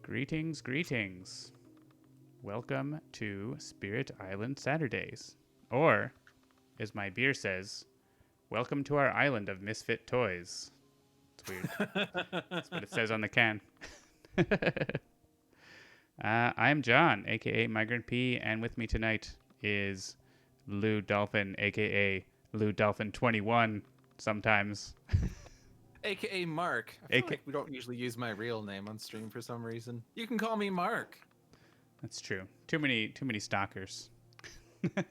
Greetings, greetings. Welcome to Spirit Island Saturdays. Or, as my beer says, welcome to our island of misfit toys. It's weird. That's what it says on the can. I'm John, aka Migrant P, and with me tonight is Lou Dolphin, aka Lou Dolphin 21 sometimes. AKA Mark. I feel like we don't usually use my real name on stream for some reason. You can call me Mark. That's true. Too many stalkers. Kind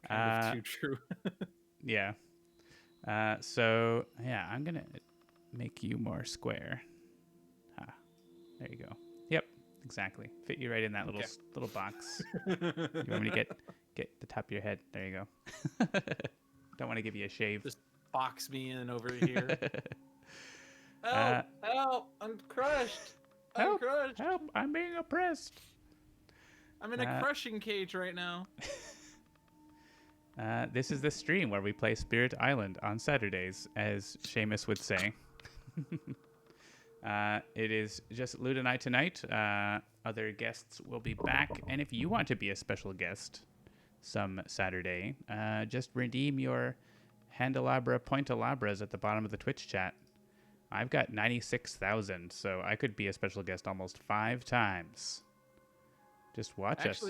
of too true. Yeah. I'm gonna make you more square. There you go. Yep, exactly. Fit you right in that little box. You want me to get the top of your head? There you go. Don't want to give you a shave. Just box me in over here. Help! I'm crushed. I'm crushed. Help! I'm being oppressed. I'm in a crushing cage right now. This is the stream where we play Spirit Island on Saturdays, as Seamus would say. It is just Lud and I tonight. Other guests will be back. And if you want to be a special guest some Saturday, just redeem your Handelabra Pointalabras at the bottom of the Twitch chat. I've got 96,000, so I could be a special guest almost 5 times. Just watch us.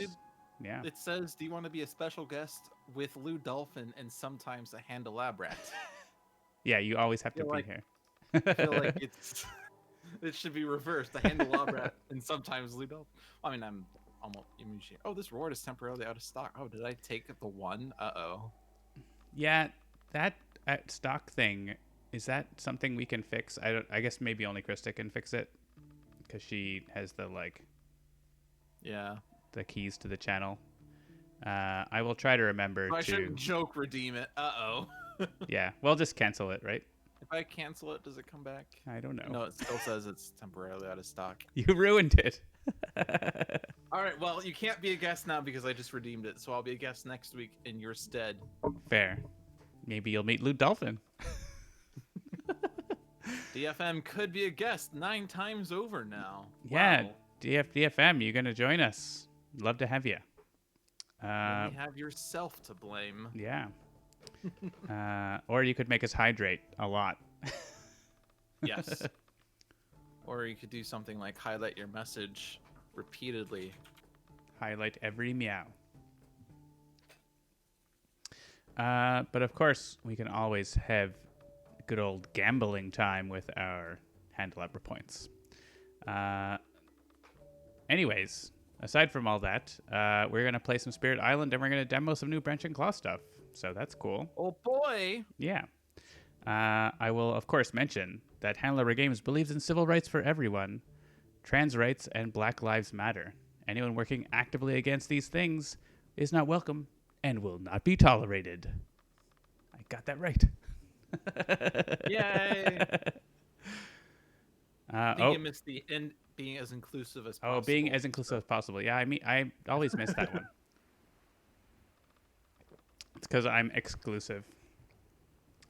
Yeah. It says, do you want to be a special guest with Lou Dolphin and sometimes a Handelabra? Yeah, you always have to be here. I feel like it should be reversed. The Handelabra and sometimes Lou Dolphin. I mean, I'm almost immune. Oh, this reward is temporarily out of stock. Oh, did I take the one? Uh-oh. Yeah, that stock thing, is that something we can fix? I guess maybe only Krista can fix it because she has the keys to the channel. I will try to remember I shouldn't joke redeem it. Uh-oh. Yeah, we'll just cancel it, right? If I cancel it, does it come back? I don't know. No, it still says it's temporarily out of stock. You ruined it. All right, well, you can't be a guest now because I just redeemed it, so I'll be a guest next week in your stead. Fair. Maybe you'll meet Lou Dolphin. DFM could be a guest 9 times over now. Yeah, wow. DFM, you gonna join us? Love to have you. You have yourself to blame. Yeah. Or you could make us hydrate a lot. Yes. Or you could do something like highlight your message repeatedly. Highlight every meow. But of course, we can always have good old gambling time with our Handelabra points. Anyways, aside from all that, we're going to play some Spirit Island and we're going to demo some new Branch and Claw stuff. So that's cool. Oh boy! Yeah. I will, of course, mention that Handelabra Games believes in civil rights for everyone, trans rights, and Black Lives Matter. Anyone working actively against these things is not welcome and will not be tolerated. I got that right. Yay! I think you missed the end, being as inclusive as possible. Oh, being as inclusive as possible. Yeah, I always miss that one. It's because I'm exclusive.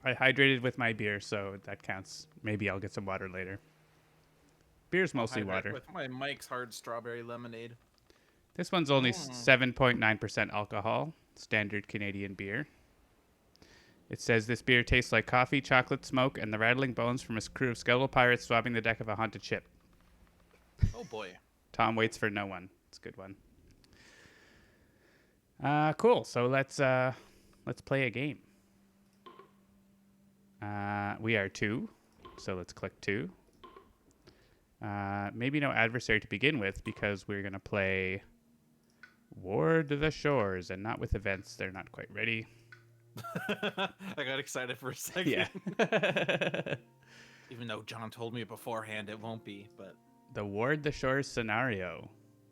I hydrated with my beer, so that counts. Maybe I'll get some water later. Beer's mostly water. With my Mike's Hard Strawberry Lemonade. This one's only 7.9% alcohol. Standard Canadian beer. It says this beer tastes like coffee, chocolate, smoke, and the rattling bones from a crew of skeletal pirates swabbing the deck of a haunted ship. Oh boy. Tom waits for no one. It's a good one. Cool. So let's play a game. We are 2, so let's click 2. Maybe no adversary to begin with because we're gonna play Ward the Shores and not with events. They're not quite ready. I got excited for a second. Yeah. Even though John told me beforehand it won't be, but the Ward the Shores scenario.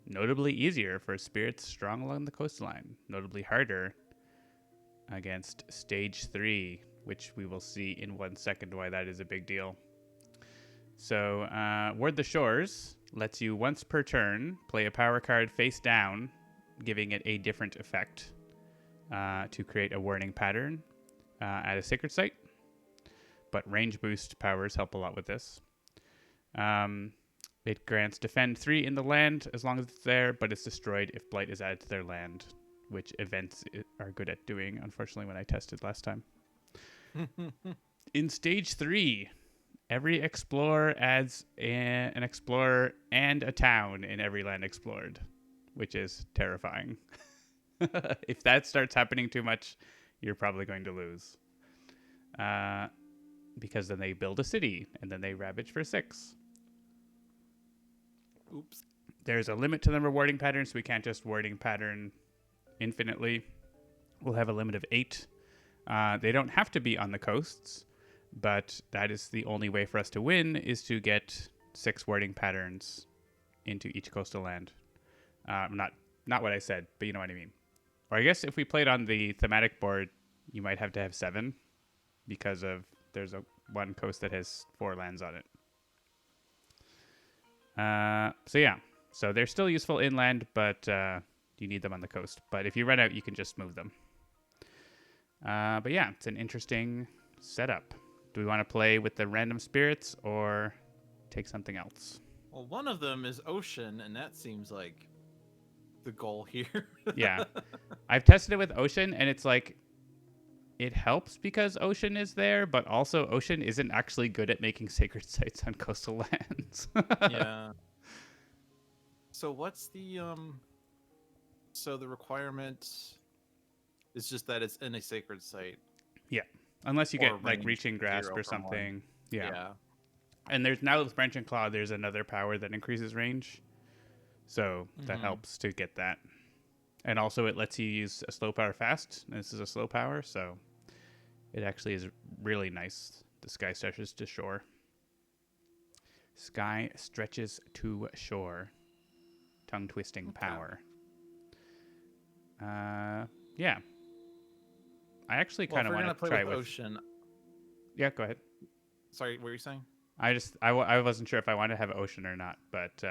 Notably easier for spirits strong along the coastline. Notably harder against Stage 3, which we will see in 1 second why that is a big deal. So, Ward the Shores lets you once per turn play a power card face down, giving it a different effect to create a warning pattern at a sacred site. But range boost powers help a lot with this. It grants defend 3 in the land as long as it's there, but it's destroyed if blight is added to their land, which events are good at doing, unfortunately, when I tested last time. In stage 3, every explorer adds an explorer and a town in every land explored, which is terrifying. If that starts happening too much, you're probably going to lose. Because then they build a city, and then they ravage for 6. Oops. There's a limit to the rewarding patterns, so we can't just wording pattern infinitely. We'll have a limit of 8. They don't have to be on the coasts, but that is the only way for us to win, is to get 6 wording patterns into each coastal land. Not what I said, but you know what I mean. Or I guess if we played on the thematic board, you might have to have 7, because of there's one coast that has 4 lands on it. So they're still useful inland, but you need them on the coast. But if you run out, you can just move them. But yeah, it's an interesting setup. Do we want to play with the random spirits or take something else? Well, one of them is ocean, and that seems like the goal here. Yeah. I've tested it with ocean, and it's like, it helps because ocean is there, but also ocean isn't actually good at making sacred sites on coastal lands. Yeah. So what's the so the requirement is just that it's in a sacred site. Yeah. Unless you Or get like range reaching grasp 0 or from 1. something. Yeah. Yeah. And there's now with branching claw, there's another power that increases range. So that helps to get that. And also it lets you use a slow power fast. And this is a slow power, so it actually is really nice. The sky stretches to shore. Sky stretches to shore. Tongue twisting power. Yeah. I actually kind of want to play try with with ocean. Yeah, go ahead. Sorry, what were you saying? I wasn't sure if I wanted to have ocean or not, but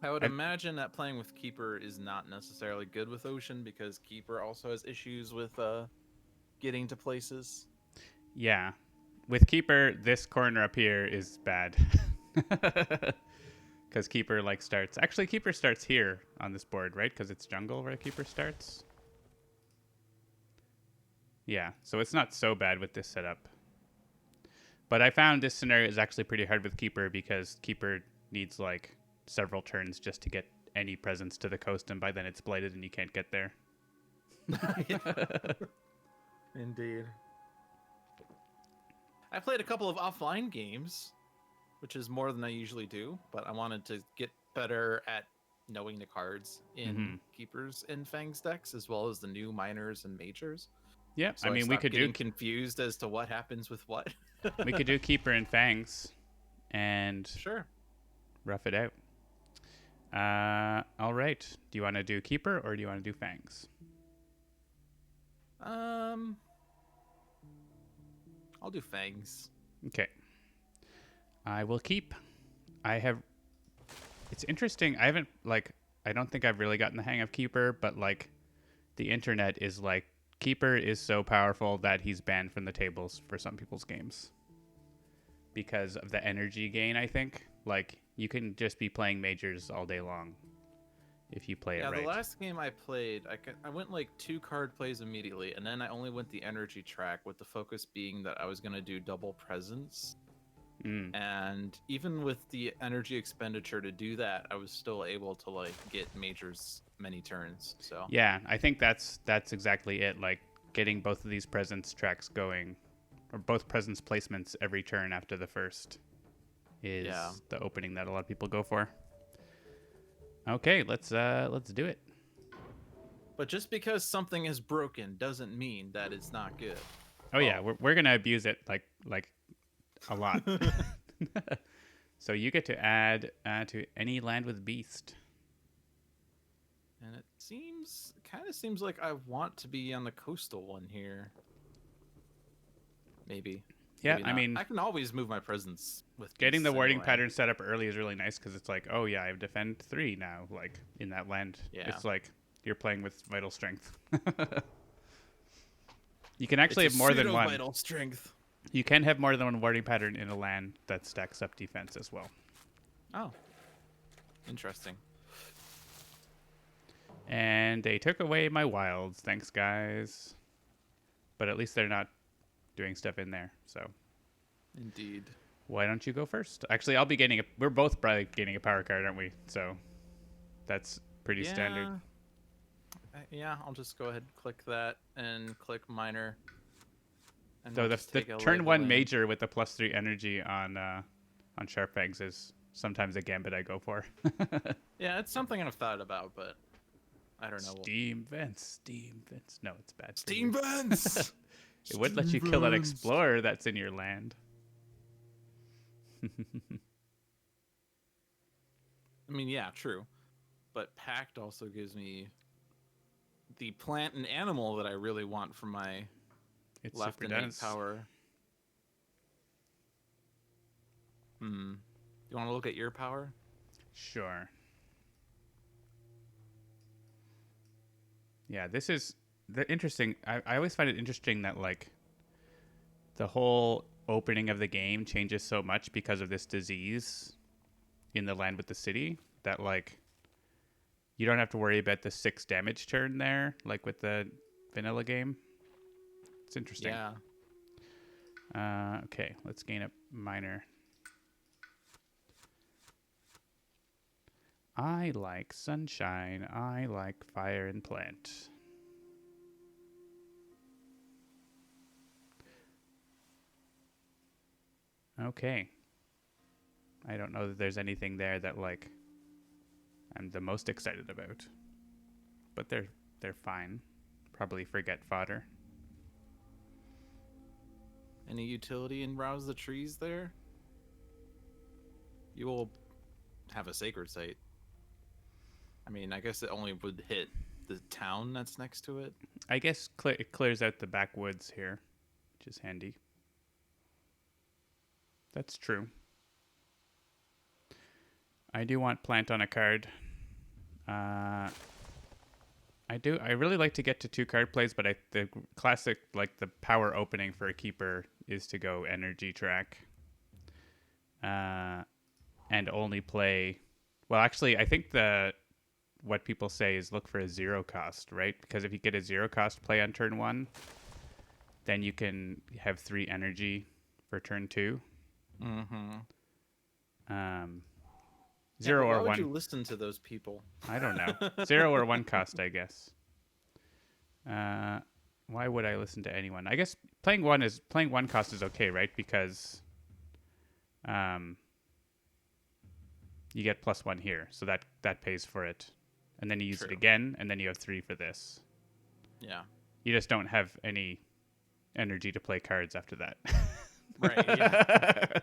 I would imagine that playing with Keeper is not necessarily good with Ocean, because Keeper also has issues with getting to places. yeah. With Keeper, this corner up here is bad. Because Keeper starts... Actually, Keeper starts here on this board, right? Because it's jungle where Keeper starts. Yeah, so it's not so bad with this setup. But I found this scenario is actually pretty hard with Keeper, because Keeper needs several turns just to get any presence to the coast, and by then it's blighted and you can't get there. Indeed. I played a couple of offline games, which is more than I usually do, but I wanted to get better at knowing the cards in Keepers and Fangs decks, as well as the new minors and majors. Yeah, So I mean, we could do confused as to what happens with what. we could do Keeper and Fangs and Sure. rough it out. All right. Do you want to do Keeper or do you want to do Fangs? I'll do Fangs. Okay. I will keep. It's interesting. I haven't I don't think I've really gotten the hang of Keeper, but the internet is Keeper is so powerful that he's banned from the tables for some people's games because of the energy gain, I think. You can just be playing majors all day long if you play it right. Yeah, the last game I played, I went 2 card plays immediately, and then I only went the energy track, with the focus being that I was going to do double presence. And even with the energy expenditure to do that, I was still able to get majors many turns. So yeah, I think that's exactly it. Getting both of these presence tracks going, or both presence placements every turn after the first, is the opening that a lot of people go for. Okay, let's do it. But just because something is broken doesn't mean that it's not good. Oh yeah, we're gonna abuse it like a lot. So you get to add to any land with beast. And it kind of seems like I want to be on the coastal one here. Maybe. Yeah, Maybe I mean, I can always move my presence with getting the beasts warding anyway. pattern set up early is really nice, because it's oh yeah, I have defend 3 now, in that land. Yeah. It's you're playing with vital strength. You can actually have more than one. Vital strength. You can have more than one warding pattern in a land that stacks up defense as well. Oh, interesting. And they took away my wilds. Thanks, guys. But at least they're not doing stuff in there. So Indeed. why don't you go first? Actually, I'll be getting we're both probably getting a power card, aren't we? So that's pretty standard. Yeah, I'll just go ahead and click that and click minor. And So we'll the just take a turn one labeling. major with the +3 energy on sharp eggs is sometimes a gambit I go for. Yeah, it's something I've thought about, but I don't know. Steam vents. No, it's bad. for Steam you. vents. It would let you kill that explorer that's in your land. I mean, yeah, true. But Pact also gives me the plant and animal that I really want from my It left super innate does. power. You want to look at your power? Sure. Yeah, this is the interesting. I always find it interesting that like the whole opening of the game changes so much because of this disease in the land with the city that like you don't have to worry about the 6 damage turn there like with the vanilla game. It's interesting. Yeah. Okay, let's gain a minor. I like sunshine. I like fire and plant. Okay. I don't know that there's anything there that like I'm the most excited about. But they're fine. Probably forget fodder. Any utility in Rouse the Trees there? You will have a sacred site. I mean, I guess it only would hit the town that's next to it. I guess it clears out the backwoods here, which is handy. That's true. I do want plant on a card. I do. I really like to get to 2 card plays, but the classic, like the power opening for a keeper is to go energy track. And only play. Well, actually, I think what people say is look for a 0 cost, right? Because if you get a 0 cost play on turn 1, then you can have 3 energy for turn 2. Mm-hmm. 0 or why 1. would you listen to those people? I don't know. 0 or 1 cost, I guess. Why would I listen to anyone? I guess playing 1 cost is okay, right? Because you get +1 here, so that pays for it. And then you use it again, and then you have 3 for this. Yeah. You just don't have any energy to play cards after that. Right, yeah.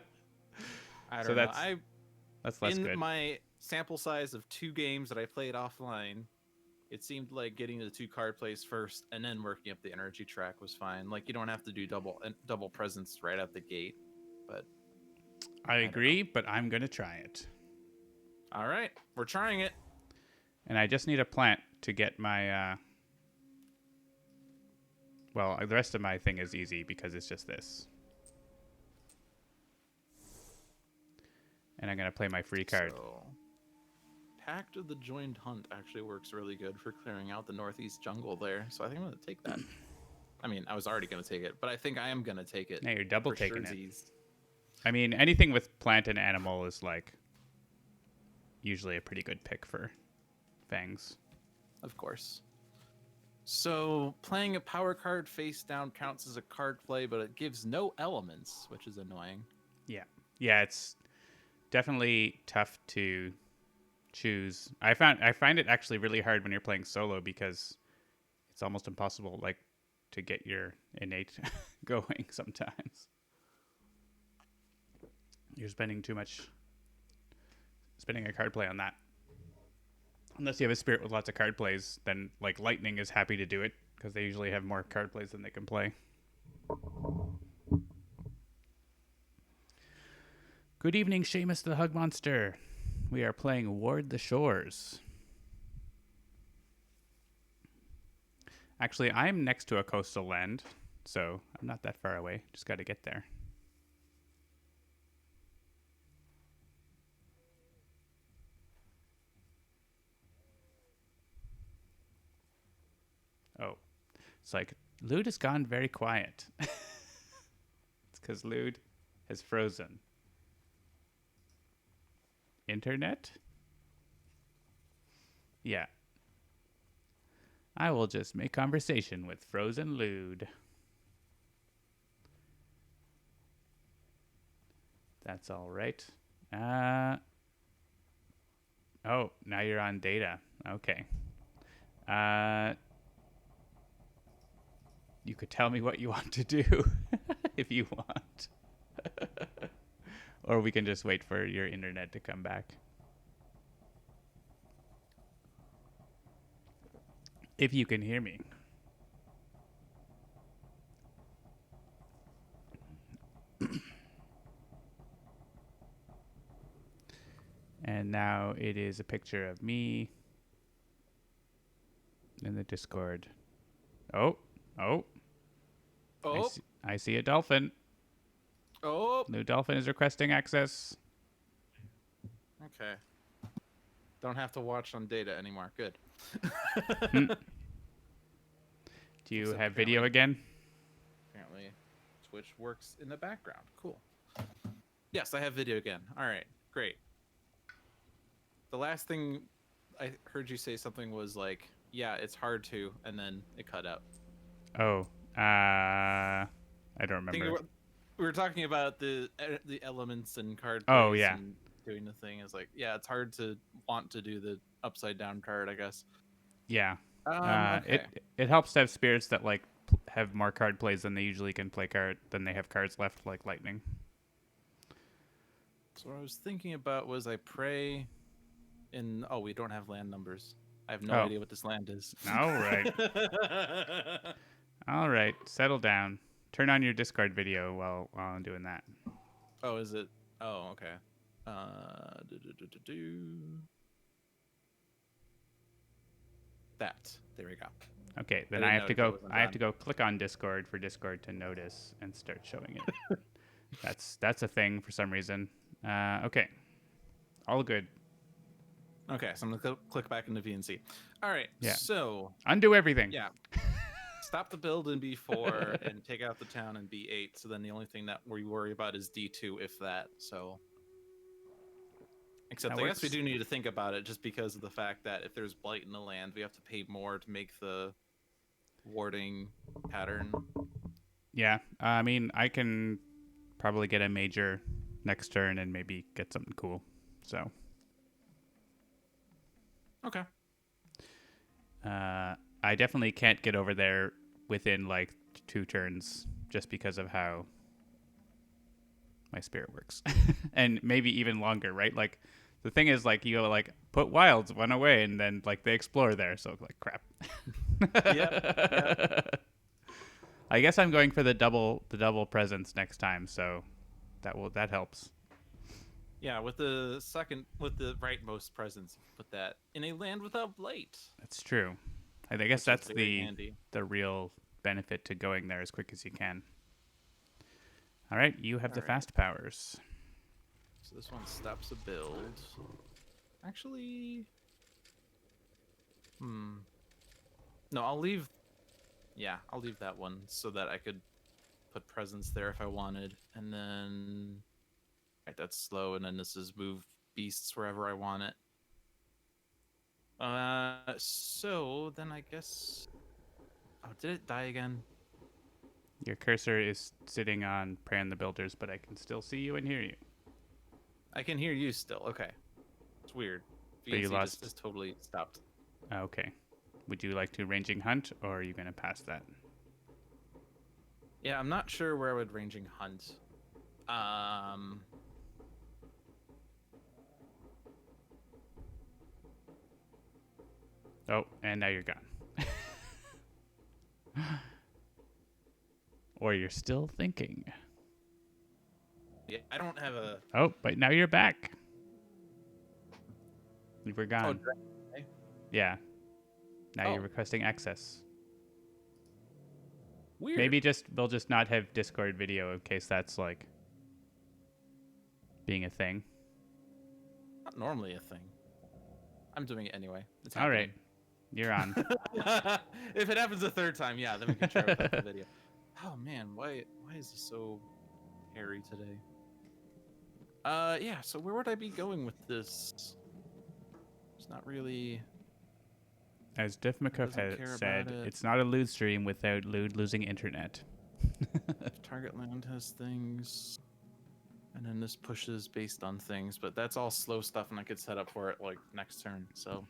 I don't know. That's less good. In my sample size of 2 games that I played offline, it seemed like getting the 2 card plays first and then working up the energy track was fine. Like you don't have to do double presence right out the gate. But I agree, but I'm gonna try it. All right, we're trying it. And I just need a plant to get my. Well, the rest of my thing is easy because it's just this. And I'm gonna play my free card. So, Pact of the Joined Hunt actually works really good for clearing out the northeast jungle there. So I think I'm gonna take that. I mean, I was already gonna take it, but I think I am gonna take it. Yeah, you're double taking it. Sure-sies. I mean, anything with plant and animal is like usually a pretty good pick for Fangs. Of course. So playing a power card face down counts as a card play, but it gives no elements, which is annoying. Yeah, it's definitely tough to choose. I find it actually really hard when you're playing solo because it's almost impossible like to get your innate going sometimes. You're spending a card play on that. Unless you have a spirit with lots of card plays, then like Lightning is happy to do it because they usually have more card plays than they can play. Good evening, Seamus the Hug Monster. We are playing Ward the Shores. Actually, I'm next to a coastal land, so I'm not that far away. Just got to get there. It's like, Lude has gone very quiet. It's because Lude has frozen. Internet? Yeah. I will just make conversation with frozen Lude. That's all right. Oh, now you're on data. Okay. You could tell me what you want to do if you want. Or we can just wait for your internet to come back. If you can hear me. And now it is a picture of me in the Discord. Oh. Oh. I see a dolphin. Oh. New dolphin is requesting access. Okay. Don't have to watch on data anymore. Good. Do you have video again? Apparently, Twitch works in the background. Cool. Yes, I have video again. All right, great. The last thing I heard you say something was like, yeah, it's hard to, and then it cut out. Oh, I don't remember. We were talking about the elements and card Oh, plays yeah. and doing the thing. It's like, yeah, it's hard to want to do the upside down card, I guess. Yeah. Okay. It helps to have spirits that like have more card plays than they usually can play than they have cards left, like lightning. So what I was thinking about was I pray in. Oh, we don't have land numbers. I have no idea what this land is. All right. All right. Settle down. Turn on your Discord video while I'm doing that. Oh, is it? Oh, okay. That. There we go. Okay, then I have to go. I have to go click on Discord for Discord to notice and start showing it. That's a thing for some reason. Okay, all good. Okay, so I'm gonna click back into VNC. All right. Yeah. So undo everything. Yeah. Stop the build in B4 and take out the town in B8. So then the only thing that we worry about is D2, if that. So. Except I guess we do need to think about it just because of the fact that if there's blight in the land, we have to pay more to make the warding pattern. Yeah, I mean, I can probably get a major next turn and maybe get something cool. So. Okay. I definitely can't get over there within like 2 turns just because of how my spirit works. And maybe even longer, right? Like the thing is like you like put wilds one away and then like they explore there, so like crap. Yep. I guess I'm going for the double presence next time, so that helps. Yeah, with the rightmost presence, put that in a land without blight. That's true. I guess that's the real benefit to going there as quick as you can. All right, you have the fast powers. So this one stops a build. Actually, no, I'll leave. Yeah, I'll leave that one so that I could put presence there if I wanted, and then. Right, that's slow, and then this is move beasts wherever I want it. So then I guess. Oh, did it die again? Your cursor is sitting on Prey on the Builders, but I can still see you and hear you. I can hear you still. Okay, it's weird. But you lost. Just totally stopped. Okay. Would you like to ranging hunt, or are you gonna pass that? Yeah, I'm not sure where I would ranging hunt. Oh, and now you're gone. Or you're still thinking. Yeah, I don't have a... Oh, but now you're back. You were gone. Oh, yeah. Now you're requesting access. Weird. Maybe we'll just not have Discord video in case that's like being a thing. Not normally a thing. I'm doing it anyway. It's all right. You're on. If it happens a third time, yeah, then we can try without the video. Oh man, why is this so hairy today? Yeah, so where would I be going with this? It's not really. As Diff McCuff has said, it's not a loot stream without losing internet. Target land has things. And then this pushes based on things, but that's all slow stuff and I could set up for it like next turn, so.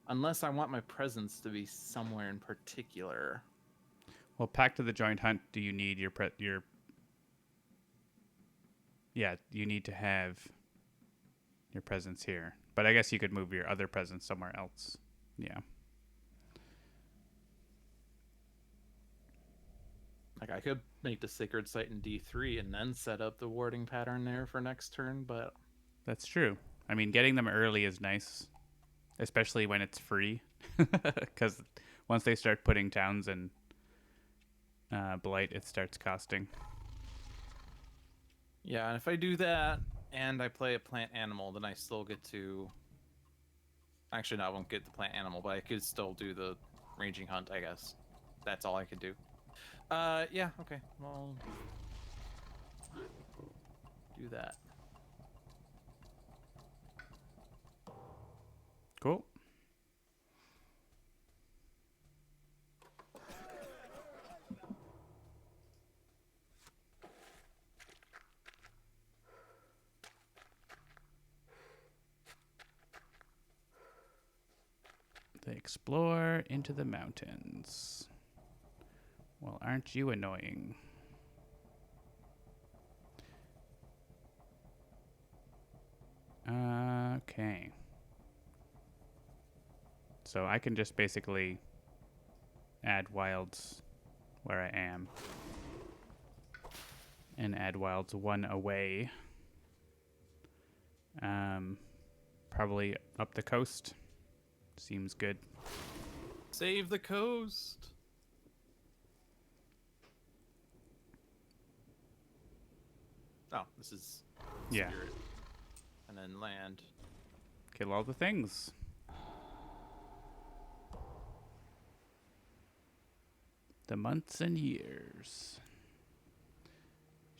Unless I want my presence to be somewhere in particular. Well, Pact to the Joint Hunt, do you need your Yeah, you need to have your presence here. But I guess you could move your other presence somewhere else. Yeah. Like, I could make the Sacred Site in D3 and then set up the warding pattern there for next turn, but... That's true. I mean, getting them early is nice. Especially when it's free. Because once they start putting towns in Blight, it starts costing. Yeah, and if I do that, and I play a plant animal, then I still get to... Actually, no, I won't get the plant animal, but I could still do the ranging hunt, I guess. That's all I could do. Yeah, okay. Well, do that. Cool. They explore into the mountains. Well, aren't you annoying? Okay. So I can just basically add wilds where I am. And add wilds one away. Probably up the coast. Seems good. Save the coast! Oh, this is yeah. Spirit. And then land. Kill all the things. The months and years.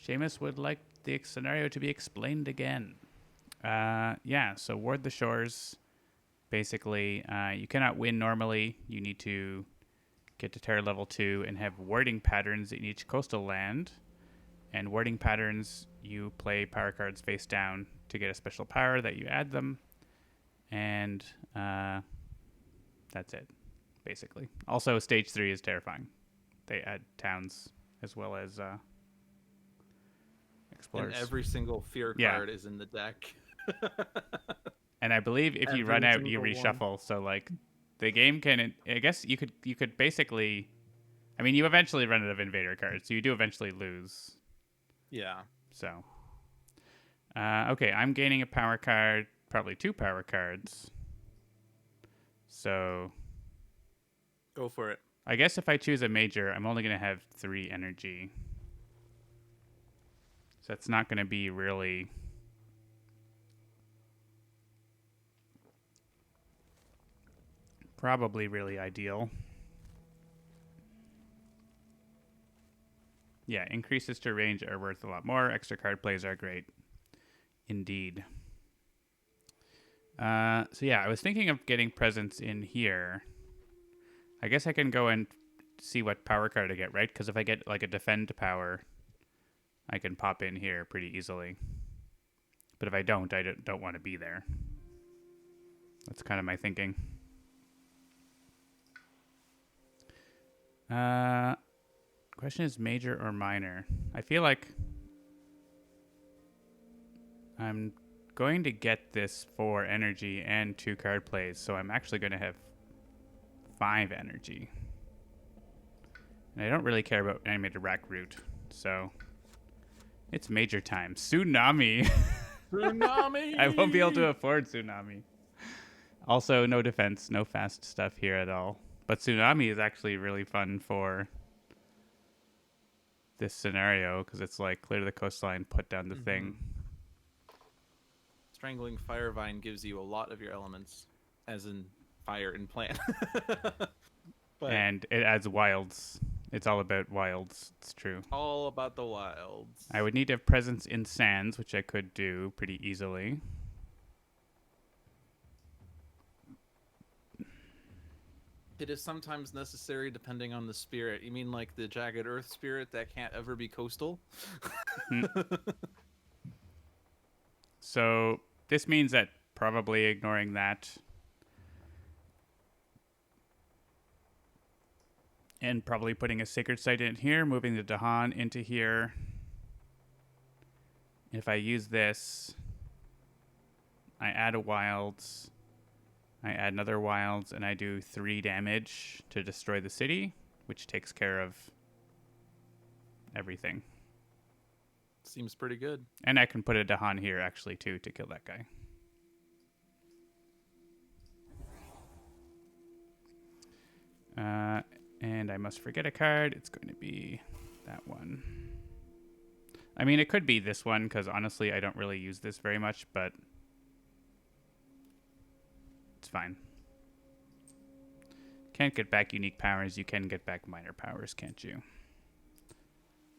Seamus would like the scenario to be explained again. Yeah, so ward the shores. Basically, you cannot win normally. You need to get to terror level 2 and have warding patterns in each coastal land. And warding patterns, you play power cards face down to get a special power that you add them. And that's it, basically. Also, stage 3 is terrifying. They add towns as well as explorers. And every single fear card is in the deck. And I believe if you run out, you reshuffle. One. So like, the game can. I guess you could basically. I mean, you eventually run out of invader cards, so you do eventually lose. Yeah. So. Okay, I'm gaining a power card, probably 2 power cards. So. Go for it. I guess if I choose a major, I'm only going to have 3 energy. So it's not going to be really... Probably really ideal. Yeah, increases to range are worth a lot more. Extra card plays are great. Indeed. So yeah, I was thinking of getting presents in here. I guess I can go and see what power card I get, right? Because if I get like a defend power, I can pop in here pretty easily. But if I don't want to be there. That's kind of my thinking. Question is major or minor? I feel like I'm going to get this 4 energy and 2 card plays, so I'm actually going to have 5 energy. And I don't really care about animated rack root, so it's major time. Tsunami! Tsunami! I won't be able to afford Tsunami. Also, no defense, no fast stuff here at all. But Tsunami is actually really fun for this scenario, because it's like clear the coastline, put down the thing. Strangling Firevine gives you a lot of your elements, as in fire in plan. But And it adds wilds. It's all about wilds. It's true. all about the wilds. I would need to have presence in sands, which I could do pretty easily. It is sometimes necessary depending on the spirit. You mean like the jagged earth spirit that can't ever be coastal? So this means that probably ignoring that and probably putting a sacred site in here, moving the Dahan into here. If I use this, I add a wilds, I add another wilds, and I do 3 damage to destroy the city, which takes care of everything. Seems pretty good. And I can put a Dahan here, actually, too, to kill that guy. And I must forget a card. It's going to be that one. I mean, it could be this one, because honestly, I don't really use this very much, but it's fine. Can't get back unique powers. You can get back minor powers, can't you?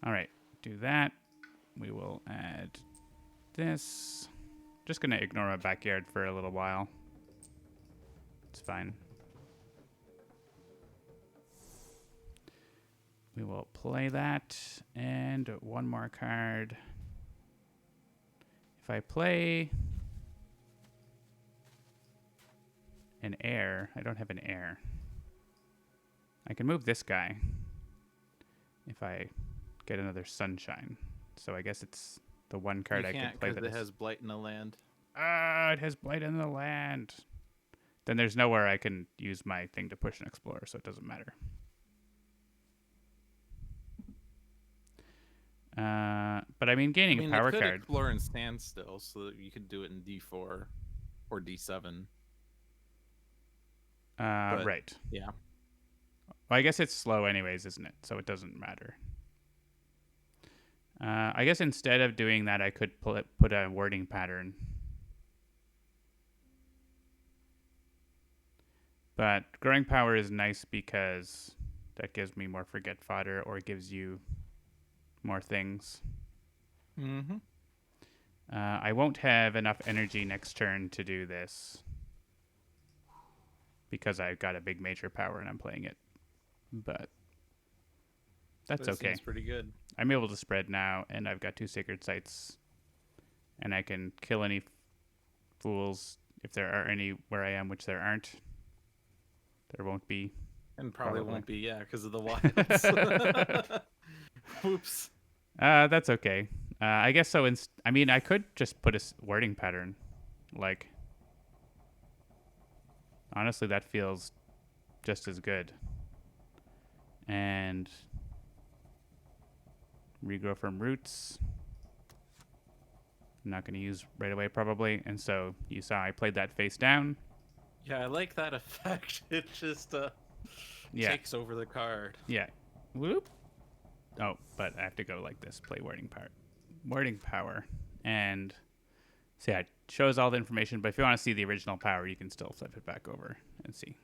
All right, do that. We will add this. Just going to ignore my backyard for a little while. It's fine. We will play that, and one more card. If I play an heir, I don't have an heir. I can move this guy if I get another sunshine. So I guess it's the one card I can play that it has blight in the land. Ah, it has blight in the land. Then there's nowhere I can use my thing to push an explorer, so it doesn't matter. But I mean, gaining a power you could card. explore in standstill, so that you could do it in D4 or D7. Right. Yeah. Well, I guess it's slow anyways, isn't it? So it doesn't matter. I guess instead of doing that, I could put a wording pattern. But growing power is nice because that gives me more forget fodder, or it gives you more things. Mm-hmm. I won't have enough energy next turn to do this because I've got a big major power and I'm playing it. But that's okay. Seems pretty good. I'm able to spread now, and I've got 2 sacred sites, and I can kill any fools if there are any where I am, which there aren't. There won't be. And probably won't be, yeah, because of the wilds. Oops. That's okay. I guess so. I mean, I could just put a wording pattern. Like, honestly, that feels just as good. And regrow from roots. I'm not going to use right away, probably. And so you saw I played that face down. Yeah, I like that effect. It just takes over the card. Yeah. Whoop. Oh, but I have to go like this. Play wording power. Wording power. And so yeah, it shows all the information. But if you want to see the original power, you can still flip it back over and see.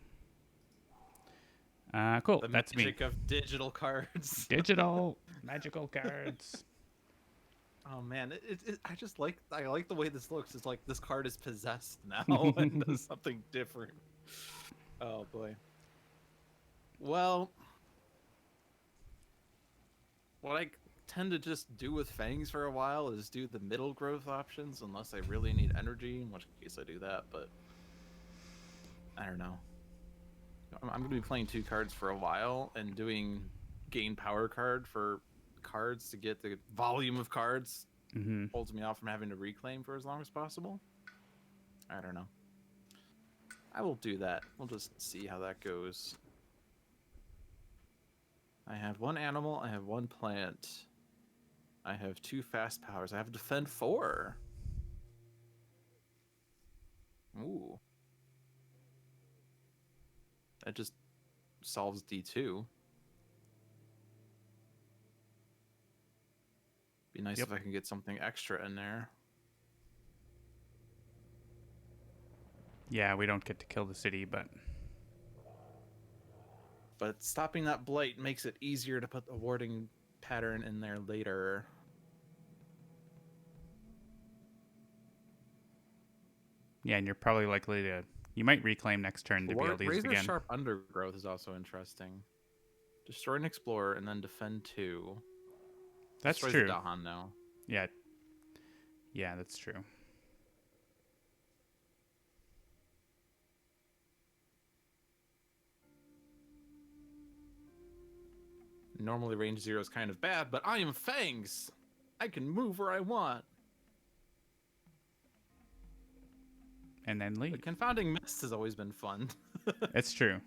Cool. That's me. The magic of digital cards. Digital magical cards. Oh man, I like the way this looks. It's like this card is possessed now and does something different. Oh boy. Well, what I tend to just do with Fangs for a while is do the middle growth options, unless I really need energy, in which case I do that, but I don't know. I'm going to be playing 2 cards for a while and doing gain power card for cards to get the volume of cards. Holds me off from having to reclaim for as long as possible. I don't know. I will do that. We'll just see how that goes. I have 1 animal. I have 1 plant. I have 2 fast powers. I have defend 4. Ooh. That just solves D2. Be nice if I can get something extra in there. Yeah, we don't get to kill the city, but But stopping that blight makes it easier to put the warding pattern in there later. Yeah, and you're probably likely to... You might reclaim next turn to be able to use it Razor again. Sharp Undergrowth is also interesting. Destroy an Explorer and then defend 2. That's Destroys true. the Dahan now. Yeah. Yeah, that's true. Normally range 0 is kind of bad, but I am Fangs! I can move where I want. And then leave. The Confounding Mist has always been fun. It's true.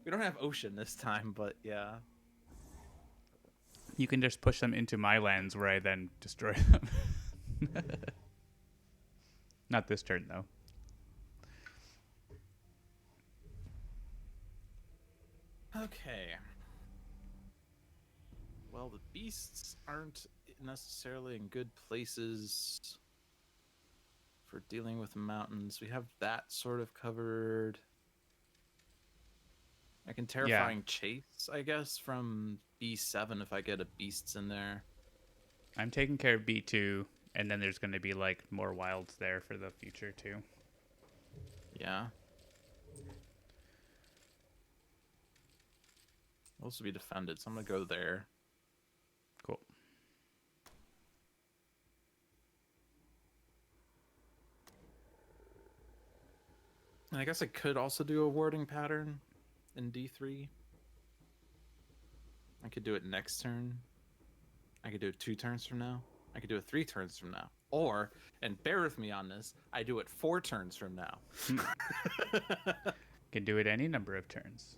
We don't have Ocean this time, but yeah. You can just push them into my lands where I then destroy them. Not this turn, though. Okay. Well, the beasts aren't necessarily in good places for dealing with mountains. We have that sort of covered. I can Terrifying Chase, I guess, from B7 if I get a beasts in there. I'm taking care of B2, and then there's going to be like more wilds there for the future too. Yeah. Those will be defended, so I'm gonna go there. Cool. And I guess I could also do a warding pattern in D3. I could do it next turn. I could do it 2 turns from now. I could do it 3 turns from now. Or, and bear with me on this, I do it 4 turns from now. Can do it any number of turns.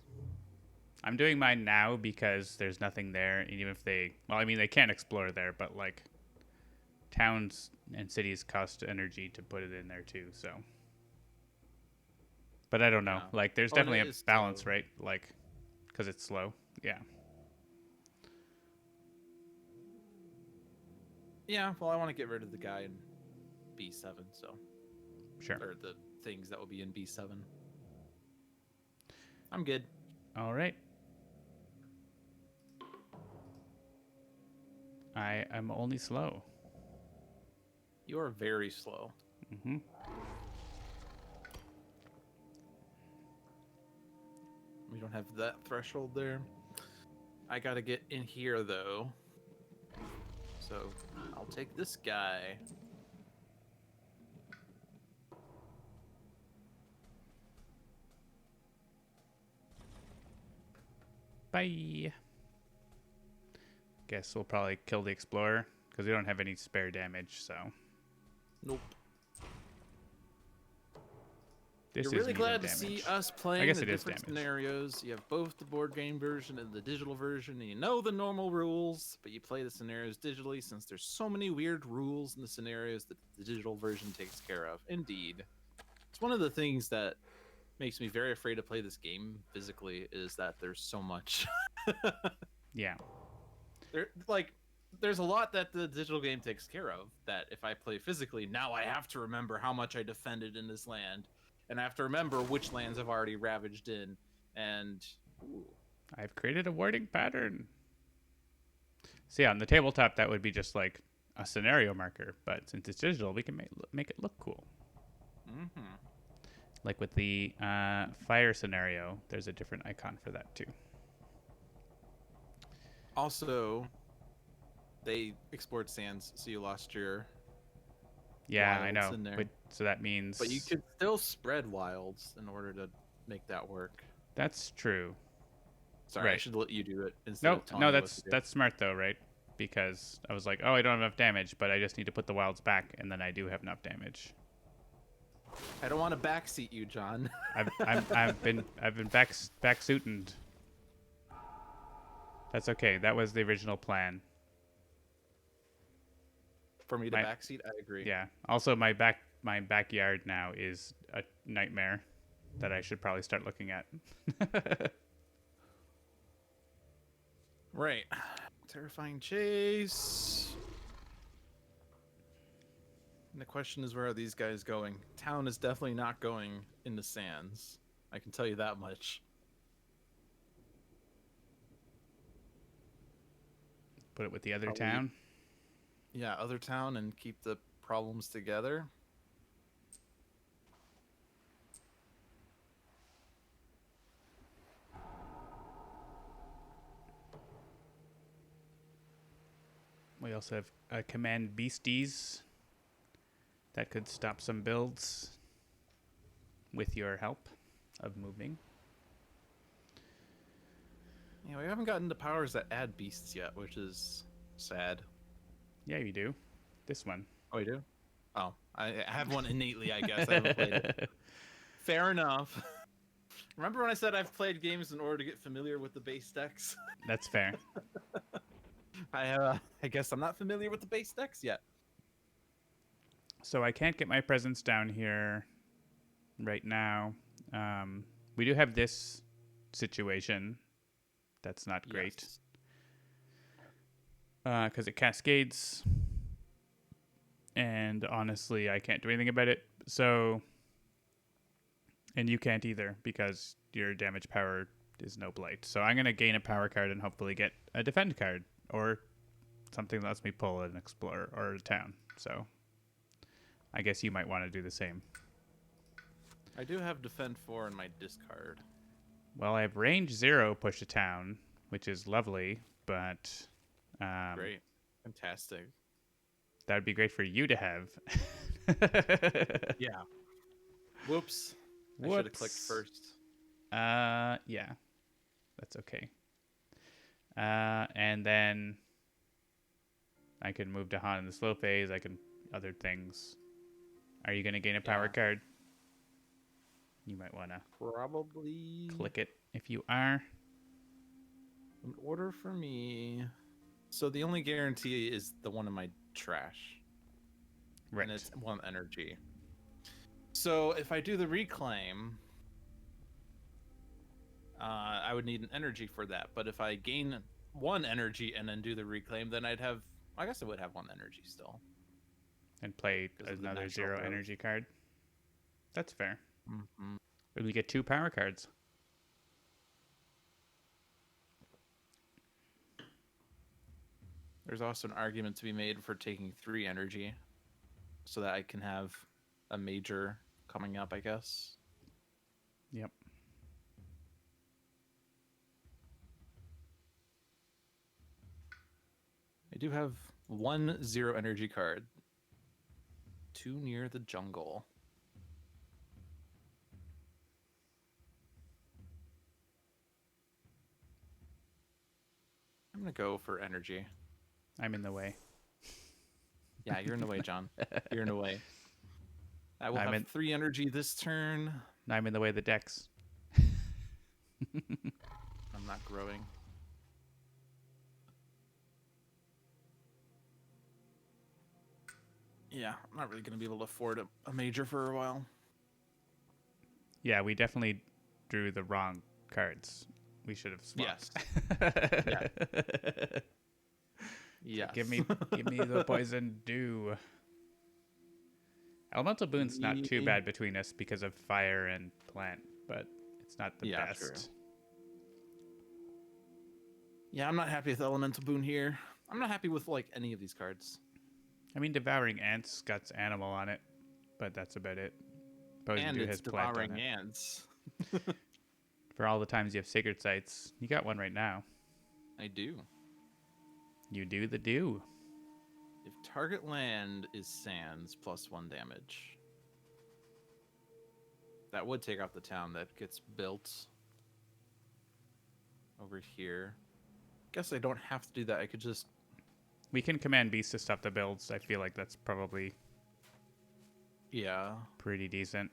I'm doing mine now because there's nothing there, and even if they... Well, I mean, they can't explore there, but like towns and cities cost energy to put it in there too, so... But I don't know. Yeah. Like, there's definitely a balance, right? Like, because it's slow. Yeah. Yeah, well, I want to get rid of the guy in B7, so... Sure. Or the things that will be in B7. I'm good. All right. I am only slow. You are very slow. Mm-hmm. We don't have that threshold there. I gotta get in here, though. So, I'll take this guy. Bye. Guess we'll probably kill the Explorer, because we don't have any spare damage, so... Nope. This You're really glad to see us playing the different scenarios. You have both the board game version and the digital version, and you know the normal rules, but you play the scenarios digitally since there's so many weird rules in the scenarios that the digital version takes care of. Indeed. It's one of the things that makes me very afraid to play this game physically is that there's so much. Yeah. There's a lot that the digital game takes care of that if I play physically, now I have to remember how much I defended in this land. And I have to remember which lands I've already ravaged in. And I've created a warding pattern. So yeah, on the tabletop, that would be just like a scenario marker. But since it's digital, we can make it look cool. Mm-hmm. Like with the fire scenario, there's a different icon for that too. Also, they explored sands, so you lost your yeah, I wilds know. in there. But, so that means... But you could still spread wilds in order to make that work. That's true. Sorry, right. I should let you do it instead of telling no, me what to do. that's smart though, right? Because I was like, oh, I don't have enough damage, but I just need to put the wilds back, and then I do have enough damage. I don't want to backseat you, John. I've been backsuited. That's okay. That was the original plan. For me to backseat, I agree. Yeah. Also, my backyard now is a nightmare that I should probably start looking at. Right. Terrifying Chase. And the question is, where are these guys going? Town is definitely not going in the sands. I can tell you that much. Put it with the other Probably, town. yeah, other town and keep the problems together. We also have command beasties that could stop some builds with your help of moving. Yeah, we haven't gotten to powers that add beasts yet, which is sad. Yeah, you do. This one. Oh, you do? Oh, I have one innately, I guess. I haven't played it. Fair enough. Remember when I said I've played games in order to get familiar with the base decks? That's fair. I guess I'm not familiar with the base decks yet. So I can't get my presence down here right now. We do have this situation that's not great because it cascades, and honestly, I can't do anything about it. So, and you can't either because your damage power is no blight. So I'm gonna gain a power card and hopefully get a defend card or something that lets me pull an explorer or a town. So I guess you might want to do the same. I do have defend 4 in my discard. Well, I have range 0 push a town, which is lovely, but Great. Fantastic. that would be great for you to have. Yeah. Whoops. I should have clicked first. Yeah. That's okay. And then I can move to Han in the slow phase. I can other things. Are you going to gain a power card? You might want to probably click it if you are. In order for me. So the only guarantee is the one in my trash. Right. And it's 1 energy. So if I do the reclaim, I would need an energy for that. But if I gain 1 energy and then do the reclaim, then I guess I would have 1 energy still. And play another 0 energy card. That's fair. Mm-hmm. Or we get 2 power cards. There's also an argument to be made for taking 3 energy so that I can have a major coming up, I guess. Yep. I do have 1 0 energy card. 2 near the jungle. I'm going to go for energy. I'm in the way. Yeah, you're in the way, John. You're in the way. I will have 3 energy this turn. I'm in the way of the decks. I'm not growing. Yeah, I'm not really going to be able to afford a major for a while. Yeah, we definitely drew the wrong cards. We should have swapped. Yes. Yeah. Yes. Give me the poison dew. Elemental Boon's not too bad between us because of fire and plant, but it's not the best. True. Yeah, I'm not happy with Elemental Boon here. I'm not happy with like any of these cards. I mean, Devouring Ants got animal on it, but that's about it. Poison Dew has plant on it. Devouring Ants. For all the times you have Sacred Sites, you got one right now. I do. You do the do. If target land is sands, +1 damage. That would take off the town that gets built over here. Guess I don't have to do that. I could just... We can command beasts to stop the builds. I feel like that's probably... Yeah. Pretty decent.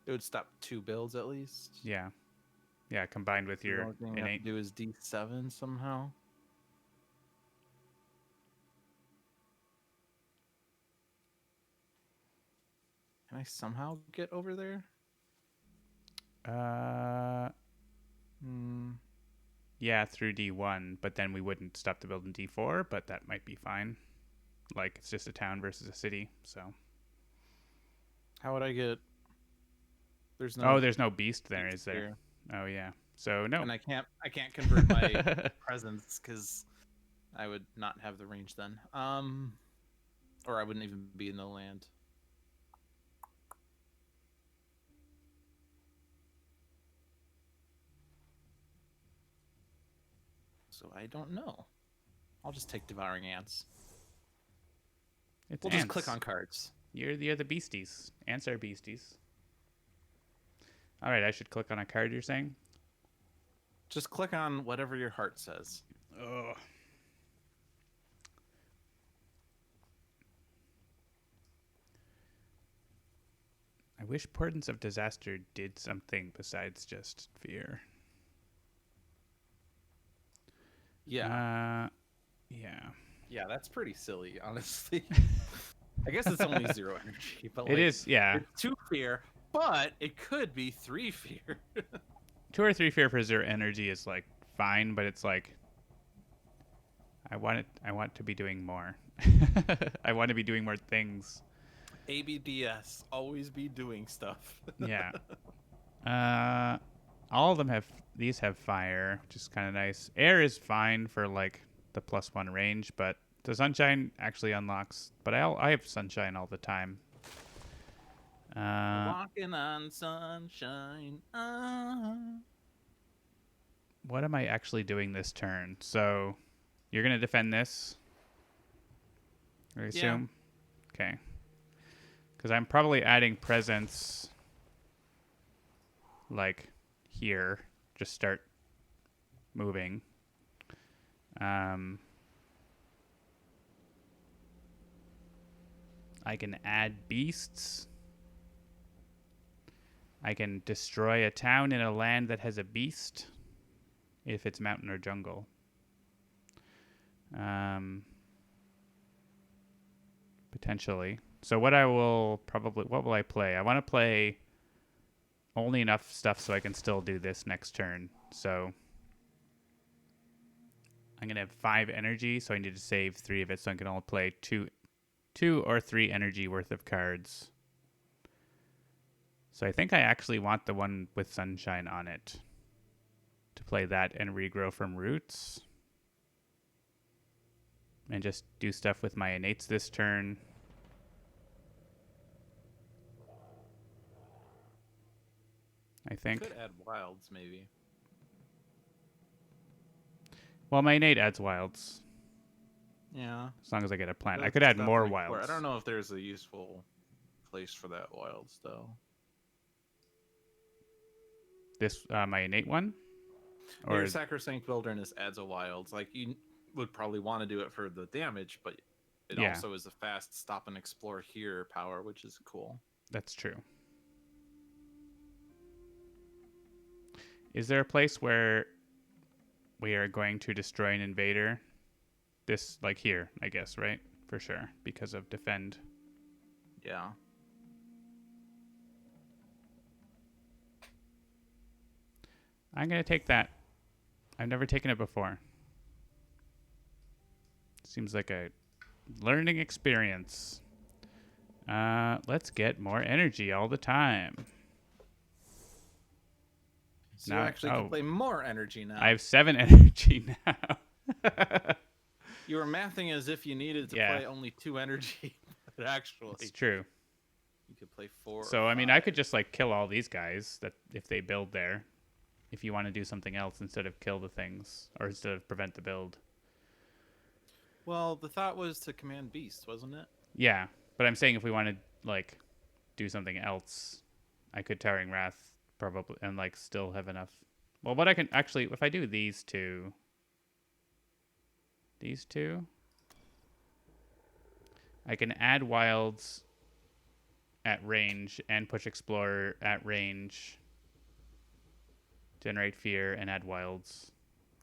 It would stop 2 builds at least. Yeah. Yeah, combined with your innate. The only thing I have to do is D7 somehow. Can I somehow get over there? Yeah, through D1, but then we wouldn't stop the build in D4, but that might be fine. Like, it's just a town versus a city, so. How would I get... There's no beast there, is there? Here. Oh, yeah. So, no. And I can't convert my presence, because I would not have the range then. Or I wouldn't even be in the land. So I don't know. I'll just take Devouring Ants. It's We'll ants. just click on cards. You're the other beasties. Ants are beasties. All right, I should click on a card, you're saying? Just click on whatever your heart says. Ugh. I wish Portents of Disaster did something besides just fear. Yeah. Yeah. Yeah, that's pretty silly, honestly. I guess it's only 0 energy, but It is, yeah. It's 2 fear, but it could be 3 fear. 2 or 3 fear for 0 energy is like fine, but it's like I want to be doing more. I want to be doing more things. ABDS, always be doing stuff. Yeah. All of them these have fire, which is kind of nice. Air is fine for like the +1 range, but the sunshine actually unlocks. But I have sunshine all the time. Walking on sunshine. What am I actually doing this turn? So you're gonna defend this, I assume. Yeah. Okay. Because I'm probably adding presence like here. Just start moving. I can add beasts. I can destroy a town in a land that has a beast if it's mountain or jungle. Potentially. So what will I play? I want to play only enough stuff so I can still do this next turn. So I'm going to have 5 energy, so I need to save 3 of it, so I can only play 2 or 3 energy worth of cards. So I think I actually want the one with sunshine on it to play that and regrow from roots. And just do stuff with my innates this turn. I think. Could add wilds, maybe. Well, my innate adds wilds. Yeah. As long as I get a plant. I could add more wilds. I don't know if there's a useful place for that wilds, though. This, my innate one? Or your Sacrosanct Wilderness adds a wilds. Like, you would probably want to do it for the damage, but it also is a fast stop and explore here power, which is cool. That's true. Is there a place where we are going to destroy an invader? This, like here, I guess, right? For sure, because of defend. Yeah. I'm going to take that. I've never taken it before. Seems like a learning experience. Let's get more energy all the time. So you actually can play more energy now. I have 7 energy now. You were mathing as if you needed to play only 2 energy, but actually, it's true. You could play 4. So I mean, I could just like kill all these guys that if they build there. If you want to do something else instead of kill the things or instead of prevent the build. Well, the thought was to command beasts, wasn't it? Yeah, but I'm saying if we want to like do something else, I could Towering Wrath probably and like still have enough. Well, what I can actually, if I do these two, I can add wilds at range and push Explorer at range. Generate fear and add wilds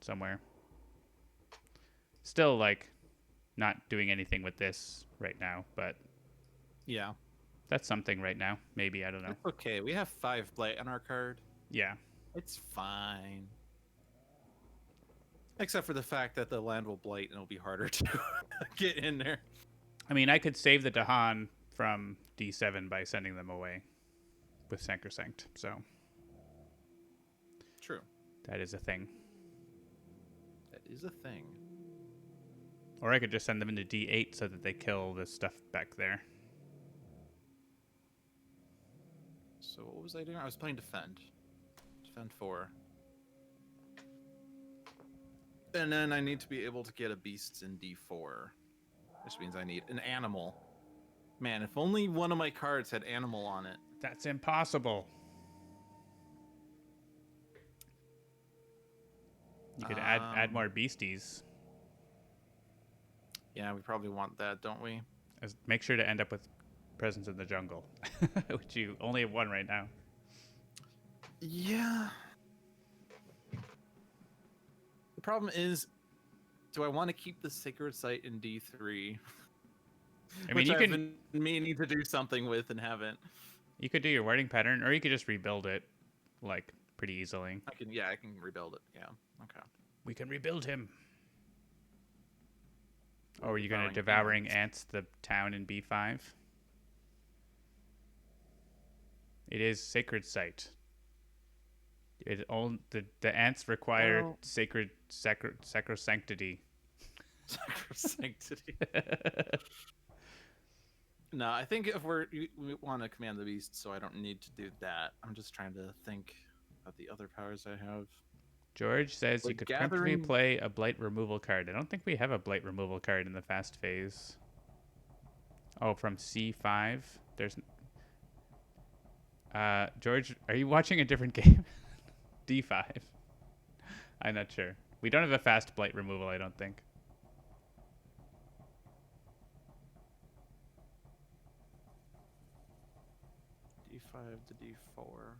somewhere. Still like not doing anything with this right now, but yeah, that's something right now. Maybe, I don't know. It's okay. We have 5 blight on our card. Yeah. It's fine. Except for the fact that the land will blight and it'll be harder to get in there. I mean, I could save the Dahan from D7 by sending them away with Sacrosanct, so. True. That is a thing. That is a thing. Or I could just send them into D8 so that they kill the stuff back there. So what was I doing? I was playing defend. Defend 4. And then I need to be able to get a beast in D4. Which means I need an animal. Man, if only one of my cards had animal on it. That's impossible. You could add more beasties. Yeah, we probably want that, don't we? Make sure to end up with Presence in the Jungle, which you only have one right now. Yeah. The problem is, do I want to keep the Sacred Site in D3? I mean, which you I've can been meaning to do something with and haven't. You could do your wording pattern, or you could just rebuild it, like, pretty easily. I can rebuild it. Yeah. Okay. We can rebuild him. Or are you going to Devouring Ants the town in B5? It is Sacred Site. The ants require sacrosanctity. Sacrosanctity. No, I think if we want to command the beast, so I don't need to do that. I'm just trying to think of the other powers I have. George says you could comfortably play a blight removal card. I don't think we have a blight removal card in the fast phase. Oh, from C5? There's... George, are you watching a different game? D5. I'm not sure. We don't have a fast blight removal, I don't think. D5 to D4.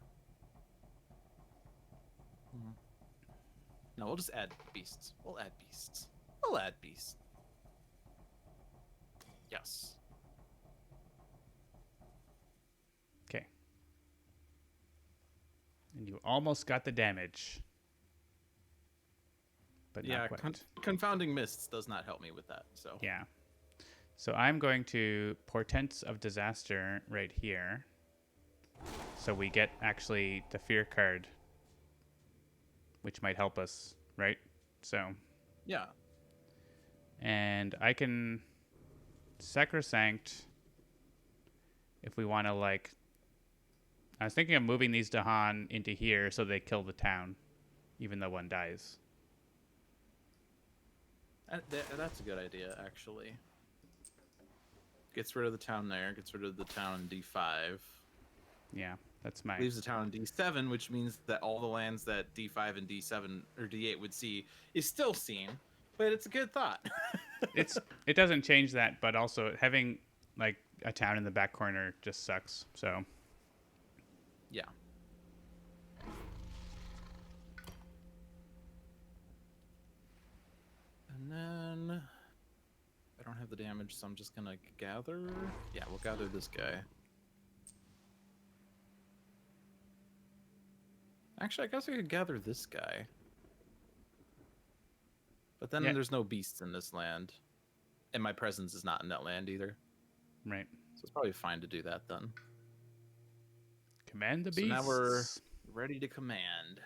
No, we'll just add beasts. We'll add beasts. Yes. Okay. And you almost got the damage. But not quite. Confounding Mists does not help me with that. So yeah. So I'm going to Portents of Disaster right here. So we get actually the fear card, which might help us, right? So yeah. And I can Sacrosanct if we want to, like... I was thinking of moving these Dahan into here so they kill the town, even though one dies. That's a good idea, actually. Gets rid of the town there, gets rid of the town in D5. Yeah, that's my... Leaves the town in D7, which means that all the lands that D5 and D7 or D8 would see is still seen, but it's a good thought. It doesn't change that, but also having, like, a town in the back corner just sucks, so... Yeah. And then I don't have the damage, so I'm just gonna gather. Yeah, we'll gather this guy. Actually, I guess I could gather this guy. But then there's no beasts in this land. And my presence is not in that land either. Right. So it's probably fine to do that then. Command the beasts. So now we're ready to command.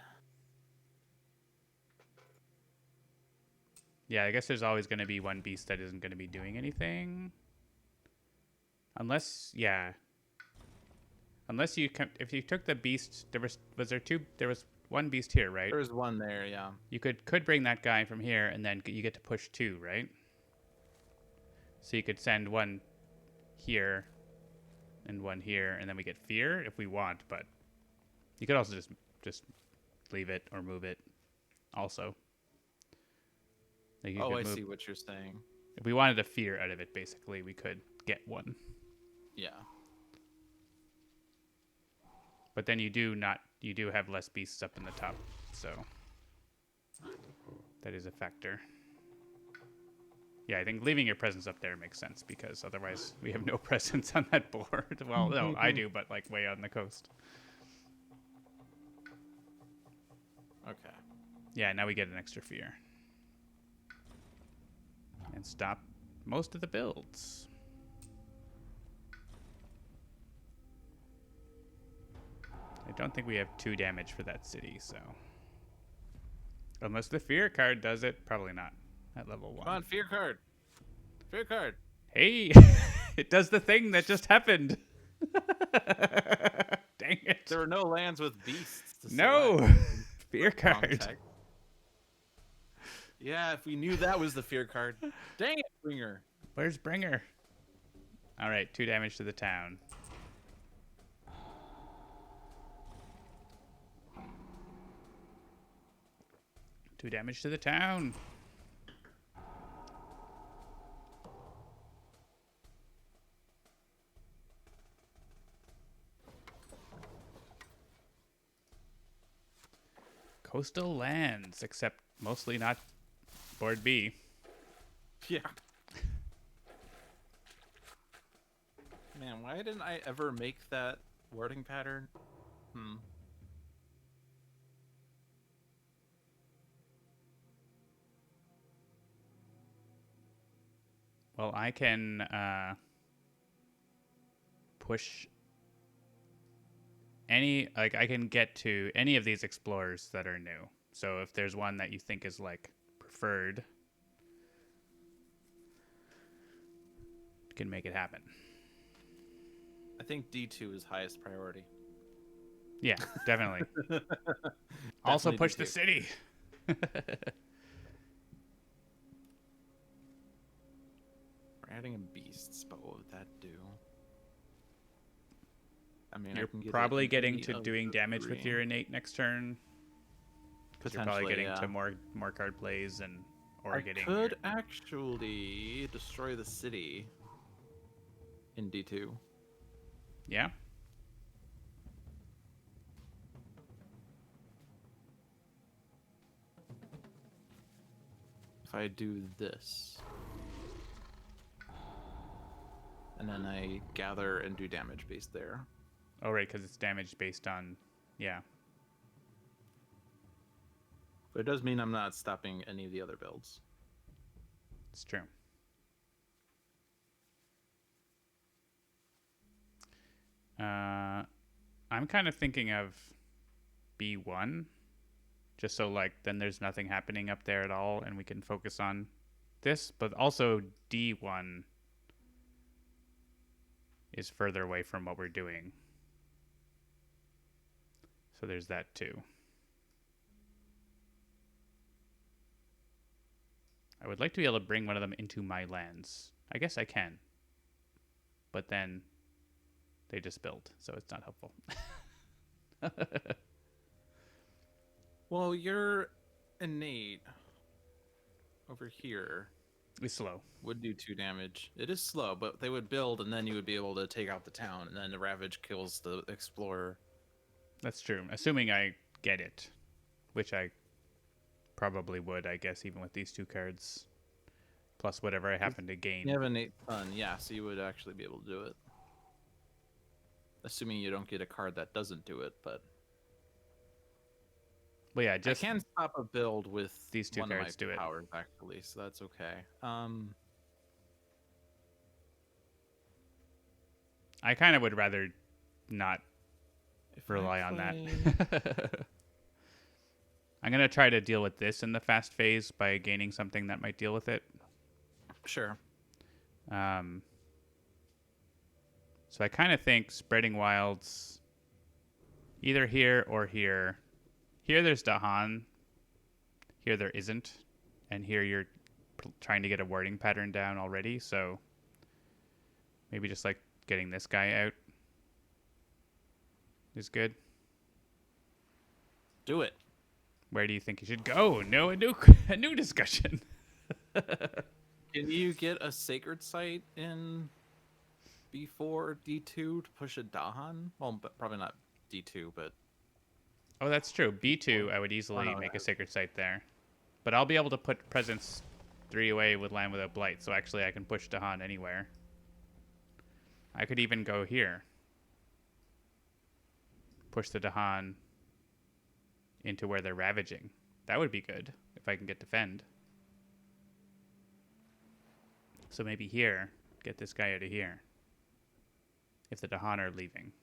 Yeah, I guess there's always going to be one beast that isn't going to be doing anything. Unless, yeah. Unless you, if you took the beast, there was one beast here, right? There was one there, yeah. You could bring that guy from here, and then you get to push 2, right? So you could send one here and one here, and then we get fear if we want, but you could also just leave it or move it also. Like I see what you're saying. If we wanted a fear out of it, basically, we could get one. Yeah. But then you do have less beasts up in the top, so that is a factor. Yeah, I think leaving your presence up there makes sense, because otherwise we have no presence on that board. Well, no, I do, but like way on the coast. Okay. Yeah, now we get an extra fear. And stop most of the builds. I don't think we have 2 damage for that city, so... Unless the fear card does it, probably not. At level 1. Come on, fear card. Fear card. Hey, it does the thing that just happened. Dang it. There were no lands with beasts to No. select. Fear Wrong card. tech. Yeah, if we knew that was the fear card. Dang it, Bringer. Where's Bringer? All right, 2 damage to the town. Two damage to the town. Coastal lands, except mostly not board B. Yeah. Man, why didn't I ever make that wording pattern? Well, I can push any, like, I can get to any of these explorers that are new. So if there's one that you think is, like, preferred, you can make it happen. I think D2 is highest priority. Yeah, definitely. Also Definitely push D2. the city. We're adding a beasts, but what would that do? I mean, You're I can get probably it getting any to of doing the damage with 3. your innate next turn. Because you're probably Potentially, getting yeah. to more card plays and or I getting could your... actually destroy the city in D2. Yeah. If I do this, and then I gather and do damage based there. Oh, right, because it's damage based on... Yeah. But it does mean I'm not stopping any of the other builds. It's true. I'm kind of thinking of B1. Just so, like, then there's nothing happening up there at all, and we can focus on this. But also D1 is further away from what we're doing. So there's that too. I would like to be able to bring one of them into my lands. I guess I can. But then they just build, so it's not helpful. Well, your innate over here It's slow. would do 2 damage. It is slow, but they would build, and then you would be able to take out the town, and then the Ravage kills the Explorer. That's true. Assuming I get it, which I probably would, I guess, even with these 2 cards. Plus whatever I happen to gain. You have innate fun, yeah, so you would actually be able to do it. Assuming you don't get a card that doesn't do it, but... Well, yeah, just I can stop a build with these 2 one of my cards do it. powers, actually, so that's okay. I kind of would rather not If rely I on play- that. I'm going to try to deal with this in the fast phase by gaining something that might deal with it. Sure. So I kind of think spreading wilds either here or here. Here there's Dahan. Here there isn't. And here you're trying to get a wording pattern down already. So maybe just like getting this guy out is good. Do it. Where do you think you should go? No, a new discussion. Can you get a Sacred Site in B4 or D2 to push a Dahan? Well, but probably not D2, but... Oh, that's true. B2, I would easily make a sacred site there. But I'll be able to put Presence 3 away with Land Without Blight, so actually I can push Dahan anywhere. I could even go here. Push the Dahan into where they're ravaging. That would be good, if I can get Defend. So maybe here, get this guy out of here. If the Dahan are leaving.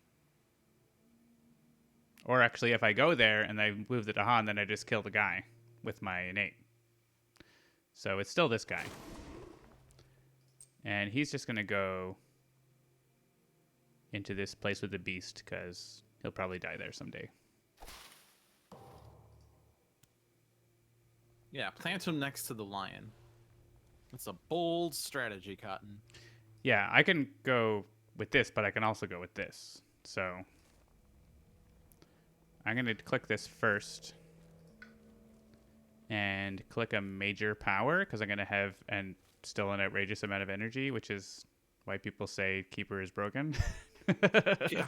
Or actually, if I go there and I move the Dahan, then I just kill the guy with my innate. So it's still this guy. And he's just going to go into this place with the beast because he'll probably die there someday. Yeah, plant him next to the lion. It's a bold strategy, Cotton. Yeah, I can go with this, but I can also go with this. So I'm going to click this first and click a major power because I'm going to have still an outrageous amount of energy, which is why people say Keeper is broken. Yeah.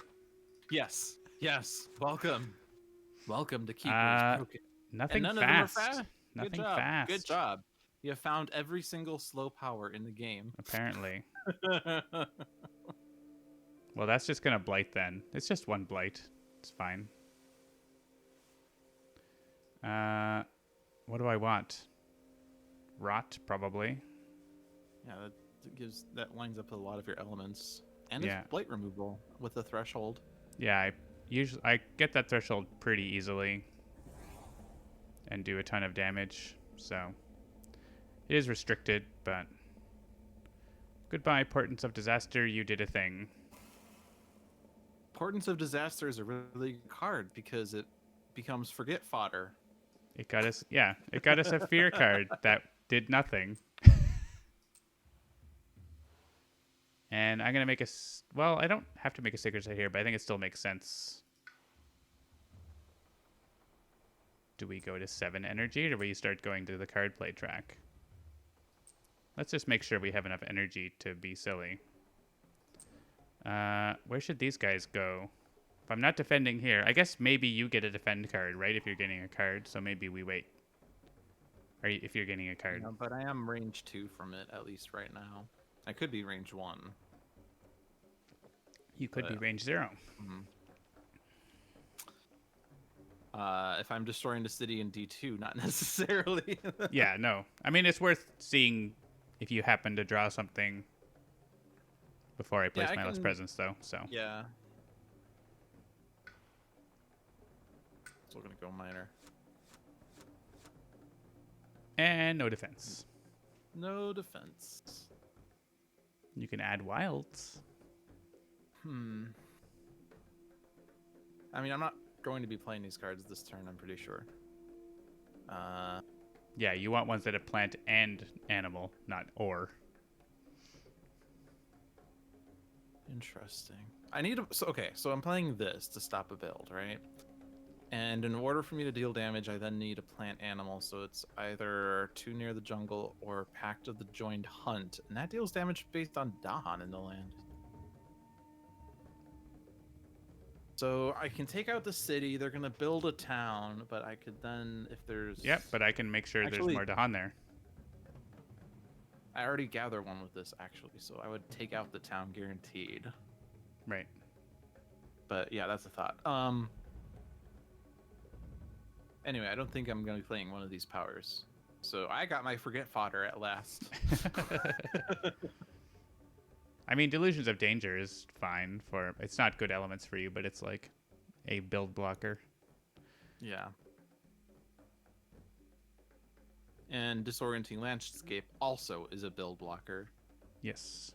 Yes. Yes. Welcome to Keeper is broken. Nothing And none fast. of them are fast. Nothing Good job. fast. Good job. You have found every single slow power in the game. Apparently. Well, that's just going to blight then. It's just one blight. It's fine. What do I want? Rot, probably. Yeah, that lines up with a lot of your elements. And Yeah. it's blight removal with a threshold. Yeah, I get that threshold pretty easily and do a ton of damage, so it is restricted, but goodbye, Portents of Disaster, you did a thing. Portents of Disaster is a really good card because it becomes forget fodder. It got us a fear card that did nothing. And I'm going to make well, I don't have to make a Sacred Site here, but I think it still makes sense. Do we go to 7 energy, or do we start going to the card play track? Let's just make sure we have enough energy to be silly. Where should these guys go? If I'm not defending here, I guess maybe you get a defend card, right? If you're getting a card, so maybe we wait. Or if you're getting a card. Yeah, but I am range 2 from it, at least right now. I could be range 1. You could be range 0. Mm-hmm. If I'm destroying the city in D2, not necessarily. Yeah, no. I mean, it's worth seeing if you happen to draw something before I place my last presence, though. So yeah. Still gonna go minor. And no defense. No defense. You can add wilds. I mean, I'm not going to be playing these cards this turn, I'm pretty sure. Yeah, you want ones that have plant and animal, not or. Interesting. I need a... So I'm playing this to stop a build, right? And in order for me to deal damage, I then need a plant animal, so it's either Too Near the Jungle or Pact of the Joined Hunt. And that deals damage based on Dahan in the land. So I can take out the city, they're going to build a town, but I could then, if there's... Yep, but I can make sure there's more Dahan there. I already gather one with this, actually, so I would take out the town guaranteed. Right. But yeah, that's a thought. Anyway, I don't think I'm going to be playing one of these powers. So I got my forget fodder at last. I mean, Delusions of Danger is fine for... It's not good elements for you, but it's like a build blocker. Yeah. And Disorienting Landscape also is a build blocker. Yes.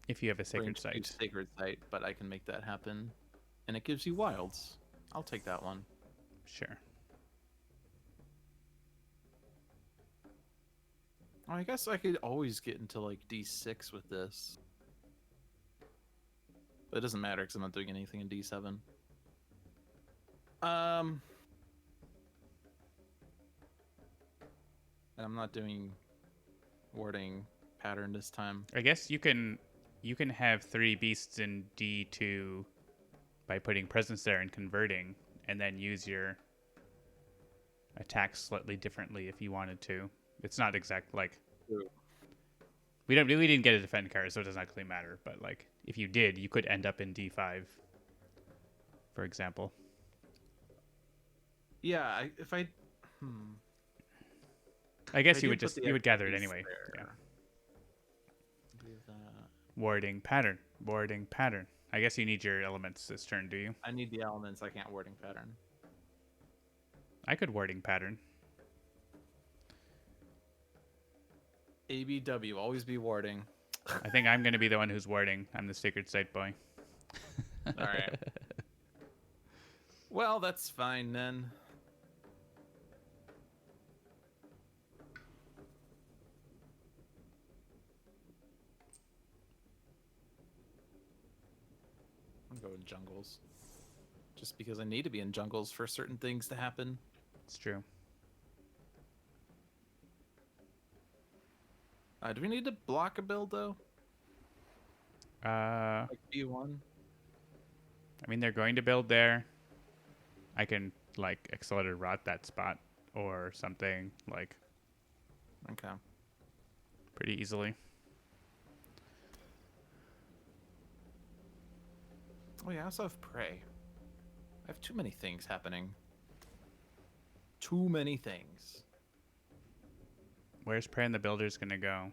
If you have a Sacred Site. Sacred Site, but I can make that happen. And it gives you wilds. I'll take that one. Sure. I guess I could always get into like D6 with this. But it doesn't matter because I'm not doing anything in D7. And I'm not doing warding pattern this time. I guess you can have 3 beasts in D2 by putting presence there and converting, and then use your attacks slightly differently if you wanted to. It's not exact like True. we didn't get a defend card, so it doesn't actually matter. But like if you did, you could end up in D5, for example. Yeah, I guess you would gather it anyway. There. Yeah. Warding pattern. I guess you need your elements this turn, do you? I need the elements. I can't warding pattern. I could warding pattern. ABW, always be warding. I think I'm going to be the one who's warding. I'm the Sacred Site boy. All right. Well, that's fine then. I'm going jungles. Just because I need to be in jungles for certain things to happen. It's true. Do we need to block a build though? Like B1? I mean, they're going to build there. I can, like, accelerate rot that spot or something, like, Okay. pretty easily. Oh yeah, I also have prey. I have too many things happening. Too many things. Where's Prey and the Builders going to go?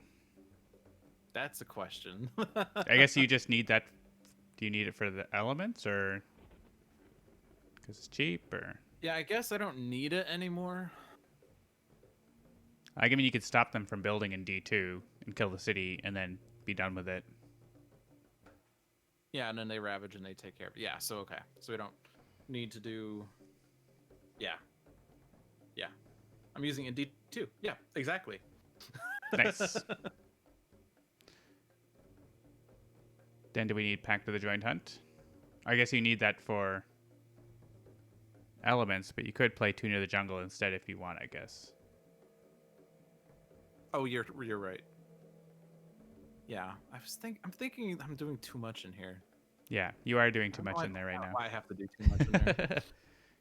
That's a question. I guess you just need that. Do you need it for the elements or because it's cheap? Or Yeah, I guess I don't need it anymore. I mean, you could stop them from building in D2 and kill the city and then be done with it. Yeah, and then they ravage and they take care of it. Yeah, so okay. So we don't need to do... Yeah. Yeah. I'm using it in D2. Yeah, exactly. Nice. Then do we need Pact of the Joint Hunt? I guess you need that for elements, but you could play Tune of the Jungle instead if you want, I guess. Oh, you're right. Yeah, I'm thinking I'm doing too much in here. Yeah, you are doing too much in there right now. I have to do too much in there.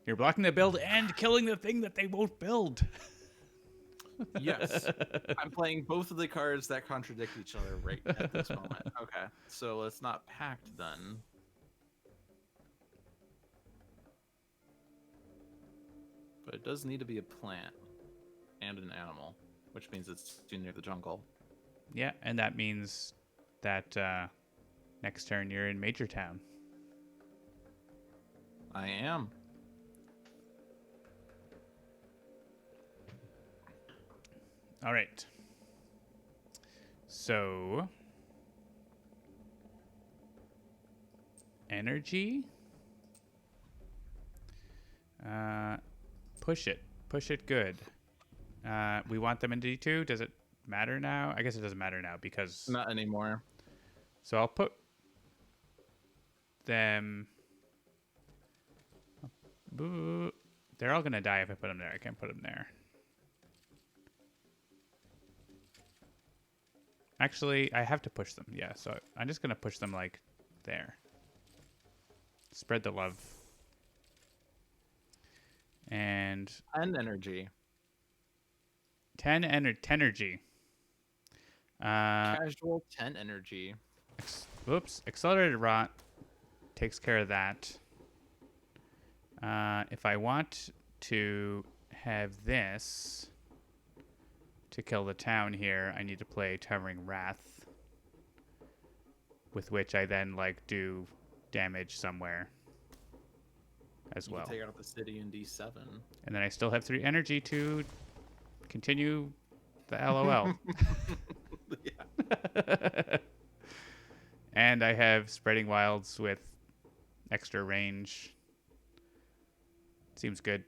You're blocking the build and killing the thing that they won't build. Yes. I'm playing both of the cards that contradict each other right at this moment. Okay, so let's not pact then. But it does need to be a plant and an animal, which means it's too near the jungle. Yeah, and that means that next turn you're in Major Town. I am. All right. So, energy. Push it. Push it good. We want them in D2. Does it matter now? I guess it doesn't matter now because... Not anymore. So I'll put them... Boo. They're all going to die if I put them there. I can't put them there. Actually, I have to push them. Yeah, so I'm just going to push them like there. Spread the love. And 10 energy. 10 energy. Casual 10 energy. Whoops. Accelerated rot takes care of that. If I want to have this to kill the town here, I need to play Towering Wrath, with which I then like do damage somewhere as well. Take out the city in D7. And then I still have 3 energy to continue the LOL. Yeah. And I have Spreading Wilds with extra range. Seems good.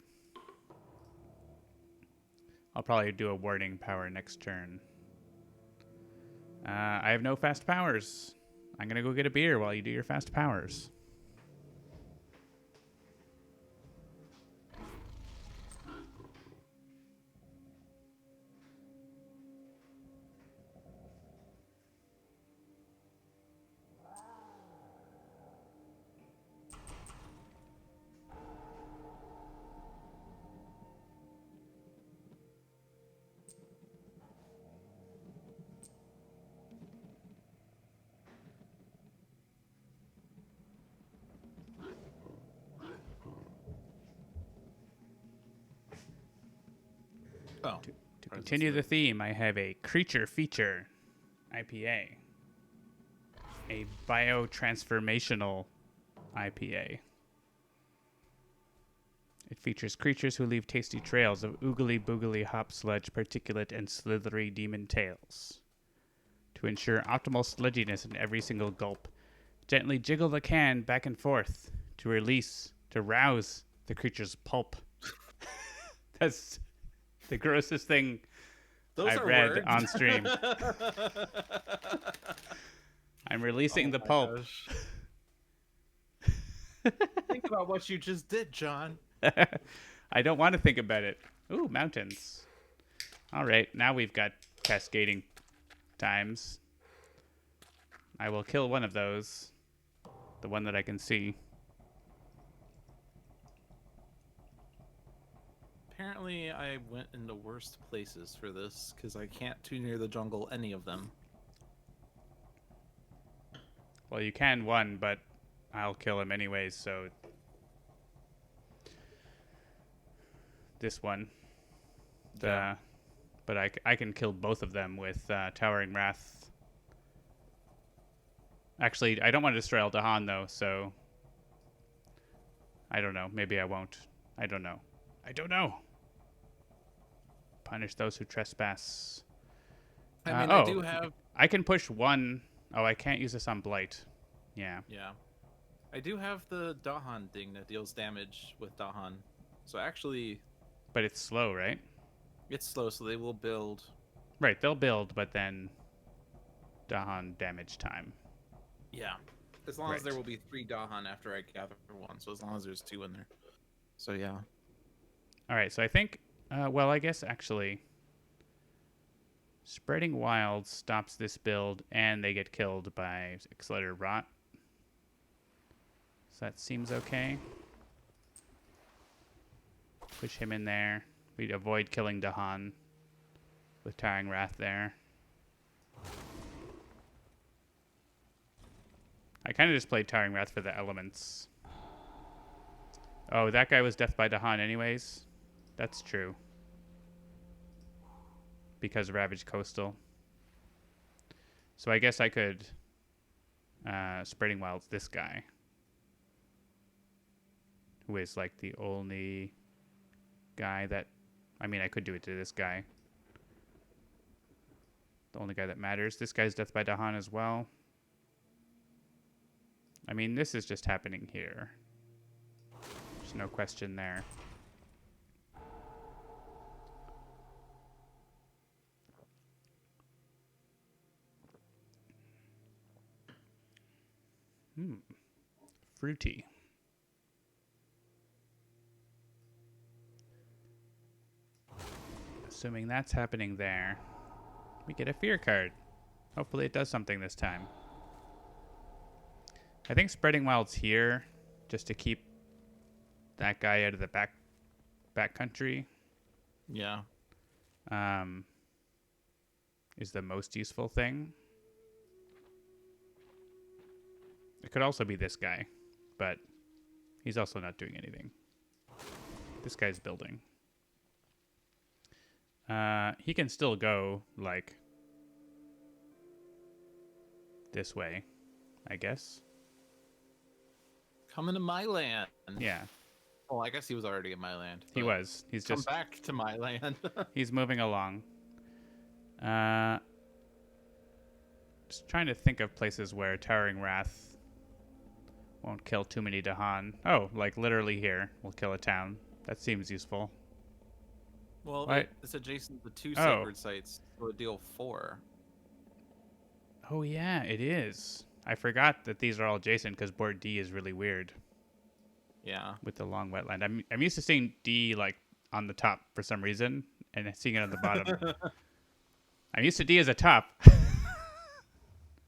I'll probably do a warding power next turn. I have no fast powers. I'm going to go get a beer while you do your fast powers. Oh. To continue the theme, I have a creature feature IPA. A biotransformational IPA. It features creatures who leave tasty trails of oogly boogly hop sludge, particulate, and slithery demon tails. To To ensure optimal sludginess in every single gulp, gently jiggle the can back and forth to rouse the creature's pulp. That's the grossest thing Those I've are read words. on stream. I'm releasing the my pulp. gosh. Think about what you just did, John. I don't want to think about it. Ooh, mountains. All right, now we've got cascading times. I will kill one of those. The one that I can see. Apparently, I went in the worst places for this because I can't too near the jungle any of them. Well, you can one, but I'll kill him anyways, so... This one. Yeah. But I can kill both of them with Towering Wrath. Actually, I don't want to destroy Aldahan, though, so... I don't know. Maybe I won't. I don't know. I don't know. Punish those who trespass. I mean, I do have... I can push one. Oh, I can't use this on Blight. Yeah. Yeah. I do have the Dahan thing that deals damage with Dahan. So actually... But it's slow, right? It's slow, so they will build. Right, they'll build, but then Dahan damage time. Yeah. As long as there will be 3 Dahan after I gather one. So as long as there's 2 in there. So yeah. All right, so I think... well, I guess actually... Spreading Wild stops this build, and they get killed by Accelerated Rot. So that seems okay. Push him in there. We'd avoid killing Dahan with Towering Wrath there. I kind of just played Towering Wrath for the elements. Oh, that guy was Death by Dahan anyways? That's true. Because Ravage Coastal. So I guess I could... Spreading Wild's this guy. Who is like the only guy that... I mean, I could do it to this guy. The only guy that matters. This guy's Death by Dahan as well. I mean, this is just happening here. There's no question there. Fruity. Assuming that's happening there, we get a fear card. Hopefully it does something this time. I think Spreading Wild's here just to keep that guy out of the back country. Yeah. Is the most useful thing. It could also be this guy, but he's also not doing anything. This guy's building. He can still go, like, this way, I guess. Coming to my land. Yeah. Well, I guess he was already in my land. He was. He's come just... back to my land. He's moving along. Just trying to think of places where Towering Wrath won't kill too many Dahan. Oh, like literally here. We'll kill a town. That seems useful. Well, What? it's adjacent to 2 sacred sites, so it deal 4. Oh, yeah, it is. I forgot that these are all adjacent because board D is really weird. Yeah. With the long wetland. I'm used to seeing D, like, on the top for some reason, and seeing it on the bottom. I'm used to D as a top.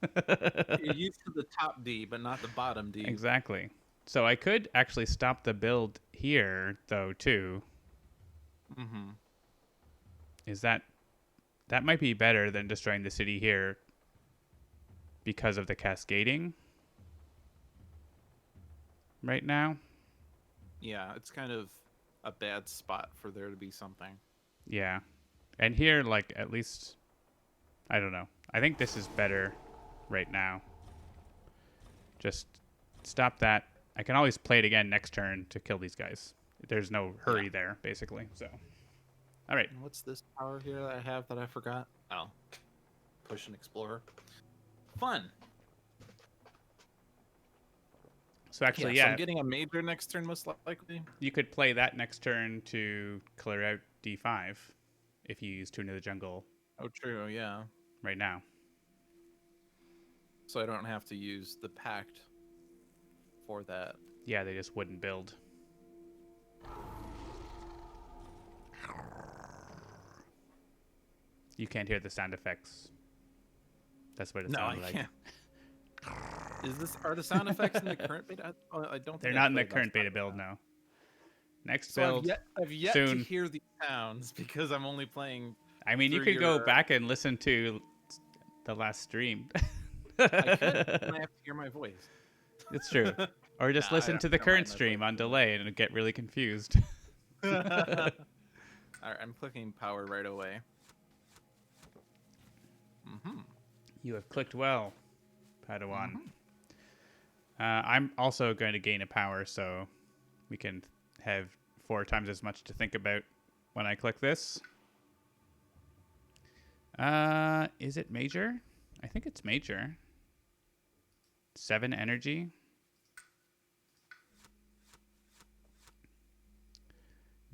You're used to the top D, but not the bottom D. Exactly. So I could actually stop the build here, though, too. Mm-hmm. Is that might be better than destroying the city here because of the cascading right now. Yeah, it's kind of a bad spot for there to be something. Yeah. And here, like, at least, I don't know. I think this is better right now. Just stop that. I can always play it again next turn to kill these guys. There's no hurry there, basically. So, all right. What's this power here that I have that I forgot? Oh, push and explorer. Fun. So actually, So I'm getting a major next turn, most likely. you could play that next turn to clear out D5 if you use Tune of the Jungle Oh, true, yeah. right now. So I don't have to use the Pact for that. Yeah, they just wouldn't build. You can't hear the sound effects. That's what it No, I sounded like. can't. Are the sound effects in the current beta? I don't think They're I not in the played last current beta time. build, no. Next So build. I've yet soon. to hear these sounds because I'm only playing. I mean, you could go back and listen to the last stream. I could, but I have to hear my voice. It's true. Or just listen to the current stream on delay and get really confused. Alright, I'm clicking power right away. You have clicked well, Padawan. I'm also going to gain a power, so we can have 4 times as much to think about when I click this. Is it major? I think it's major. 7 energy.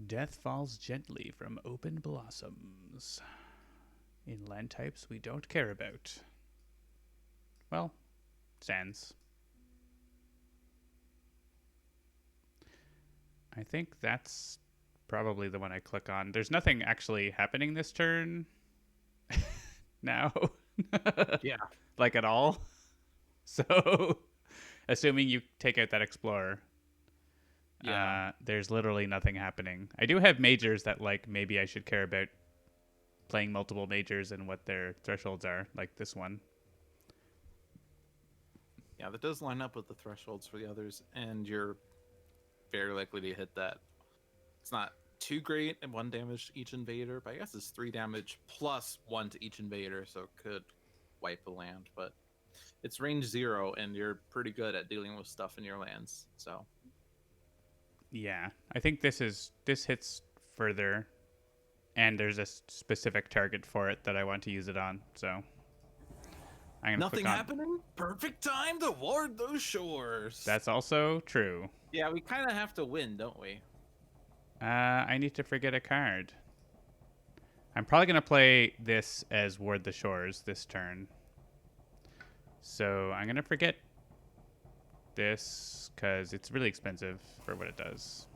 Death falls gently from open blossoms. In land types we don't care about. Well, sands. I think that's probably the one I click on. There's nothing actually happening this turn now. Yeah. Like at all. So, assuming you take out that explorer, there's literally nothing happening. I do have majors that like maybe I should care about playing multiple majors and what their thresholds are, like this one. Yeah, that does line up with the thresholds for the others, and you're very likely to hit that. It's not too great and 1 damage to each invader, but I guess it's 3 damage plus 1 to each invader, so it could wipe the land, but it's range 0 and you're pretty good at dealing with stuff in your lands, so Yeah, I think this hits further, and there's a specific target for it that I want to use it on, so I'm gonna nothing happening. Perfect time to ward those shores. That's also true. Yeah, we kind of have to win, don't we? I need to forget a card. I'm probably gonna play this as ward the shores this turn. So I'm gonna forget this because it's really expensive for what it does.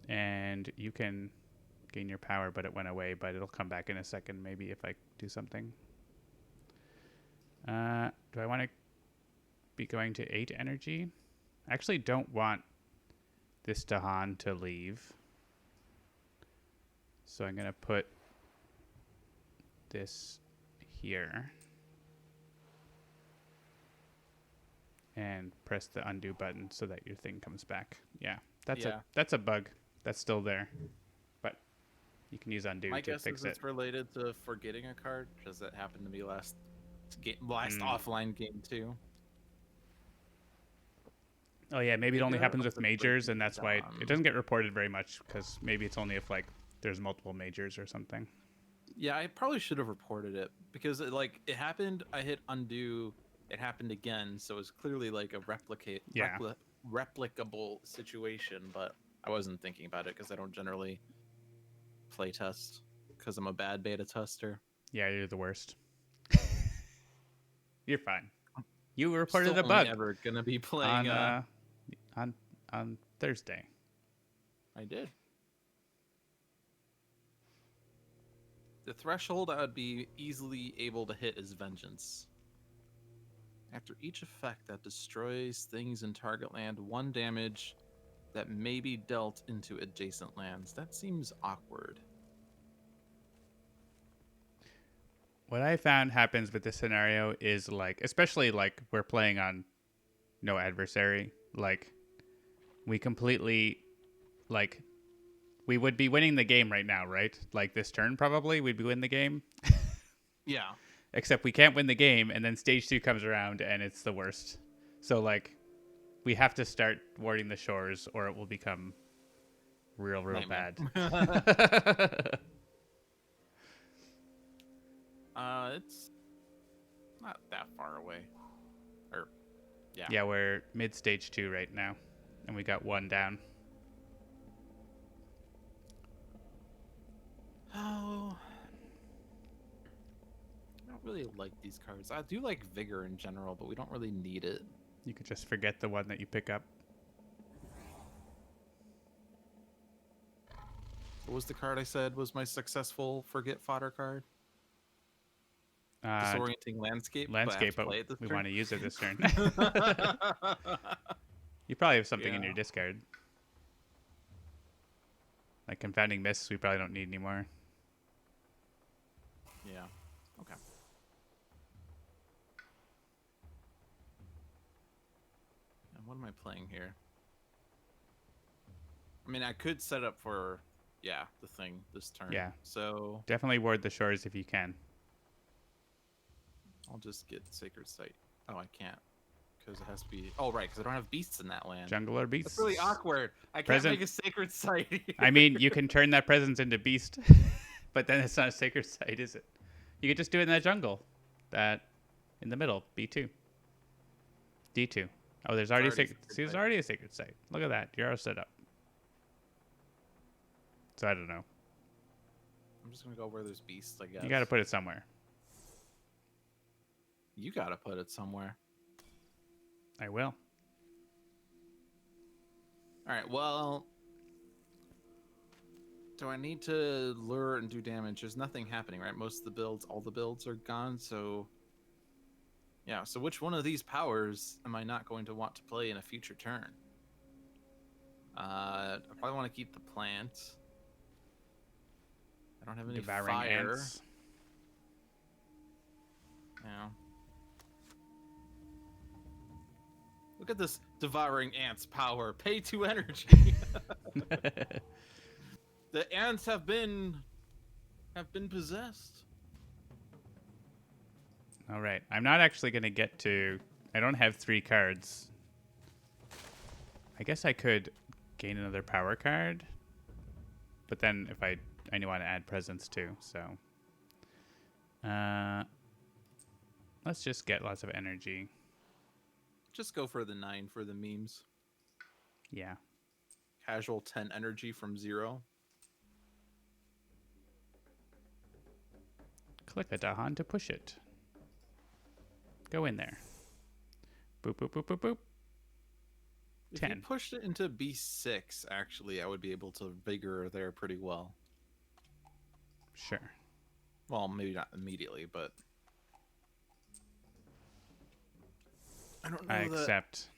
And you can gain your power, but it went away, but it'll come back in a second maybe if I do something. Do I want to be going to 8 energy? I actually don't want this Dahan to leave. So I'm going to put this here. And press the undo button so that your thing comes back. Yeah, that's a bug. That's still there. But you can use undo to fix it. My guess is it's related to forgetting a card, because that happened to me last offline game too. Oh yeah, maybe it only happens with majors, and that's why it doesn't get reported very much, because maybe it's only if like there's multiple majors or something. Yeah, I probably should have reported it, because it happened. I hit undo. It happened again, so it's clearly like a replicable situation. But I wasn't thinking about it because I don't generally play test, because I'm a bad beta tester. Yeah, you're the worst. You're fine. You reported a bug. Never gonna be playing on Thursday. I did. The threshold I would be easily able to hit is Vengeance. After each effect that destroys things in target land, 1 damage that may be dealt into adjacent lands. That seems awkward. What I found happens with this scenario is like, especially like we're playing on no adversary, like we completely, like we would be winning the game right now, right? Like this turn probably we'd be winning the game. Yeah. Except we can't win the game, and then stage 2 comes around and it's the worst. So like we have to start warding the shores or it will become real bad. Not that far away. Or, yeah. Yeah, we're mid stage 2 right now, and we got 1 down. Oh, I don't really like these cards. I do like Vigor in general, but we don't really need it. You could just forget the one that you pick up. What was the card I said was my successful forget fodder card? Disorienting landscape. Landscape, but play it this we turn? want to use it this turn. You probably have something in your discard. Like Confounding Mists, we probably don't need anymore. Yeah. Okay. And what am I playing here? I mean, I could set up for, the thing this turn. Yeah. So Definitely ward the shores if you can. I'll just get Sacred Sight. Oh, I can't. Because it has to be... Oh, right, because I don't have beasts in that land. Jungle or beast? That's really awkward. I can't Present. make a Sacred Sight. I mean, you can turn that presence into beast, but then it's not a sacred site, is it? You could just do it in that jungle. That in the middle, B2. D2. Oh, there's already there's already a sacred site. Look at that. You're all set up. So I don't know. I'm just going to go where there's beasts, I guess. You got to put it somewhere. You got to put it somewhere. I will. All right, well... Do I need to lure and do damage? There's nothing happening, right? Most of the builds, all the builds are gone, so... Yeah, so which one of these powers am I not going to want to play in a future turn? I probably want to keep the plant. I don't have any Devouring fire. ants. Yeah. Look at this devouring ants power. Pay 2 energy. The ants have been possessed. All right. I'm not actually going to get to... I don't have 3 cards. I guess I could gain another power card. But then if I want to add presence too, so... let's just get lots of energy. Just go for the 9 for the memes. Yeah. Casual 10 energy from 0. Click a Dahan to push it. Go in there. Boop, boop, boop, boop, boop. If 10. you pushed it into B6, actually, I would be able to vigor there pretty well. Sure. Well, maybe not immediately, but... I don't know I accept.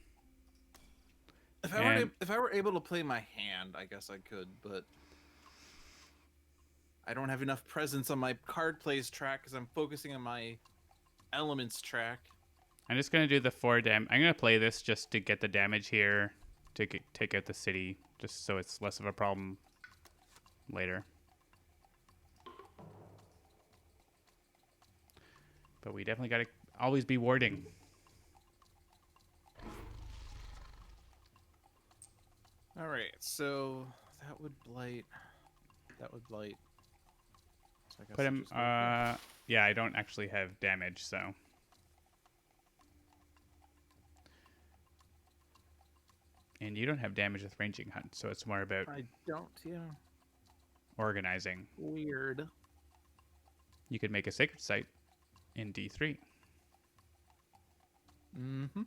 If I were able to play my hand, I guess I could, but... I don't have enough presence on my card plays track because I'm focusing on my elements track. I'm just going to do the 4 I'm going to play this just to get the damage here, to take out the city, just so it's less of a problem later. But we definitely got to always be warding. All right, so that would blight. That would blight. So I guess Put I'll him, just go yeah, I don't actually have damage, so. And you don't have damage with ranging hunt, so it's more about I don't, yeah. organizing. Weird. You could make a sacred site in D3. Mm-hmm.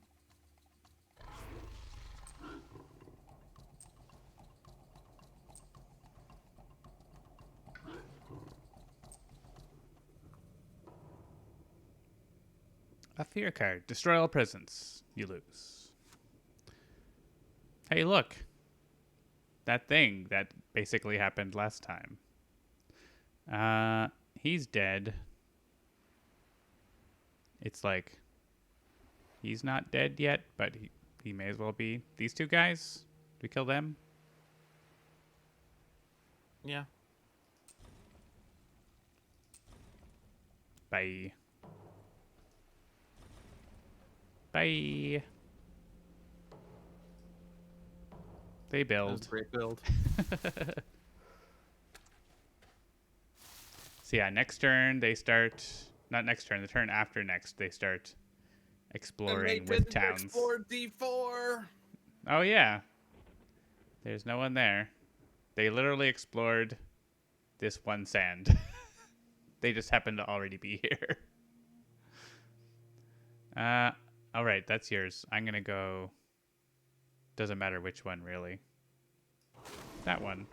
A fear card. Destroy all presence. You lose. Hey, look. That thing that basically happened last time. He's dead. It's like... He's not dead yet, but he may as well be. These 2 guys? Do we kill them? Yeah. Bye. Bye. They That build. was a great build. So yeah, next turn they start not next turn, the turn after next, they start And they exploring with didn't towns. explore D4. Oh yeah, there's no one there. They literally explored this one sand. They just happen to already be here. All right, that's yours. I'm gonna go. Doesn't matter which one, really. That one.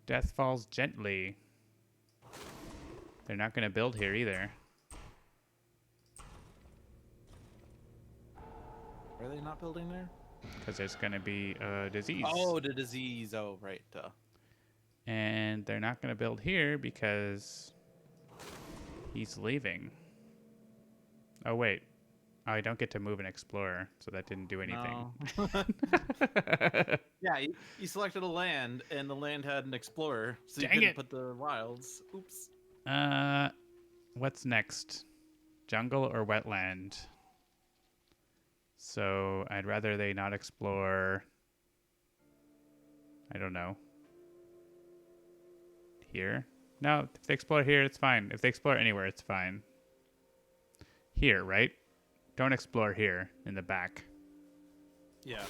Death falls gently. They're not gonna build here either. Are they not building there? Because there's gonna be a disease. Oh, the disease. Oh, right. And they're not gonna build here because he's leaving. Oh wait. Oh, I don't get to move an explorer, so that didn't do anything. No. Yeah, you selected a land, and the land had an explorer, so you Dang couldn't it. put the wilds. Oops. What's next? Jungle or wetland? So I'd rather they not explore. I don't know. Here? No, if they explore here, it's fine. If they explore anywhere, it's fine. Here, right? Don't explore here in the back. Yeah,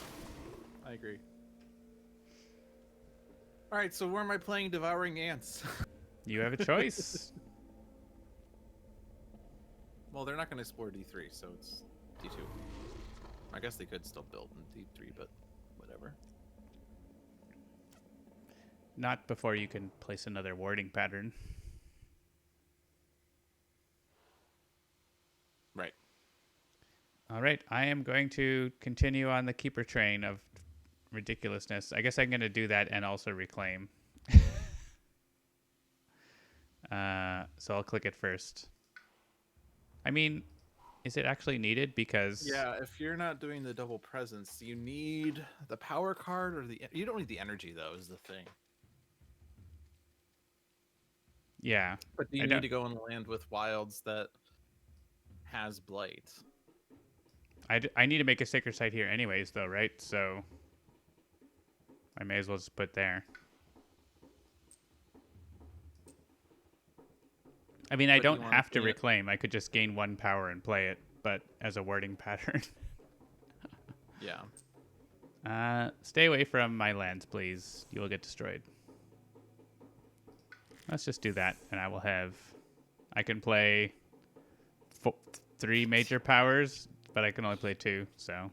I agree. All right, so where am I playing Devouring Ants? You have a choice. Well, they're not going to explore D3, so it's D2. I guess they could still build in D3, but whatever. Not before you can place another warding pattern. Right. All right, I am going to continue on the keeper train of ridiculousness. I guess I'm going to do that and also reclaim. So I'll click it first. I mean, is it actually needed? Because Yeah, if you're not doing the double presence, you need the power card or the... You don't need the energy, though, is the thing. yeah, But do you need to go and land with wilds that has blight? I need to make a sacred site here anyways, though, right? So I may as well just put there. I mean, I don't have to reclaim. I could just gain 1 power and play it, but as a wording pattern. Yeah. Stay away from my lands, please. You will get destroyed. Let's just do that, and I will have... I can play 3 major powers, but I can only play 2, so...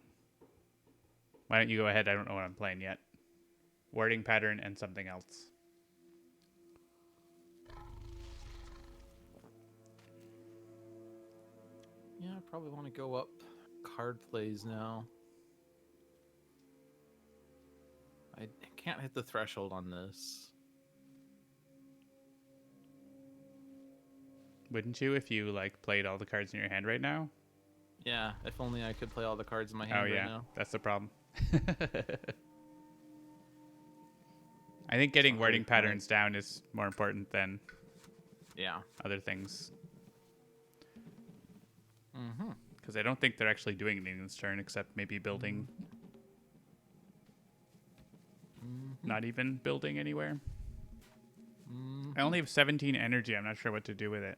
Why don't you go ahead? I don't know what I'm playing yet. Wording pattern and something else. Yeah, I probably want to go up card plays now. I can't hit the threshold on this. Wouldn't you if you like played all the cards in your hand right now? Yeah, if only I could play all the cards in my hand right now. That's the problem. I think getting wording patterns down is more important than other things. Because I don't think they're actually doing anything this turn except maybe building. Not even building anywhere. I only have 17 energy. I'm not sure what to do with it.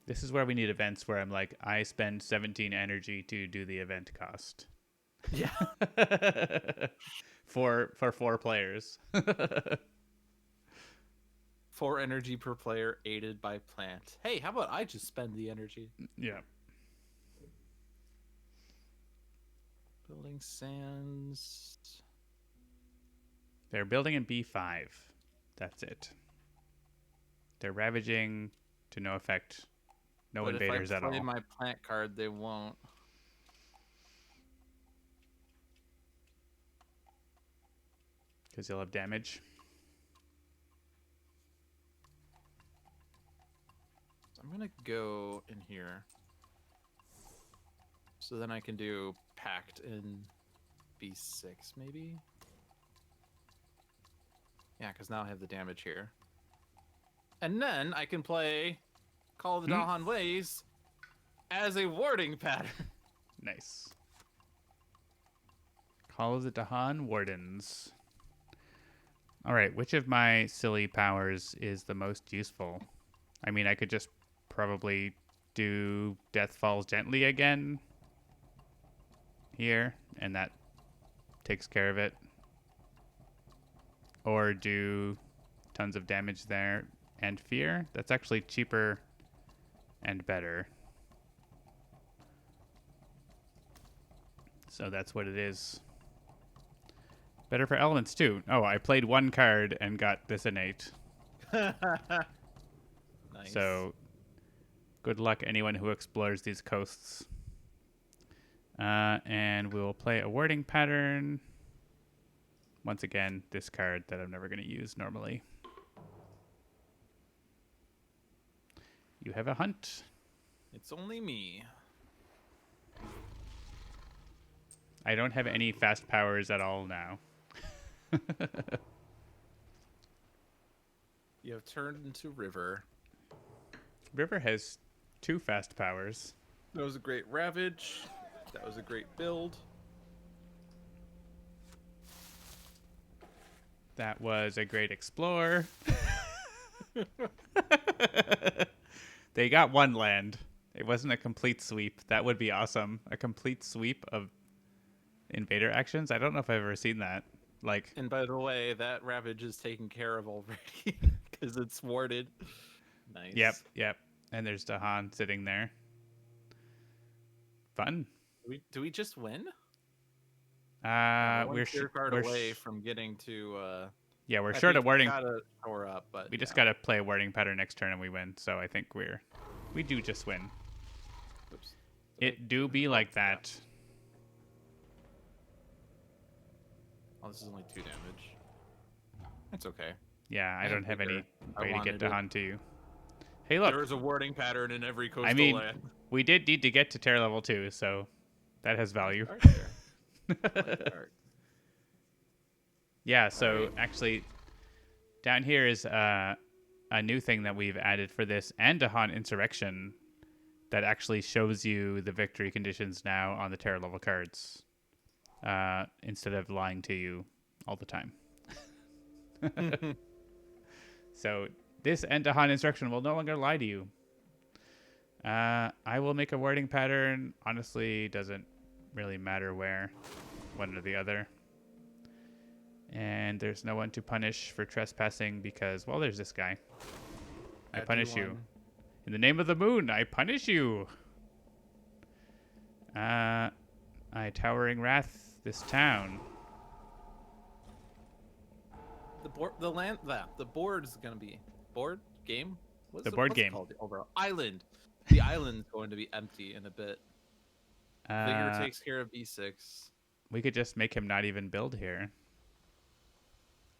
This is where we need events where I'm like, I spend 17 energy to do the event cost. Yeah. for 4 players. 4 energy per player aided by plant. Hey, how about I just spend the energy? Yeah. Building sands. They're building in B5. That's it. They're ravaging to no effect. No invaders at all. If I play my plant card, they won't. Because you'll have damage. So I'm going to go in here. So then I can do Pact in B6, maybe? Yeah, because now I have the damage here. And then I can play Call of the Dahan Ways as a warding pattern. Nice. Call of the Dahan Wardens. All right, which of my silly powers is the most useful? I mean, I could just probably do Death Falls Gently again here, and that takes care of it. Or do tons of damage there and Fear. That's actually cheaper and better. So that's what it is. Better for elements too. Oh, I played one card and got this innate. Nice. So good luck anyone who explores these coasts. And we'll play a wording pattern. Once again, this card that I'm never going to use normally. You have a hunt. It's only me. I don't have any fast powers at all now. You have turned into River. River has 2 fast powers. That was a great Ravage. That was a great build. That was a great Explore. They got 1 land. It wasn't a complete sweep. That would be awesome. A complete sweep of invader actions. I don't know if I've ever seen that. Like, And by the way, that Ravage is taken care of already because it's warded. Nice. Yep. And there's Dahan sitting there. Fun. Do we just win? We're card away from getting to. Yeah, we're short of wording. Gotta shore up, but we just gotta play a wording pattern next turn and we win. So I think we do just win. Oops. It do be like that. Oh, this is only 2 damage. That's okay. Yeah, I don't have any I way to get wanted it. Dahan to you. Hey, look. There is a wording pattern in every coastal I mean, land. we did need to get to Terra level 2, so that has value. Art there. I like the art. Yeah, so actually, down here is a new thing that we've added for this and Dahan Insurrection that actually shows you the victory conditions now on the Terra level cards instead of lying to you all the time. So this and Dahan Insurrection will no longer lie to you. I will make a wording pattern. Honestly, doesn't really matter where, one or the other. And there's no one to punish for trespassing because, well, there's this guy. I punish you. In the name of the moon, I punish you. I towering wrath this town. The board is gonna be board game. The board game. Called? The overall island. The island's going to be empty in a bit. Vigor takes care of B6. We could just make him not even build here.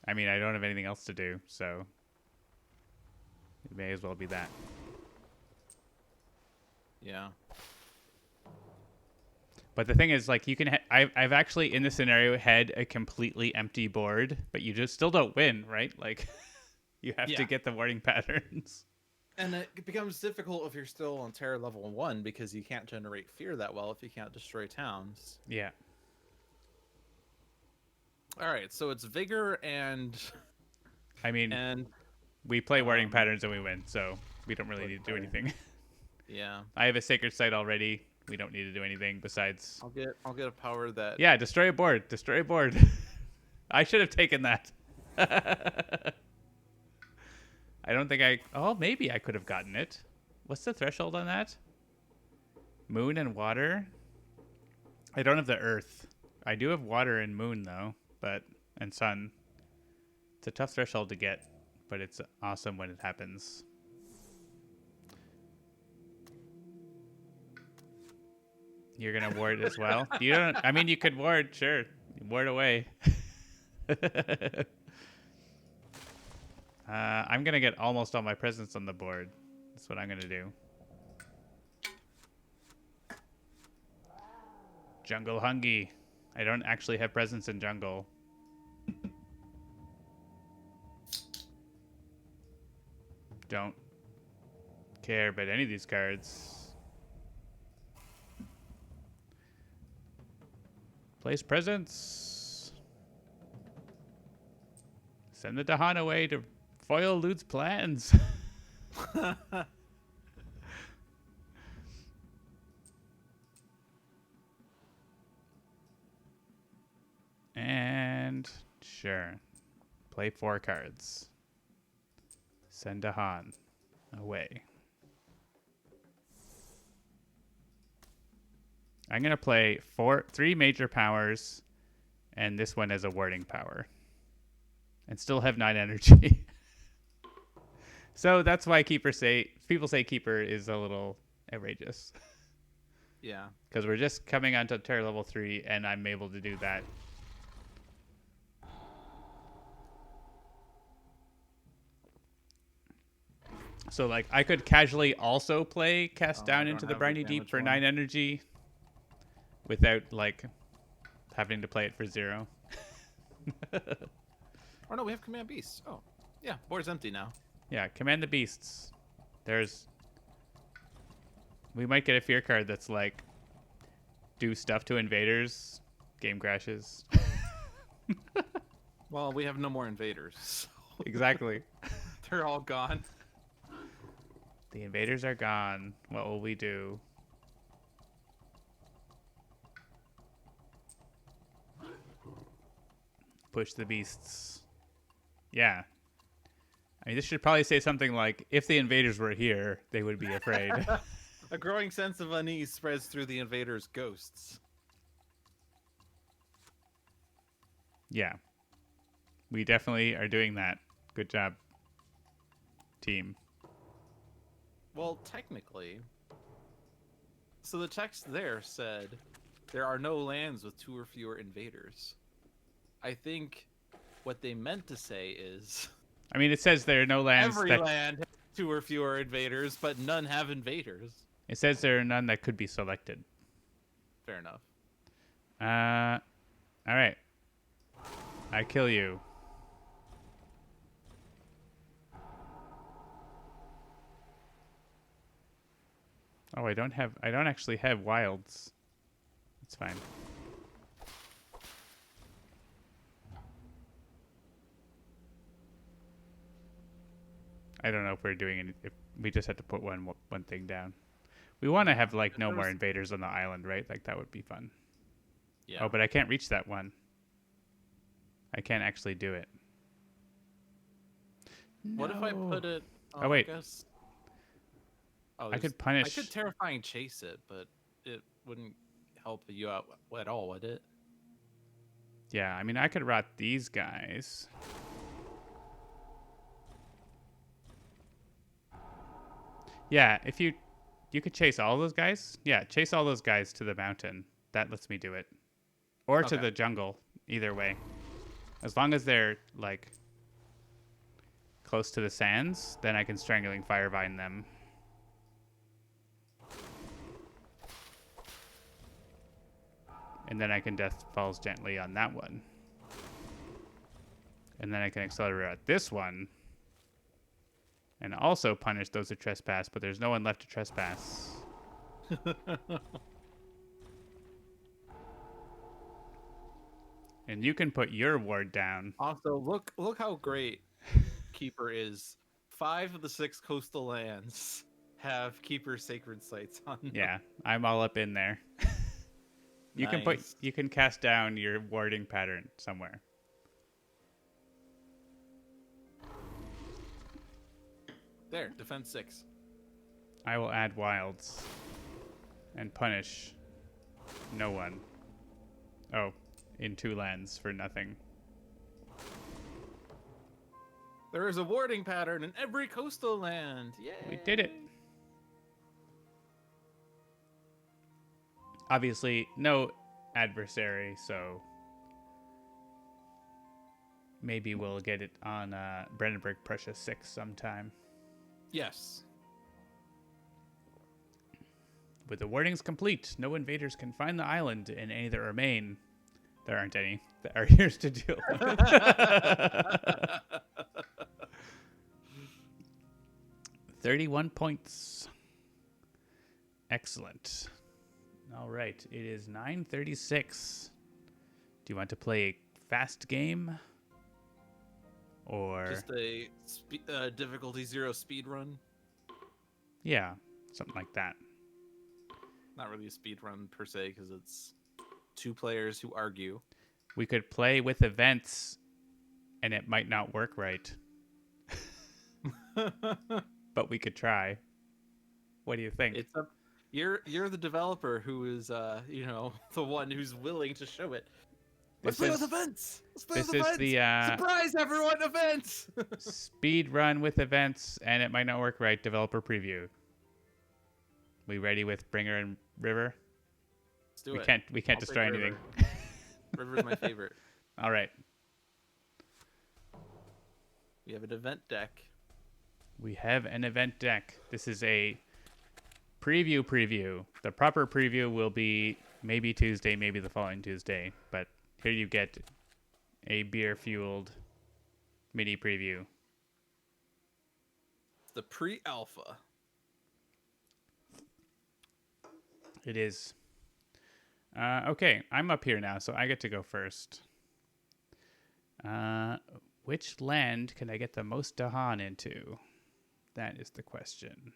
I mean, I don't have anything else to do, so it may as well be that. Yeah. But the thing is, like, you can. I've actually in this scenario had a completely empty board, but you just still don't win, right? Like, you have to get the wording patterns. And it becomes difficult if you're still on Terror level 1 because you can't generate fear that well if you can't destroy towns. Yeah. All right, so it's Vigor and... I mean, we play wording patterns and we win, so we don't really need to do anything. Yeah. I have a Sacred Site already. We don't need to do anything besides... I'll get a power that... Yeah, destroy a board. Destroy a board. I should have taken that. I don't think I... Oh, maybe I could have gotten it. What's the threshold on that? Moon and water? I don't have the earth. I do have water and moon, though, and sun. It's a tough threshold to get, but it's awesome when it happens. You're going to ward as well? You don't... I mean, you could ward, sure. Ward away. I'm going to get almost all my presents on the board. That's what I'm going to do. Jungle Hungy. I don't actually have presents in jungle. Don't care about any of these cards. Place presents. Send the Dahan away to foil Lude's plans. And sure. Play 4 cards. Send Dahan away. I'm going to play 3 major powers and this one as a warding power. And still have 9 energy. So that's why people say Keeper is a little outrageous. Yeah. Because we're just coming onto Terra level 3 and I'm able to do that. So like I could casually also play Cast Down into the Briny Deep for 9 energy without like having to play it for 0. Oh no, we have Command Beasts. Oh, yeah, board's empty now. Yeah, Command the Beasts. We might get a fear card that's like, do stuff to invaders, game crashes. Well, we have no more invaders. So Exactly. they're all gone. The invaders are gone. What will we do? Push the beasts. Yeah. I mean, this should probably say something like, if the invaders were here, they would be afraid. A growing sense of unease spreads through the invaders' ghosts. Yeah. We definitely are doing that. Good job, team. Well, technically, so the text there said, there are no lands with 2 or fewer invaders. I think what they meant to say is... I mean, it says there are no lands Every land has 2 or fewer invaders, but none have invaders. It says there are none that could be selected. Fair enough. All right. I kill you. Oh, I don't actually have wilds. It's fine. I don't know if we're doing if we just have to put one thing down. We want to have like no more invaders on the island, right? Like that would be fun. Yeah. Oh, but I can't reach that one. I can't actually do it. What if I put it? Oh wait. I could punish. I could terrifying chase it, but it wouldn't help you out at all, would it? Yeah, I mean, I could rot these guys. Yeah, if you could chase all those guys. Yeah, chase all those guys to the mountain. That lets me do it. Or to the jungle. Either way. As long as they're, like, close to the sands, then I can Strangling Firevine them. And then I can Death Falls Gently on that one. And then I can Accelerate at this one. And also punish those who trespass, but there's no one left to trespass. And you can put your ward down. Also, look how great Keeper is. 5 of the 6 coastal lands have Keeper sacred sites on them. Yeah, I'm all up in there. You can cast down your warding pattern somewhere. There, defense 6. I will add wilds and punish no one. Oh, in 2 lands for nothing. There is a warding pattern in every coastal land. Yay! We did it. Obviously, no adversary, so maybe we'll get it on Brandenburg Prussia 6 sometime. Yes. With the wardings complete, no invaders can find the island, and any that remain, there aren't any, that are yours to deal with. 31 points. Excellent. All right, it is 9:36. Do you want to play a fast game? or Just a difficulty 0 speed run. yeah, something like that. Not really a speed run per se, because it's 2 players who argue. We could play with events, and it might not work right, but we could try. What do you think? It's up. You're the developer who is the one who's willing to show it. Let's play with events. Let's play with This is events. the Surprise everyone, events. speed run with events, and it might not work right. Developer preview. We ready with Bringer and River? Let's do it. We can't I'll destroy take anything. River. River's my favorite. All right. We have an event deck. We have an event deck. This is a preview. The proper preview will be maybe Tuesday, maybe the following Tuesday. But here you get a beer-fueled mini preview. The pre-alpha. It is. Okay, I'm up here now, so I get to go first. Which land can I get the most Dahan into? That is the question.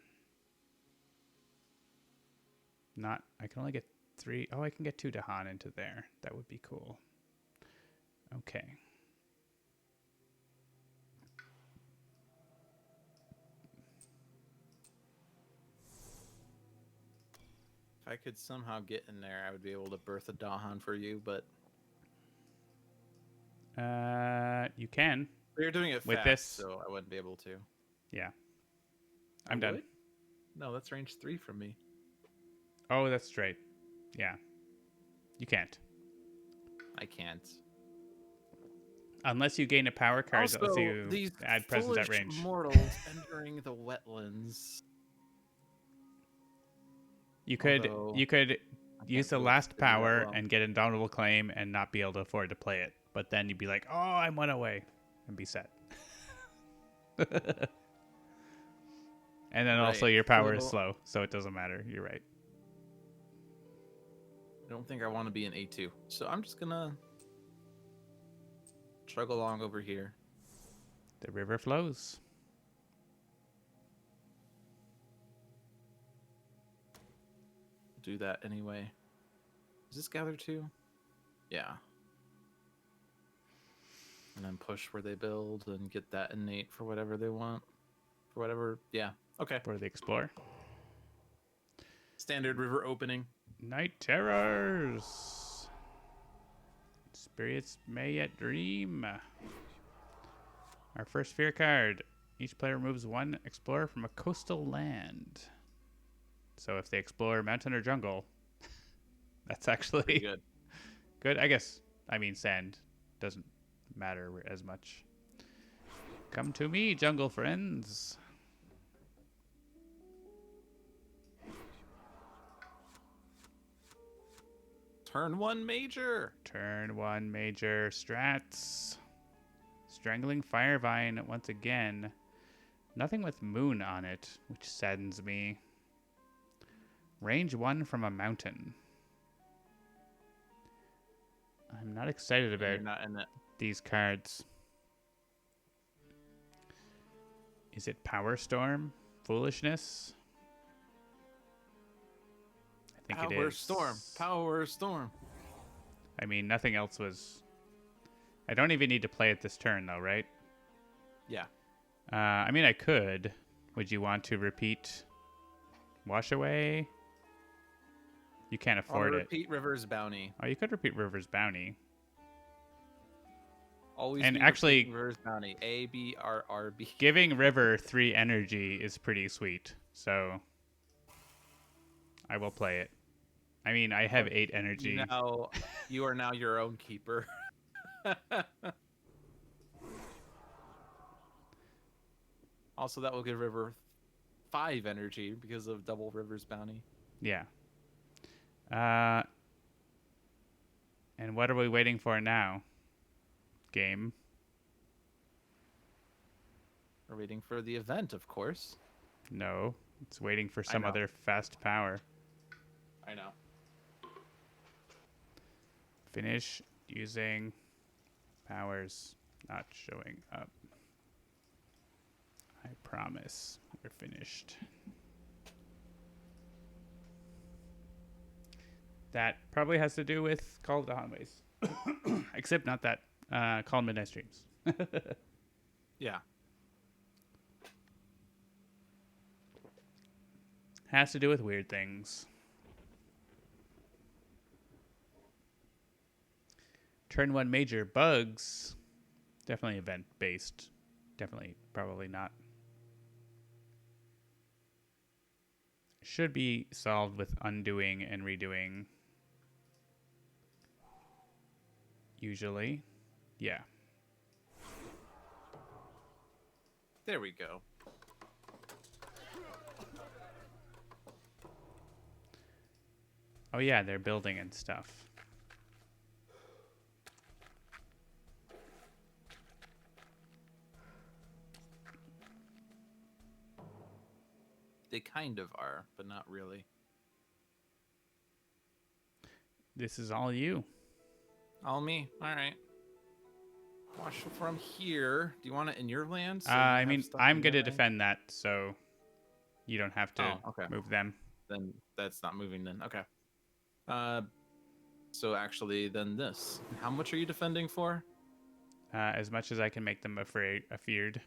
I can only get 3. Oh, I can get 2 Dahan into there. That would be cool. Okay. If I could somehow get in there, I would be able to birth a Dahan for you, but You can. you're doing it With fast, this. so I wouldn't be able to. Yeah. I I'm done. would? No, that's range 3 from me. Oh, that's straight. Yeah. You can't. I can't. Unless you gain a power card that lets Also, you these add presence at foolish range. mortals entering the wetlands. You could Although, use the really last figure that power well. and get an indomitable claim and not be able to afford to play it. But then you'd be like, oh, I'm 1 away, and be set. And then also Right, your power is so- slow, so it doesn't matter. You're right. I don't think I want to be an A2. So I'm just gonna chug along over here. The river flows. Do that anyway. Is this gather 2? Yeah. And then push where they build and get that innate for whatever they want. For whatever, yeah. Okay. For the explorer. Standard river opening. Night terrors. Spirits may yet dream. Our first fear card. Each player removes 1 explorer from a coastal land. So if they explore mountain or jungle, that's actually Pretty good. good. I guess. I mean, sand doesn't matter as much. Come to me, jungle friends. Turn 1 major. Turn 1 major strats. Strangling Firevine once again. Nothing with moon on it, which saddens me. Range 1 from a mountain. I'm not excited And you're about not in it. these cards. Is it Power Storm? Foolishness? I think it Power is. storm. Power storm. I mean, nothing else was... I don't even need to play it this turn, though, right? Yeah. I mean, I could. Would you want to repeat Wash Away? You can't afford it. Repeat River's Bounty. Oh, you could repeat River's Bounty. Always And be actually- repeating River's Bounty. ABRRB. Giving River 3 energy is pretty sweet, so I will play it. I mean, I have 8 energy. Now, you are now your own keeper. Also, that will give River 5 energy because of double River's Bounty. Yeah. And what are we waiting for now? Game. We're waiting for the event, of course. No. It's waiting for some know. other fast power. I know. Finish using powers not showing up. promise. We're finished. That probably has to do with Call of the Highways. Except not that. Call Midnight Streams. Yeah. Has to do with weird things. Turn 1 major bugs. Definitely event based. Definitely, probably not. Should be solved with undoing and redoing. Usually. Yeah. There we go. Oh yeah, they're building and stuff. They kind of are, but not really. This is all you. All me. All right. Watch from here. Do you want it in your land? So I mean, I'm going to defend that, so you don't have to move them. Then that's not moving then. Okay. So actually, then this. How much are you defending for? As much as I can make them afeared.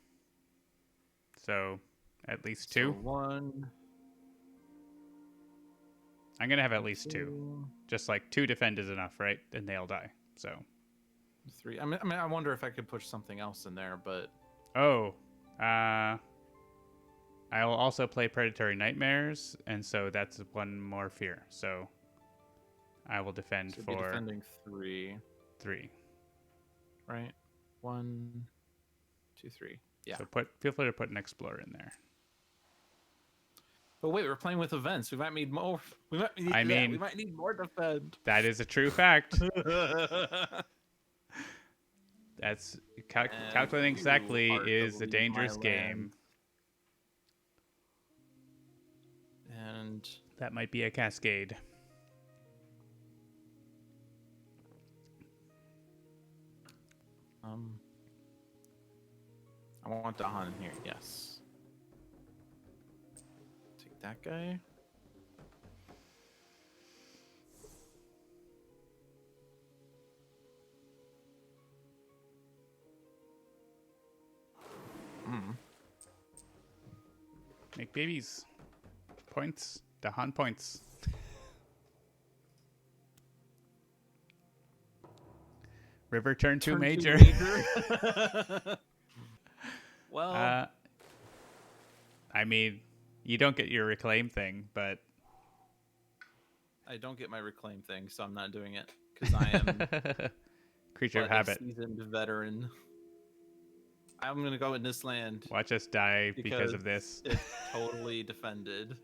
So, at least 2. So 1. I'm going to have at least 2. Just like 2 defend is enough, right? And they'll die. So 3. I mean, I wonder if I could push something else in there, but oh, I will also play Predatory Nightmares, and so that's 1 more fear. So I will defend so for defending 3. 3. Right. 1, 2, 3. Yeah. So feel free to put an Explorer in there. But wait, we're playing with events. We might need more. We might need more defend. That is a true fact. That's calculating exactly is a dangerous game. And that might be a cascade. I want Dahan in here. Yes. Take that guy. Make babies. Points. Dahan points. River turn 2 major. Well, I mean, you don't get your reclaim thing, but I don't get my reclaim thing, so I'm not doing it because I am creature of habit. Seasoned veteran. I'm gonna go in this land. Watch us die because of this. It's totally defended.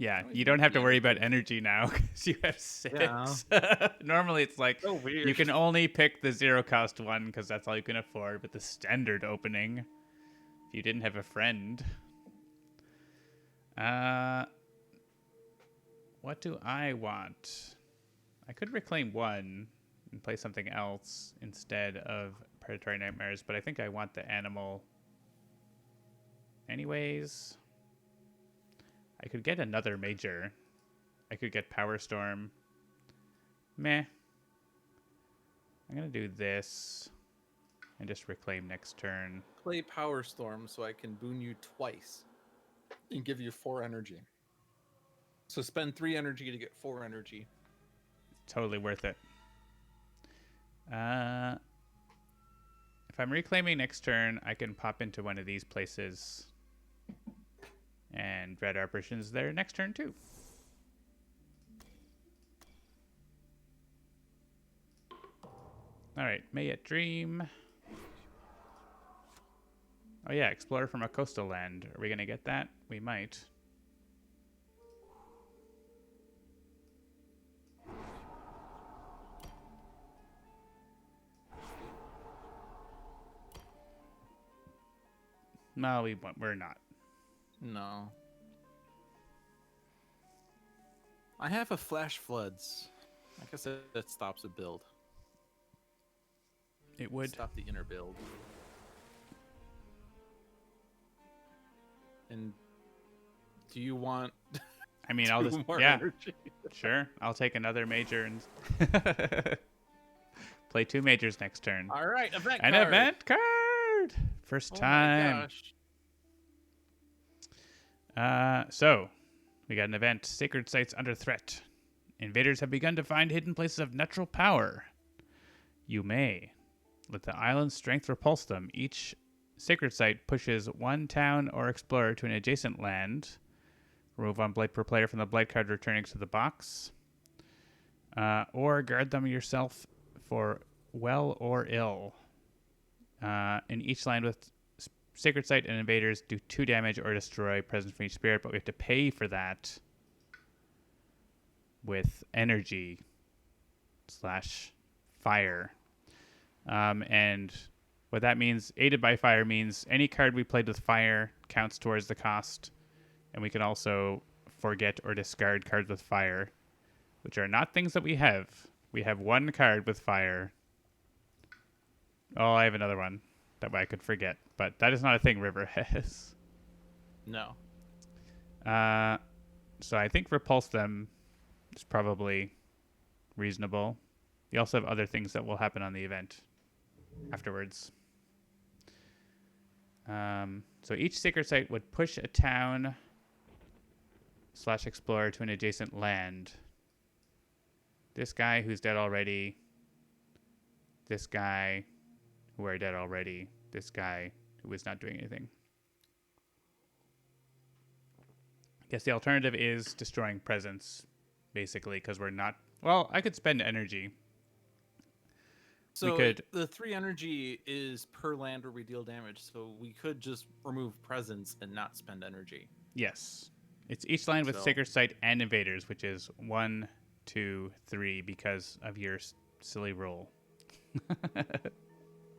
Yeah, you don't have to worry about energy now because you have 6. Yeah. Normally it's like so weird. You can only pick the 0 cost one because that's all you can afford, but the standard opening, if you didn't have a friend. What do I want? I could reclaim 1 and play something else instead of Predatory Nightmares, but I think I want the animal anyways. I could get another major. I could get Power Storm. Meh. I'm going to do this and just reclaim next turn. Play Power Storm so I can boon you twice and give you 4 energy. So spend 3 energy to get 4 energy. Totally worth it. If I'm reclaiming next turn, I can pop into one of these places and Dread Apparition's there next turn too. Alright, Mayet Dream. Oh yeah, Explorer from a coastal land. Are we going to get that? We might. No, we're not. No. I have a Flash Floods. I guess that stops a build. It would. Stop the inner build. And do you want I mean, I'll just more yeah, energy? sure. I'll take another major and play 2 majors next turn. All right, event An card. event card. First time. Oh my gosh. So we got an event. Sacred sites under threat. Invaders have begun to find hidden places of natural power. You may let the island's strength repulse them. Each sacred site pushes 1 town or explorer to an adjacent land. Remove 1 blight per player from the blight card returning to the box. Or guard them yourself for well or ill. In each land with sacred site and invaders, do 2 damage or destroy presence from each spirit, but we have to pay for that with energy / fire. And what that means, aided by fire, means any card we played with fire counts towards the cost. And we can also forget or discard cards with fire, which are not things that we have. We have 1 card with fire. Oh, I have another one that I could forget, but that is not a thing River has. No. So I think repulse them is probably reasonable. You also have other things that will happen on the event afterwards. So each sacred site would push a town / explorer to an adjacent land. This guy who's dead already. This guy who are dead already. This guy who is not doing anything. I guess the alternative is destroying presence, basically, because we're not... Well, I could spend energy. So could... the 3 energy is per land where we deal damage, so we could just remove presence and not spend energy. Yes. It's each land with sacred site and invaders, which is 1, 2, 3 because of your silly rule.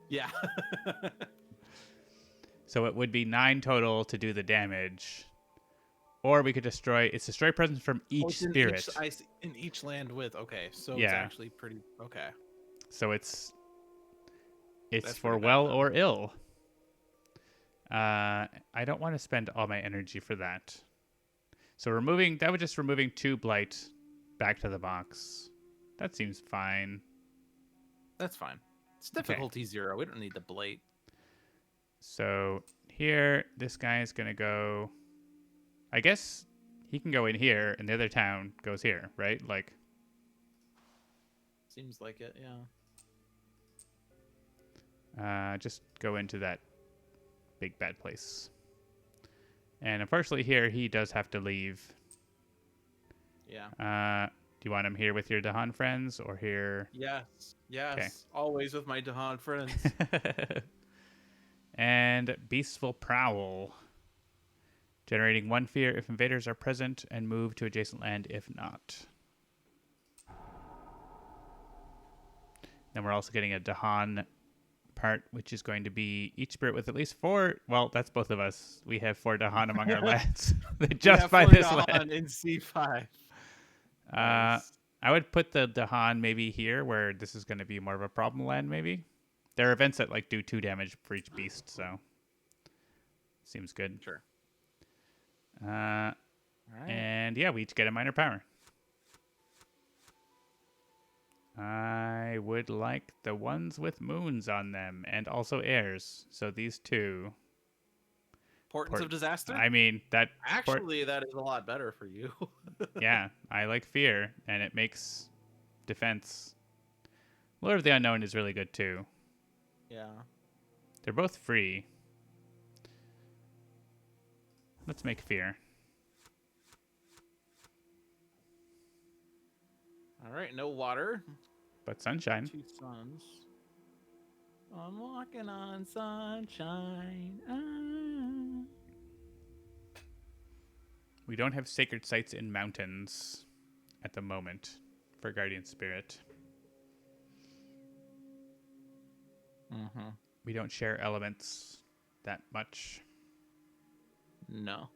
Yeah. So it would be 9 total to do the damage. Or we could destroy presence from each spirit. In each land with, okay. So yeah. It's actually pretty, okay. So it's for well or ill. I don't want to spend all my energy for that. So that would just removing 2 blight back to the box. That seems fine. That's fine. It's difficulty 0. We don't need the blight. So here, this guy is going to go... I guess he can go in here, and the other town goes here, right? Like... Seems like it, yeah. Just go into that big bad place. And unfortunately here, he does have to leave. Yeah. Do you want him here with your Dahan friends, or here? Yes. Okay. Always with my Dahan friends. And Beastful Prowl. Generating 1 fear if invaders are present, and move to adjacent land if not. Then we're also getting a Dahan part, which is going to be each spirit with at least 4. Well, that's both of us. We have 4 Dahan among our lands. They just by this land in C5. Nice. I would put the Dahan maybe here, where this is going to be more of a problem land. Maybe there are events that like do 2 damage for each beast, so seems good. Sure. All right. And yeah, we each get a minor power. I would like the ones with moons on them, and also heirs. So these 2. Portents of Disaster? I mean, that... Actually, that is a lot better for you. Yeah, I like fear, and it makes defense. Lord of the Unknown is really good, too. Yeah. They're both free. Let's make fear. All right, no water. But sunshine. 2 suns. I'm walking on sunshine. We don't have sacred sites in mountains at the moment for Guardian Spirit. Mm-hmm. We don't share elements that much. No.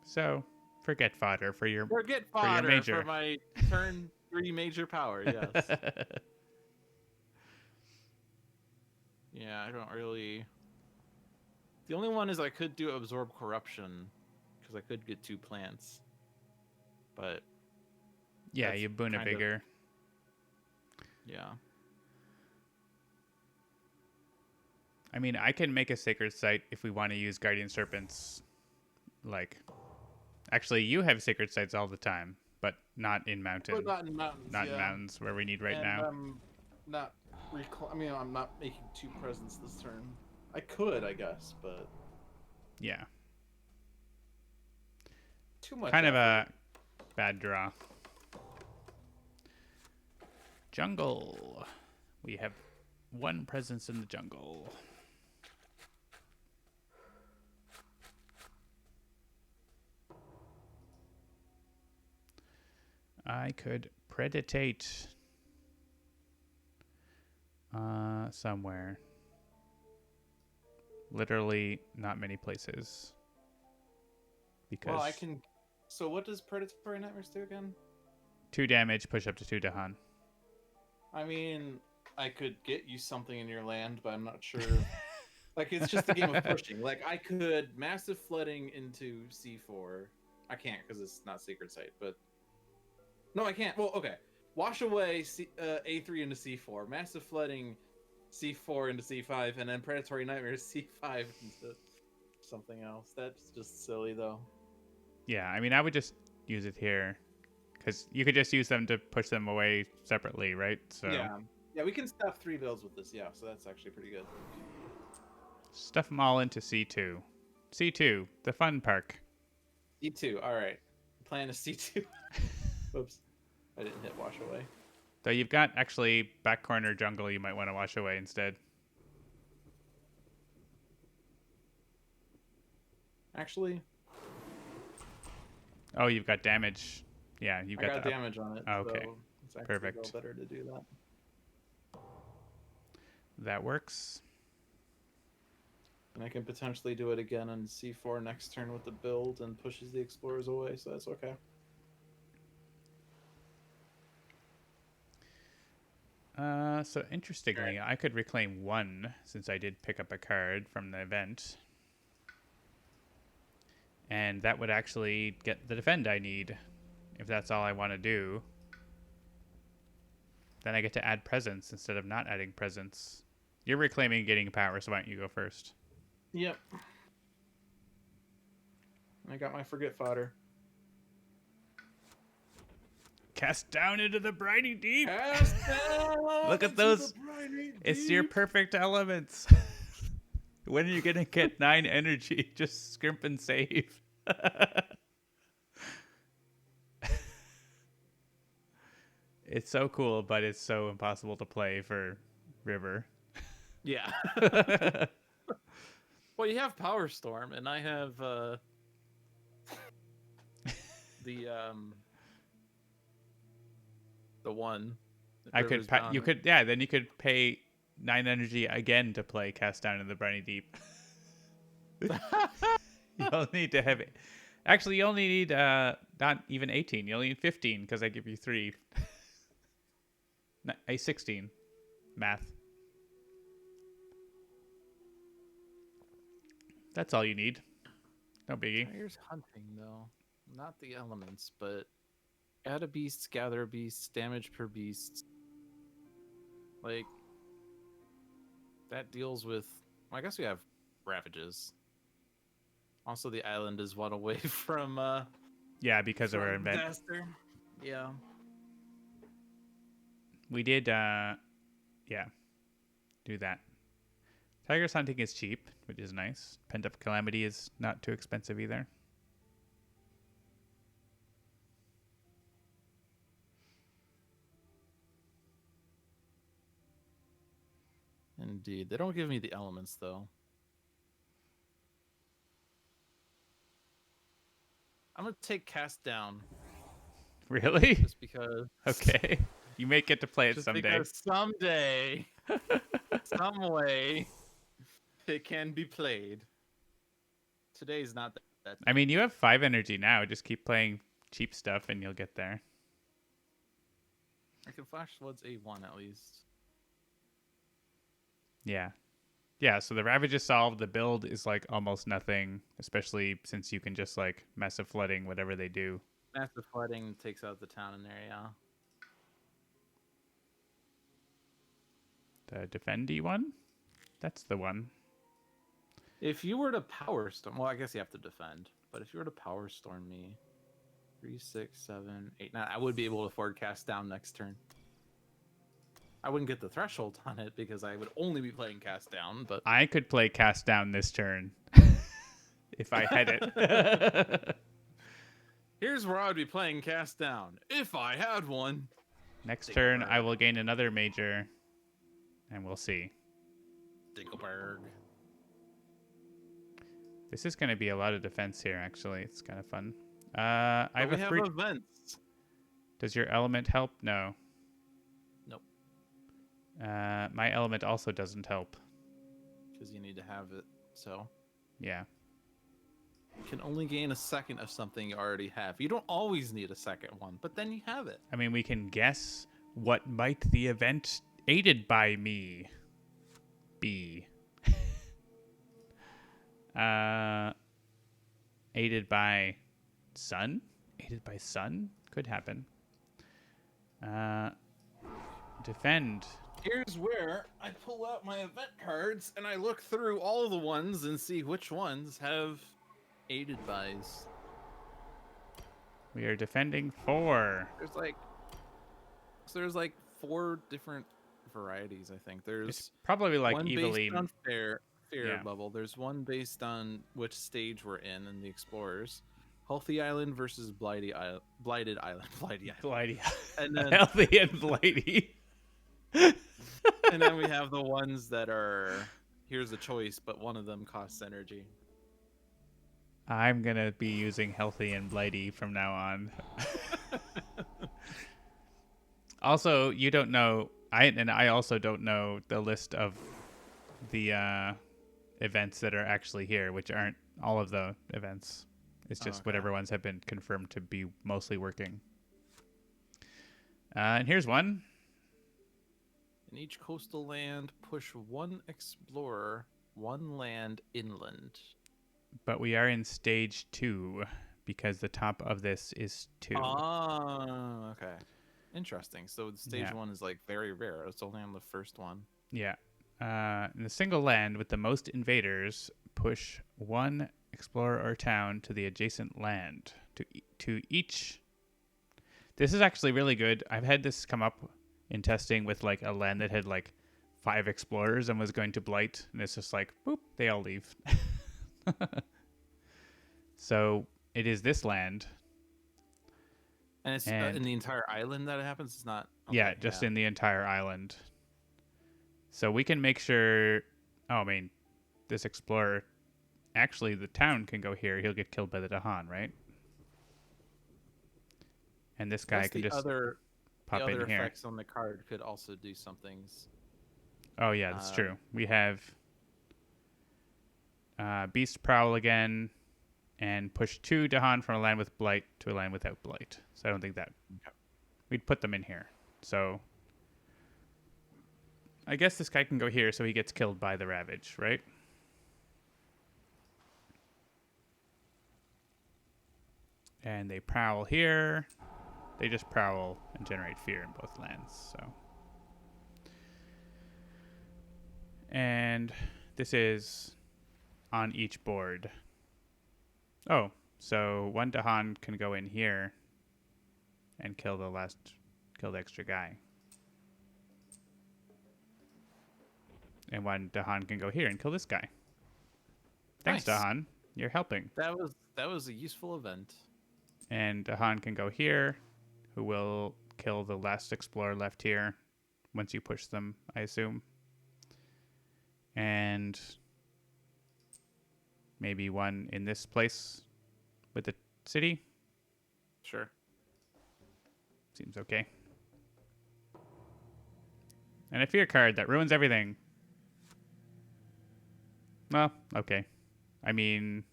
So, Forget fodder for your Forget for your fodder major. for my turn 3 major power. Yes. Yeah, I don't really. The only one is I could do absorb corruption because I could get 2 plants, but Yeah, that's you boon a kind of bigger. yeah. I mean, I can make a sacred site if we want to use guardian serpents. Like, actually, you have sacred sites all the time, but not in But mountain, not in mountains, not in yeah. mountains where we need right And now. not I mean, I'm not making 2 presents this turn. I could, I guess, but Yeah, too much kind of effort. a bad draw. Jungle. We have 1 presence in the jungle. I could preditate somewhere. Literally not many places. Because Well, I can. So what does Predatory Nightmares do again? 2 damage, push up to 2 Dahan. I mean, I could get you something in your land, but I'm not sure. Like, it's just a game of pushing. Like, I could massive flooding into C4. I can't because it's not Sacred Site, but no, I can't. Well, okay. Wash away A3 into C4, massive flooding C4 into C5, and then Predatory Nightmares C5 into something else. That's just silly, though. Yeah, I mean, I would just use it here. Because you could just use them to push them away separately, right? So Yeah, we can stuff 3 builds with this, yeah, so that's actually pretty good. stuff them all into C2. C2, the fun park. C2, alright. Plan a C2. Whoops. I didn't hit wash away. Though you've got actually back corner jungle you might want to wash away instead. Actually, Oh, you've got damage. Yeah, you've I got got the damage on it, Oh, okay. so it's actually Perfect. better to do that. That works. And I can potentially do it again on C4 next turn with the build and pushes the explorers away, so that's okay. So interestingly, I could reclaim 1 since I did pick up a card from the event. And that would actually get the defend I need, if that's all I want to do. Then I get to add presence instead of not adding presence. You're reclaiming and getting power, so why don't you go first? Yep. I got my forget fodder. Cast down into the briny deep. Cast down Look at into those. the briny It's your deep. perfect elements. When are you going to get 9 energy? Just scrimp and save. It's so cool, but it's so impossible to play for River. Yeah. Well, you have Power Storm, and I have the one. You could, yeah. Then you could pay 9 energy again to play Cast Down in the Briny Deep. You only need to have it. Actually, you only need not even 18. You only need 15 because I give you 3. A 16. Math. That's all you need. No biggie. Here's hunting though, not the elements, but add a beast, gather a beast, damage per beast. Like that deals with. Well, I guess we have ravages. Also, the island is 1 away from. Yeah, because of our event. Disaster. Yeah. We did, yeah, do that. Tiger's hunting is cheap, which is nice. Pent Up Calamity is not too expensive either. Indeed. They don't give me the elements though. I'm gonna take Cast Down. Really? Just because. Okay. You may get to play it Just someday. because someday, some way, it can be played. Today's not I mean, you have 5 energy now. Just keep playing cheap stuff and you'll get there. I can flash floods A1 at least. Yeah. Yeah, so the Ravage is solved. The build is like almost nothing, especially since you can just like massive flooding whatever they do. Massive flooding takes out the town in there, yeah. The defendy one? That's the one. If you were to power storm, well, I guess you have to defend. But if you were to power storm me, 3, 6, 7, 8, 9, I would be able to afford cast down next turn. I wouldn't get the threshold on it because I would only be playing cast down. But I could play cast down this turn if I had it. Here's where I would be playing cast down if I had one. Next turn, I will gain another major, and we'll see. Dinkelberg. This is going to be a lot of defense here, actually. It's kind of fun. I have we a have free... events. Does your element help? No. Nope. My element also doesn't help. Because you need to have it, so. Yeah. You can only gain a second of something you already have. You don't always need a second one, but then you have it. I mean, we can guess what might the event aided by me be. Aided by sun? Aided by sun? Could happen. Defend. Here's where I pull out my event cards and I look through all the ones and see which ones have aided bys. We are defending 4. There's like 4 different varieties, I think. There's It's probably like one evilly. based on fear Yeah. level. There's one based on which stage we're in the Explorers. Healthy Island versus Blighted Island. Blighty Island. Blighty. And then Healthy and blighty. and then we have the ones that are here's a choice, but one of them costs energy. I'm going to be using healthy and blighty from now on. Also, you don't know, I also don't know the list of the events that are actually here, which aren't all of the events. It's just whatever ones have been confirmed to be mostly working. And here's one. In each coastal land, push 1 explorer, 1 land inland. But we are in stage 2 because the top of this is 2. Oh, okay. Interesting. So stage Yeah. 1 is like very rare. It's only on the first one. Yeah. In a single land with the most invaders, push 1 explorer or town to the adjacent land. To each. This is actually really good. I've had this come up in testing with like a land that had like 5 explorers and was going to blight, and it's just like, boop, they all leave. So it is this land. And it's in the entire island that it happens? It's not... Okay, yeah, just in the entire island. So we can make sure... Oh, I mean, this explorer... Actually, the town can go here. He'll get killed by the Dahan, right? And this guy can just pop in here. The other here. effects on the card could also do some things. Oh, yeah, that's true. We have Beast Prowl again, and push 2 Dahan from a land with Blight to a land without Blight. So I don't think that... We'd put them in here. So I guess this guy can go here so he gets killed by the Ravage, right? And they prowl here. They just prowl and generate fear in both lands, so... And this is on each board. Oh, so 1 Dahan can go in here and kill the extra guy. And 1 Dahan can go here and kill this guy. Thanks, Nice. Dahan. You're helping. That was a useful event. And Dahan can go here, who will kill the last explorer left here once you push them, I assume. And maybe 1 in this place with the city. Sure. Seems okay. And a fear card that ruins everything. Well, okay. I mean,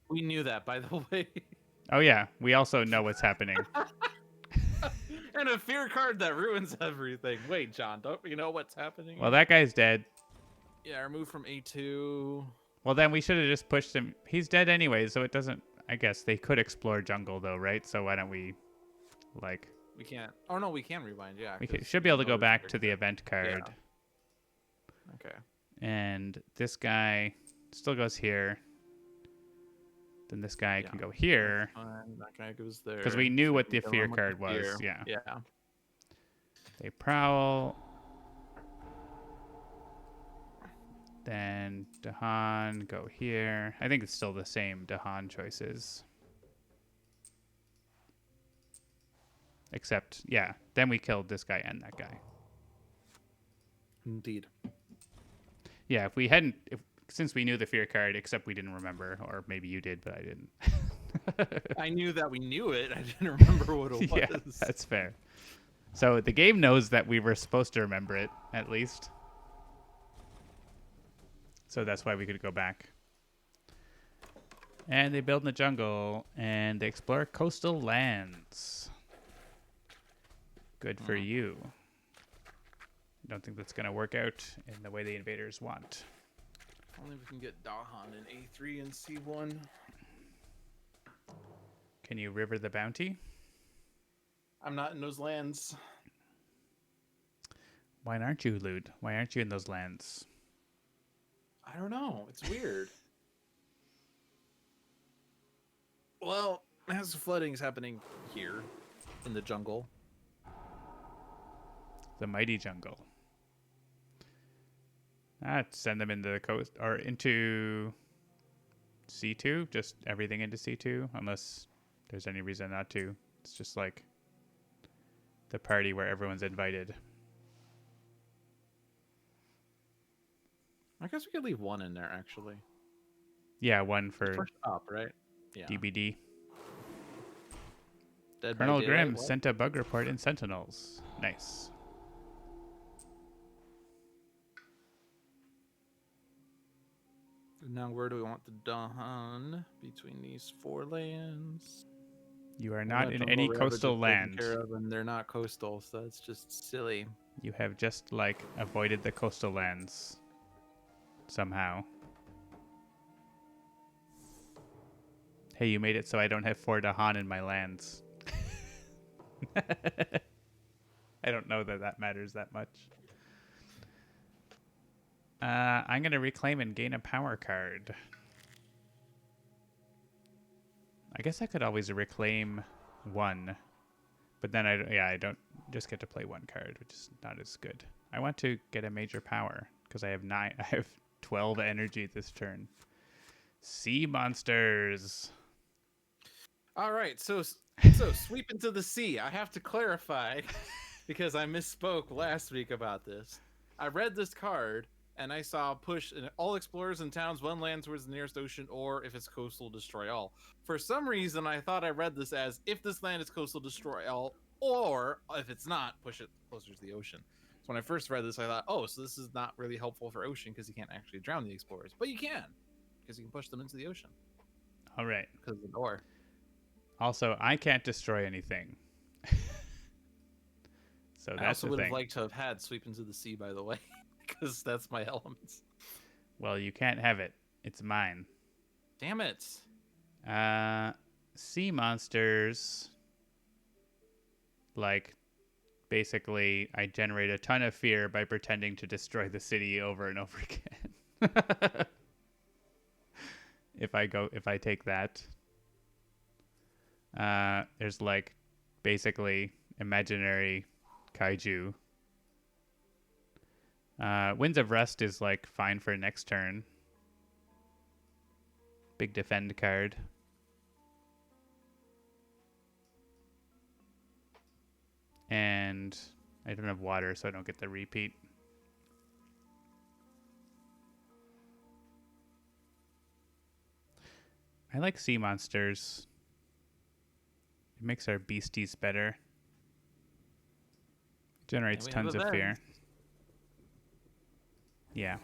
We knew that, by the way. Oh yeah, we also know what's happening. And a fear card that ruins everything. Wait, John, don't you know what's happening? Well, that guy's dead. Yeah, remove from A2. Well, then we should have just pushed him. He's dead anyway, so it doesn't. I guess they could explore jungle though, right? So why don't we, like? We can't. Oh no, we can rewind. Yeah, We 'cause should be able to know go the back fear to the card. event card. Yeah. Okay. And this guy still goes here. Then this guy can Yeah. go here. That guy goes there. Because we knew So what we the kill fear him with card the was. fear. Yeah. Yeah. They prowl. Then Dahan, go here. I think it's still the same Dahan choices. Except, yeah, then we killed this guy and that guy. Indeed. Yeah, if we hadn't, since we knew the fear card, except we didn't remember, or maybe you did, but I didn't. I knew that we knew it. I didn't remember what it was. Yeah, that's fair. So the game knows that we were supposed to remember it, at least. So that's why we could go back. And they build in the jungle, and they explore coastal lands. Good for you. I don't think that's going to work out in the way the invaders want. Only we can get Dahan in A3 and C1. Can you river the bounty? I'm not in those lands. Why aren't you, Lude? Why aren't you in those lands? I don't know. It's weird. Well, massive flooding is happening here in the jungle. The mighty jungle. Send them into the coast or into C2. Just everything into C2, unless there's any reason not to. It's just like the party where everyone's invited. I guess we could leave one in there, actually. Yeah, one for First up, right? Yeah. DBD. Dead by Colonel Daylight, Grimm what? sent a bug report in Sentinels. Nice. Now, where do we want the Dahan between these four lands? You are Well, not that in jungle any ravage is coastal taken land. care of, and they're not coastal, so that's just silly. You have just, like, avoided the coastal lands. Somehow. Hey, you made it so I don't have 4 Dahan in my lands. I don't know that that matters that much. I'm going to reclaim and gain a power card. I guess I could always reclaim 1. But then I don't just get to play 1 card, which is not as good. I want to get a major power because I have 12 energy this turn. Sea monsters. All right, so sweep into the sea. I have to clarify because I misspoke last week about this. I read this card and I saw push in all explorers and towns, one land towards the nearest ocean, or if it's coastal, destroy all. For some reason, I thought I read this as if this land is coastal, destroy all, or if it's not, push it closer to the ocean. So when I first read this, I thought, oh, so this is not really helpful for ocean because you can't actually drown the explorers, but you can because you can push them into the ocean All right. because of the door. Also, I can't destroy anything. So I that's also the would have thing. liked to have had sweep into the sea, by the way, because that's my elements. Well, you can't have it. It's mine. Damn it! Sea monsters. Like, basically, I generate a ton of fear by pretending to destroy the city over and over again. If I take that. There's like basically imaginary kaiju. Winds of Rest is like fine for next turn. Big defend card. And I don't have water, so I don't get the repeat. I like sea monsters. It makes our beasties better. Generates And we have tons of fear. events. Yeah.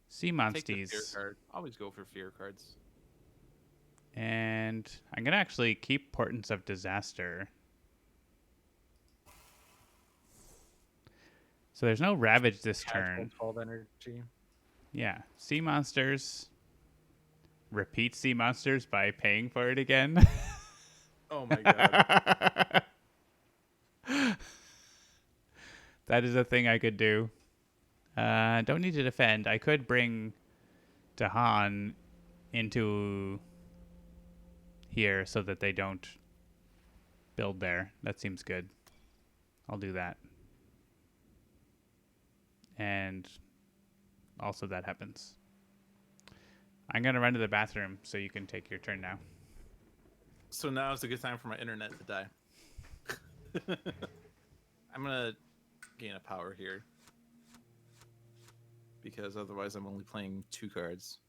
Sea Take the fear monsties. card. Always go for fear cards. And I'm going to actually keep Portents of Disaster. So there's no Ravage this turn. 12 energy. Yeah. Sea Monsters. Repeat Sea Monsters by paying for it again. Oh my god. That is a thing I could do. Don't need to defend. I could bring Dahan into here so that they don't build there. That seems good. I'll do that. And also that happens. I'm going to run to the bathroom so you can take your turn now. So now is a good time for my internet to die. I'm going to gain a power here. Because otherwise I'm only playing 2 cards.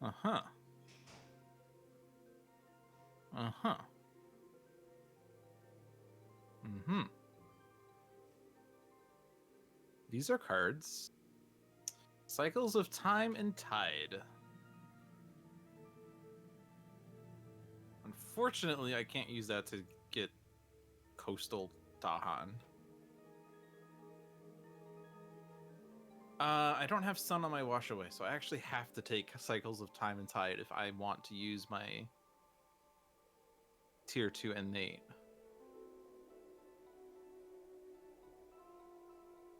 Uh-huh. Uh-huh. Mm-hmm. These are cards. Cycles of Time and Tide. Unfortunately, I can't use that to get Coastal Dahan. I don't have Sun on my wash away, so I actually have to take Cycles of Time and Tide if I want to use my Tier 2 innate.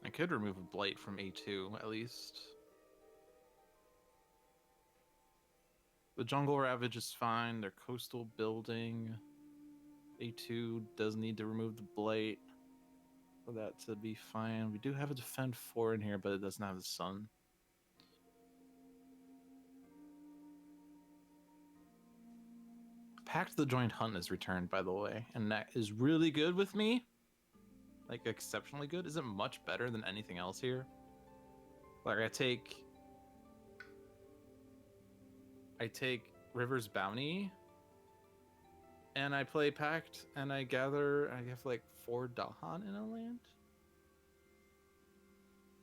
I could remove a Blight from A2, at least. The Jungle Ravage is fine. They're coastal building. A2 does need to remove the Blight for that to be fine. We do have a Defend 4 in here, but it doesn't have the Sun. Pact of the Joint Hunt is returned, by the way, and that is really good with me. Like, exceptionally good. Is it much better than anything else here? Like, I take River's Bounty, and I play Pact, and I have like 4 Dahan in a land,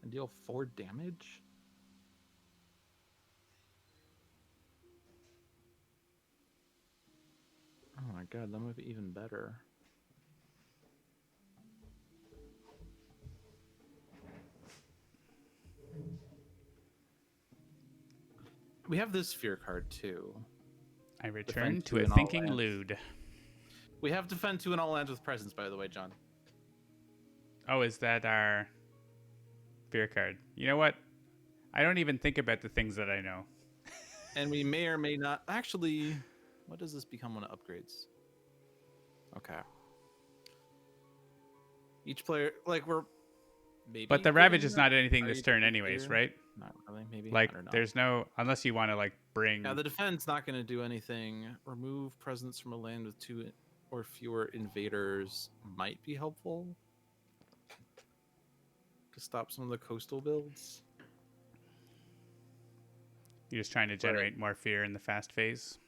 and deal 4 damage. Oh my god, that might be even better. We have this Fear card too. I return Defend to 2 a in all thinking lands. lewd. We have Defend 2 in all lands with presence, by the way, John. Oh, is that our fear card? You know what? I don't even think about the things that I know. And we may or may not... Actually, what does this become when it upgrades? Okay. Each player... Like, we're... Maybe But the Ravage getting is that? not anything Are this you turn too anyways, clear? right? Not really, maybe. Like, I don't know. there's no... Unless you want to, like, bring... Yeah, the defense not going to do anything. Remove presence from a land with 2 or fewer invaders might be helpful. To stop some of the coastal builds. You're just trying to generate more fear in the fast phase.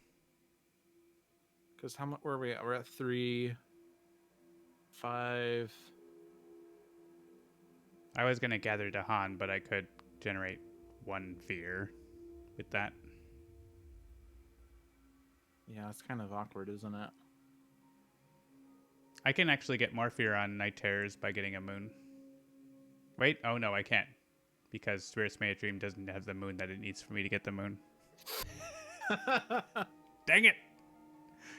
Because how much where are we at? We're at 3, 5. I was going to gather Dahan, but I could generate 1 fear with that. Yeah, it's kind of awkward, isn't it? I can actually get more fear on Night Terrors by getting a moon. Wait, oh no, I can't. Because Spirit's May Dream doesn't have the moon that it needs for me to get the moon. Dang it!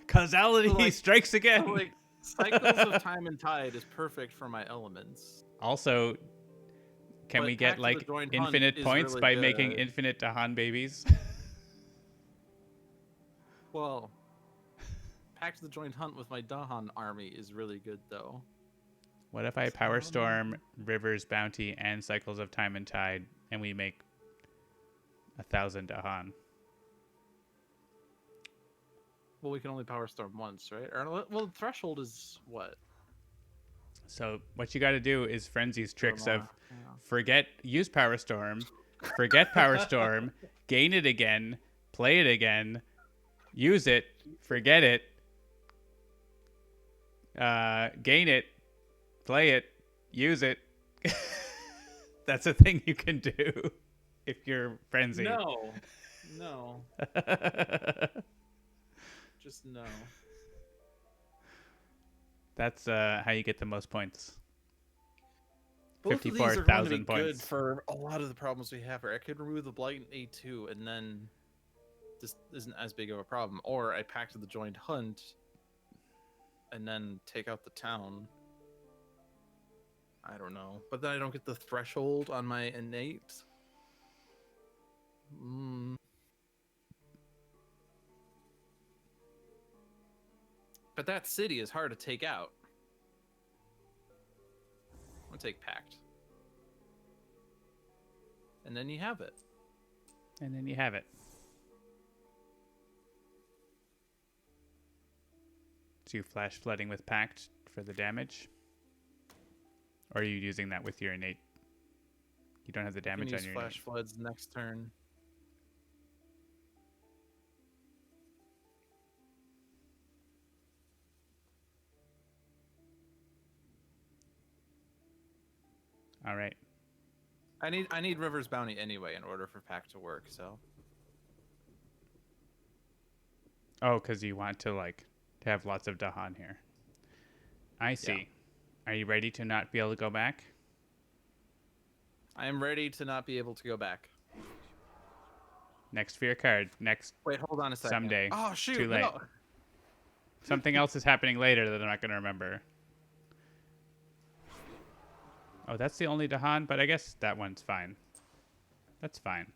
Causality strikes again! Like, Cycles of Time and Tide is perfect for my elements. Also, can But we Pact get of the like Joined Hunt infinite is points really by making good. infinite Dahan babies? Well, Pact of the Joined Hunt with my Dahan army is really good, though. What if I Power Storm, River's Bounty, and Cycles of Time and Tide, and we make 1,000 Dahan? Well, we can only Power Storm once, right? Or, well, threshold is what? So what you got to do is Frenzy's tricks of Yeah. use Power Storm, forget Power Storm, gain it again, play it again, use it, forget it, gain it, play it, use it. That's a thing you can do if you're Frenzy. No. Just no. That's how you get the most points. Both of these are going to be 54,000 good points. for a lot of the problems we have. Or I could remove the blight in A2, and then this isn't as big of a problem. Or I packed the joined hunt, and then take out the town. I don't know, but then I don't get the threshold on my innate. But that city is hard to take out. I'm gonna take pact. And then you have it. And then you have it. So you flash flooding with Pact for the damage? Or are you using that with your innate? You don't have the damage on your flash innate. floods next turn. All right. I need River's Bounty anyway in order for pact to work, so. Oh, because you want to to have lots of Dahan here. I see. Yeah. Are you ready to not be able to go back? I am ready to not be able to go back. Next fear card. Next. Wait, hold on a second. Someday. Oh shoot! Too late. No. Something else is happening later that I'm not going to remember. Oh, that's the only Dahan, but I guess that one's fine. That's fine.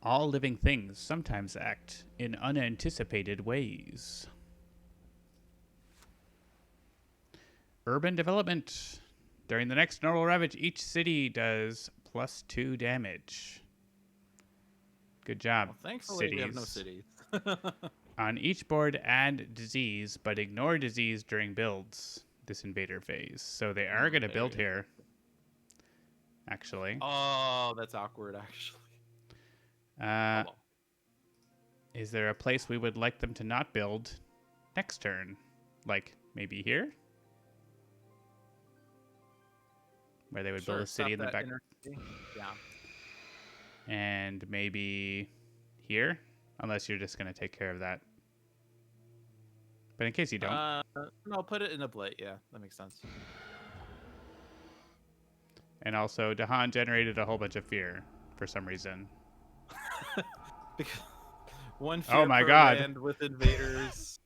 All living things sometimes act in unanticipated ways. Urban development. During the next normal ravage, each city does +2 damage. Good job, Well, thankfully, we have no cities. On each board, add disease, but ignore disease during builds this invader phase. So they are going to build here, actually. Oh, that's awkward, actually. Is there a place we would like them to not build next turn? Like, maybe here? Where they would build a city in the back. Yeah. And maybe here? Unless you're just going to take care of that. But in case you don't. No, put it in a blight. Yeah, that makes sense. And also, Dahan generated a whole bunch of fear for some reason. Because one fear oh my per God. land with invaders.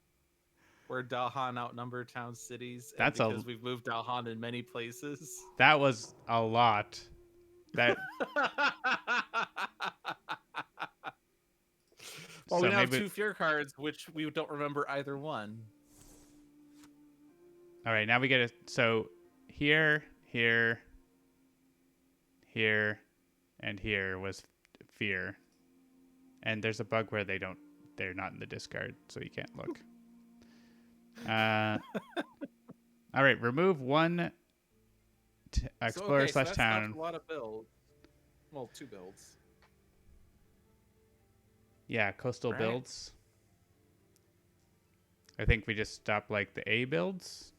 Where Dahan outnumber town cities. That's because we've moved Dahan in many places. That was a lot. That. Well, we now have 2 fear cards, which we don't remember either one. All right, now we get it. So here, here, here, and here was fear. And there's a bug where they're not in the discard, so you can't look. All right, remove one explorer / so town. a lot of builds. Well, 2 builds. Yeah, coastal builds. I think we just stop the A builds.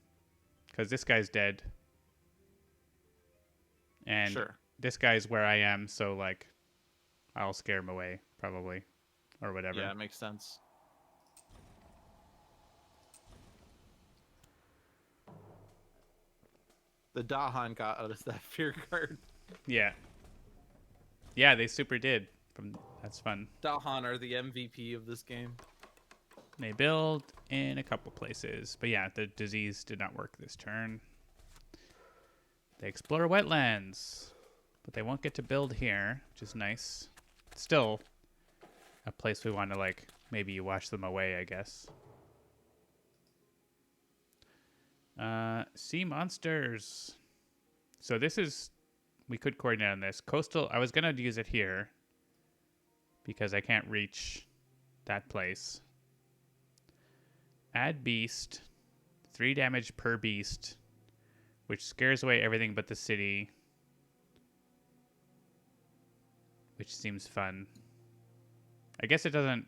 Because this guy's dead. And this guy's where I am, so I'll scare him away, probably. Or whatever. Yeah, it makes sense. The Dahan got out of that fear card. Yeah. Yeah, they super did. That's fun. Dahan are the MVP of this game. They build in a couple places. But yeah, the disease did not work this turn. They explore wetlands. But they won't get to build here, which is nice. Still a place we want to maybe you wash them away, I guess. Sea monsters. So this is, we could coordinate on this. Coastal, I was going to use it here because I can't reach that place. Add beast, 3 damage per beast, which scares away everything but the city, which seems fun. I guess it doesn't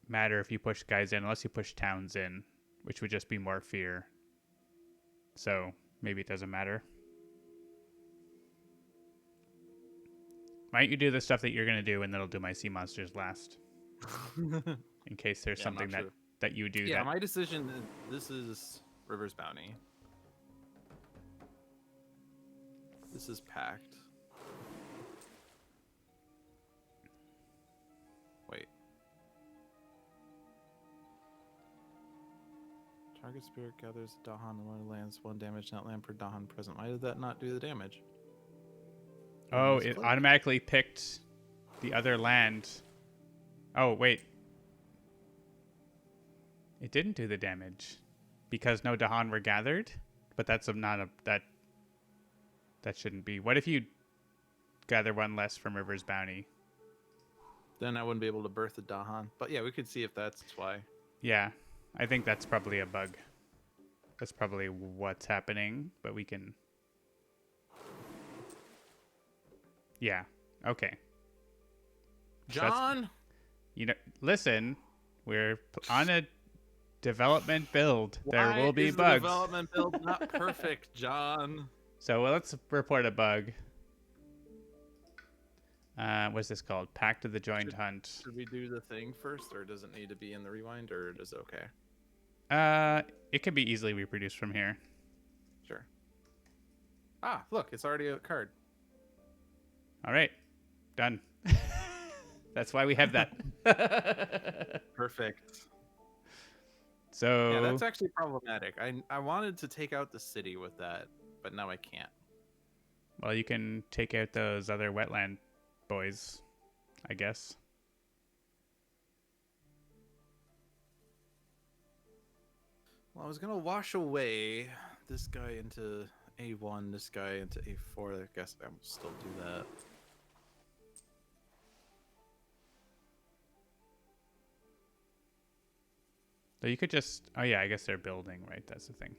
matter if you push guys in unless you push towns in, which would just be more fear. So maybe it doesn't matter. Why don't you do the stuff that you're gonna do, and then I'll do my sea monsters last, in case there's Yeah, I'm something not sure. that you do. Yeah, that my decision. This is River's Bounty. This is Pact. Wait. Target spirit gathers Dahan and one lands 1 damage, not land per Dahan present. Why did that not do the damage? Oh, it automatically picked the other land. Oh, wait. It didn't do the damage because no Dahan were gathered, but that's not a that shouldn't be. What if you gather 1 less from River's Bounty? Then I wouldn't be able to birth the Dahan. But yeah, we could see if that's why. Yeah, I think that's probably a bug. That's probably what's happening, but we can. Yeah. Okay. John, Listen, we're on a development build. There why will be is bugs. The development build not perfect, John. So let's report a bug. What's this called? Pact of the Joined Hunt. Should we do the thing first, or does it need to be in the rewind, or is it okay? It can be easily reproduced from here. Sure. Ah, look, it's already a card. All right, done. That's why we have that. Perfect. So yeah, that's actually problematic. I wanted to take out the city with that, but now I can't. Well, you can take out those other wetland boys, I guess. Well, I was gonna wash away this guy into A1, this guy into A4. I guess I'll still do that. So you could just... Oh, yeah, I guess they're building, right? That's the thing.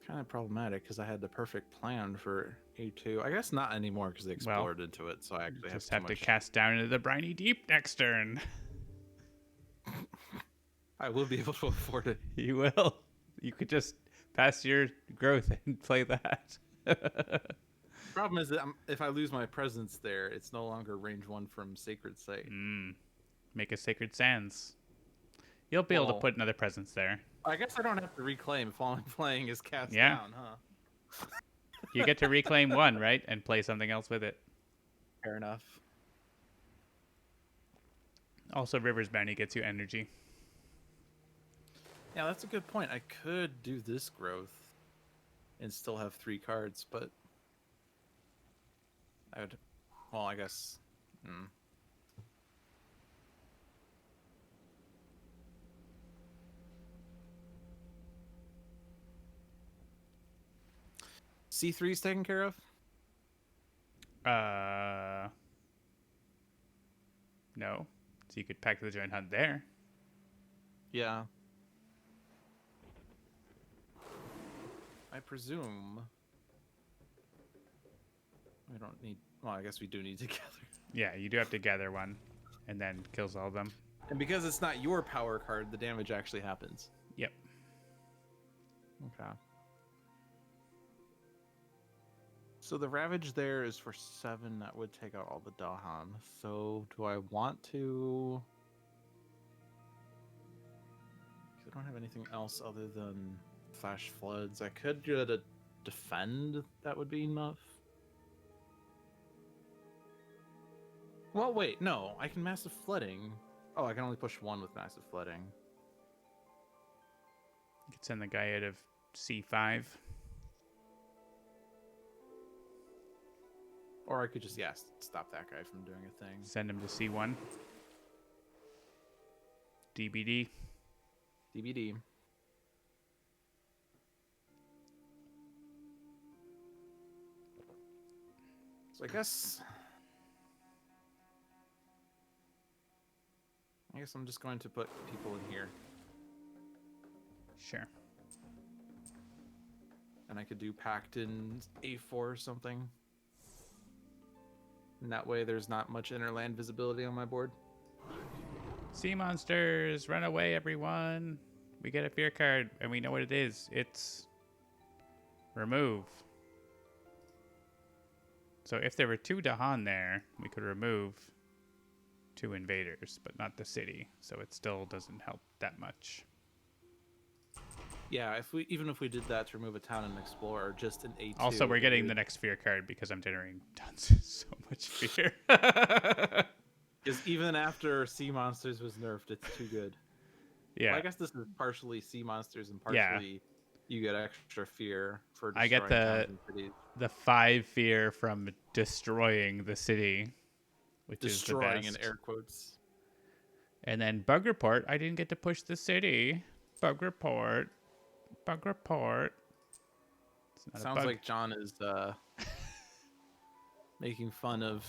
Kind of problematic because I had the perfect plan for A2. I guess not anymore because they explored into it, so I actually Just have have to much... cast down into the briny deep next turn. I will be able to afford it. You will. You could just pass your growth and play that. Problem is that if I lose my presence there, it's no longer range 1 from Sacred Site. Make a Sacred Sands. You'll be able to put another presence there. I guess I don't have to reclaim if all I'm playing is cast down, huh? You get to reclaim 1, right? And play something else with it. Fair enough. Also, River's Bounty gets you energy. Yeah, that's a good point. I could do this growth and still have 3 cards, but I would... Well, I guess... C3 is taken care of? No. So you could Pact of the Joint Hunt there. Yeah. I presume... We don't need... Well, I guess we do need to gather. Yeah, you do have to gather 1, and then kills all of them. And because it's not your power card, the damage actually happens. Yep. Okay. So the Ravage there is for 7. That would take out all the Dahan. So do I want to... I don't have anything else other than Flash Floods. I could do a defend. That would be enough. Well, wait. No, I can Massive Flooding. Oh, I can only push 1 with Massive Flooding. You could send the guy out of C5. Or I could just, stop that guy from doing a thing. Send him to C1. DBD. DBD. So I guess I'm just going to put people in here. Sure. And I could do Pact in A4 or something. And that way there's not much interland visibility on my board. Sea monsters, run away, everyone. We get a fear card, and we know what it is. It's remove. So if there were 2 Dahan there, we could remove 2 invaders, but not the city. So it still doesn't help that much. Yeah, even if we did that to remove a town and explore, or just an A2. Also, we're getting the next fear card because I'm generating tons, so much fear. Because even after Sea Monsters was nerfed, it's too good. Yeah. Well, I guess this is partially Sea Monsters and partially you get extra fear for destroying I get towns and cities. the 5 fear from destroying the city, which Destroying is the in best. air quotes. And then bug report. I didn't get to push the city. Bug report. Bug report. It's not a Sounds bug. like John is making fun of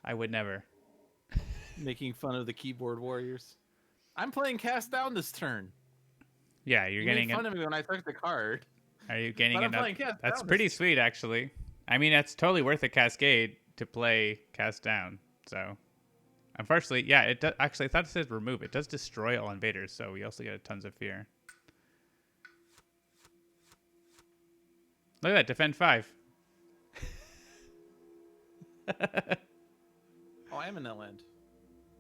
I would never. making fun of the keyboard warriors. I'm playing cast down this turn. Yeah, you're You getting made fun of me when I took the card. Are you getting But I'm another? playing cast That's down pretty this- sweet, actually. I mean, that's totally worth a cascade to play cast down. So, unfortunately, yeah, it does. Actually, I thought it said remove. It does destroy all invaders, so we also get tons of fear. Look at that, defend 5. Oh, I am in that land.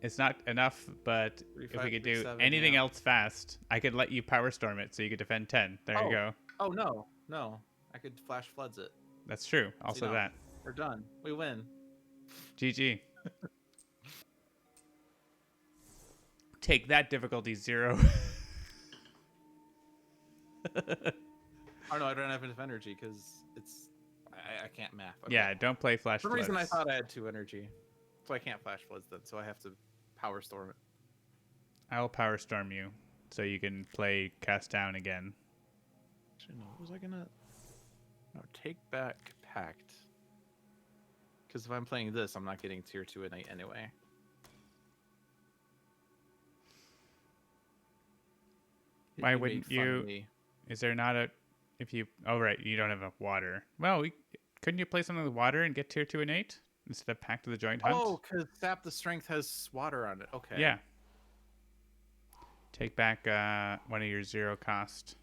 It's not enough, but Three, if five, we could three, do seven, anything yeah. else fast, I could let you power storm it, so you could defend 10. There you go. Oh no. I could flash floods it. That's true. Also enough. that. We're done. We win. GG. Take that, difficulty 0. Oh no, I don't have enough energy because it's I can't math. Okay. Yeah, don't play flash For some reason, I floods. thought I had 2 energy, so I can't flash floods then. So I have to power storm it. I'll power storm you, so you can play cast down again. Actually, no. What was I gonna? No, take back pact. Because if I'm playing this, I'm not getting tier 2 innate anyway. Why You wouldn't made fun of you- me. Is there not a... If you... Oh, right, you don't have enough water. Well, couldn't you play something with water and get tier 2 innate? Instead of Pact of the Joint Hunt? Oh, because Sap the Strength has water on it. Okay. Yeah. Take back one of your 0 cost.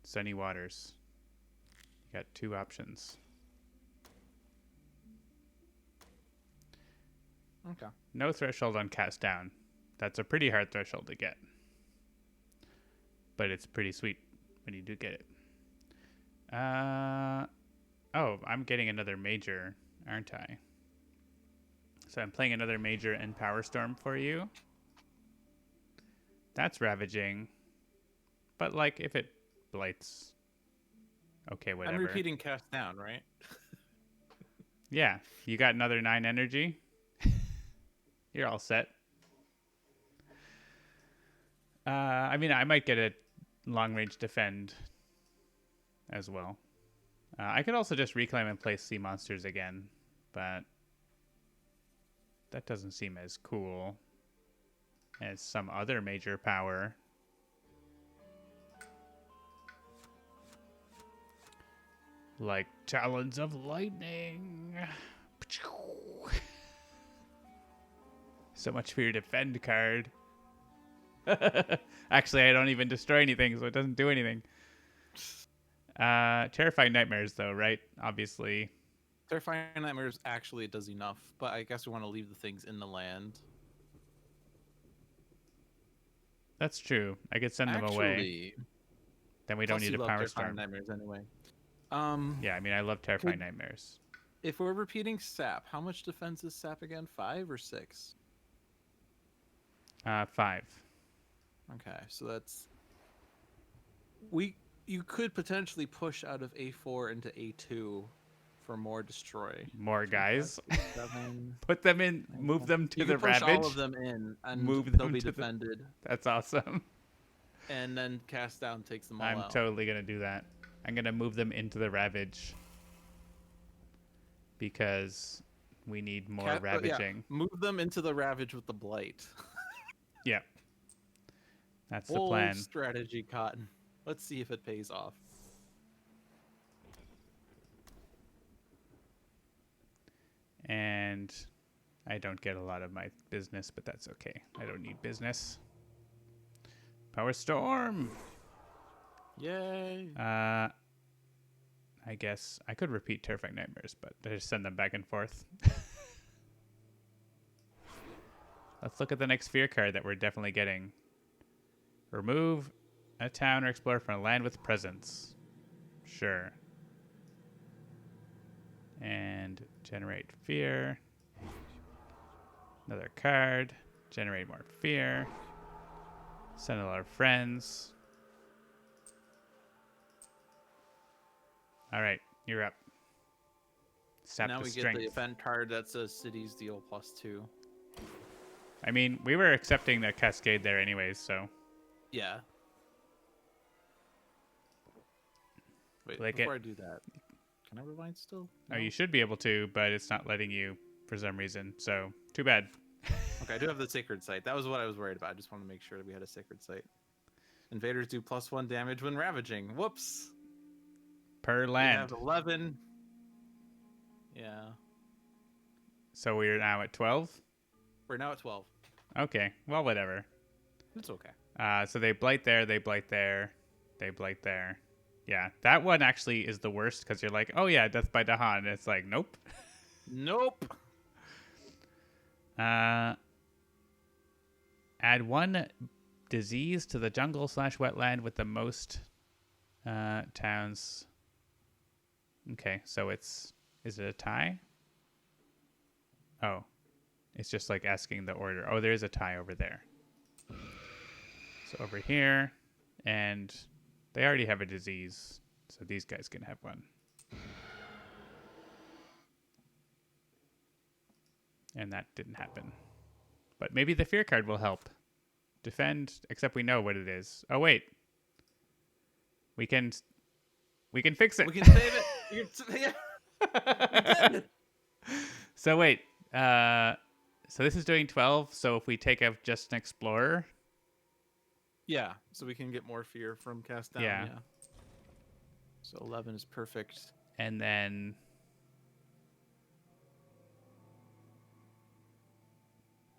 Sunny Waters. You got 2 options. Okay. No threshold on cast down. That's a pretty hard threshold to get. But it's pretty sweet when you do get it. Oh, I'm getting another major, aren't I? So I'm playing another major and Power Storm for you. That's ravaging. But like if it blights. Okay, whatever. I'm repeating cast down, right? Yeah, you got another 9 energy. You're all set. I mean, I might get a long-range defend as well. I could also just reclaim and play sea monsters again, but that doesn't seem as cool as some other major power. Like Talons of Lightning. So much for your defend card. Actually, I don't even destroy anything, so it doesn't do anything. Terrifying Nightmares, though, right? Obviously. Terrifying Nightmares actually does enough, but I guess we want to leave the things in the land. That's true. I could send them away. Then we don't need a Power Terrifying Storm. Nightmares anyway. Yeah, I mean, I love Terrifying Nightmares. If we're repeating Sap, how much defense is Sap again? 5 or 6? 5. Okay, so that's you could potentially push out of A4 into A2 for more destroy. More guys. 7. Put them in. Move them to You the can push Ravage. all of them in, and Move they'll them be to the- defended. That's awesome. And then cast down takes them all I'm out. totally going to do that. I'm going to move them into the Ravage. Because we need more ravaging. Move them into the Ravage with the Blight. Yeah. That's the Bold plan. strategy, Cotton. Let's see if it pays off. And I don't get a lot of my business, but that's okay. I don't need business. Power Storm! Yay! How I guess I could repeat Terrifying Nightmares, but I just send them back and forth. Let's look at the next fear card that we're definitely getting. Remove a town or explorer from a land with presence. Sure. And generate fear. Another card. Generate more fear. Send a lot of friends. All right, you're up. Sap Now the we strength. get the event card that says cities deal +2. I mean, we were accepting the cascade there anyways, so. Yeah. Wait, Like before I do that, can I rewind still? Oh, No? you should be able to, but it's not letting you for some reason. So, too bad. Okay, I do have the sacred site. That was what I was worried about. I just want to make sure that we had a sacred site. Invaders do +1 damage when ravaging. Whoops. Per We land. have 11. Yeah. So we're now at 12? We're now at 12. Okay, well, whatever. It's okay. So they blight there, they blight there, they blight there. Yeah, that one actually is the worst because you're like, oh yeah, Death by Dahan. And it's like, nope. Nope. Add 1 disease to the jungle/wetland with the most towns. Okay, so is it a tie? Oh, it's just like asking the order. Oh, there is a tie over there. So over here, and they already have a disease, so these guys can have one. And that didn't happen. But maybe the fear card will help. Defend, except we know what it is. Oh, wait. We can fix it. We can save it. Yeah. We did. So wait. So this is doing 12. So if we take out just an explorer. Yeah, so we can get more fear from cast down. Yeah. So 11 is perfect. And then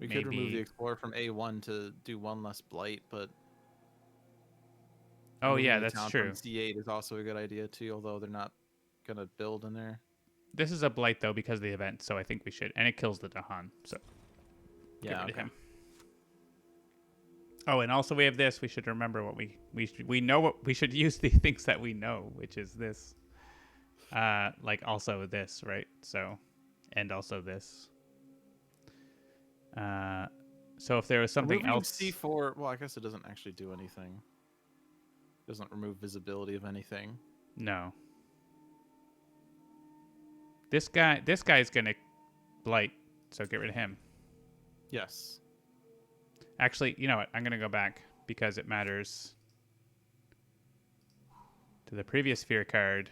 We could remove the maybe- explorer from A1 to do 1 less blight, but Oh removing yeah, the that's town true. From C8 is also a good idea too, although they're not gonna build in there. This is a blight though because of the event, so I think we should. And it kills the Dahan, so get Yeah, rid of okay. him. Oh, and also we have this. We should remember what we know what we should use the things that we know, which is this. Like also this, right? So, and also this. So if there was something Removing else, C4, well, I guess it doesn't actually do anything. It doesn't remove visibility of anything. no. This guy's gonna blight, so get rid of him. Yes. Actually, you know what? I'm gonna go back because it matters to the previous fear card.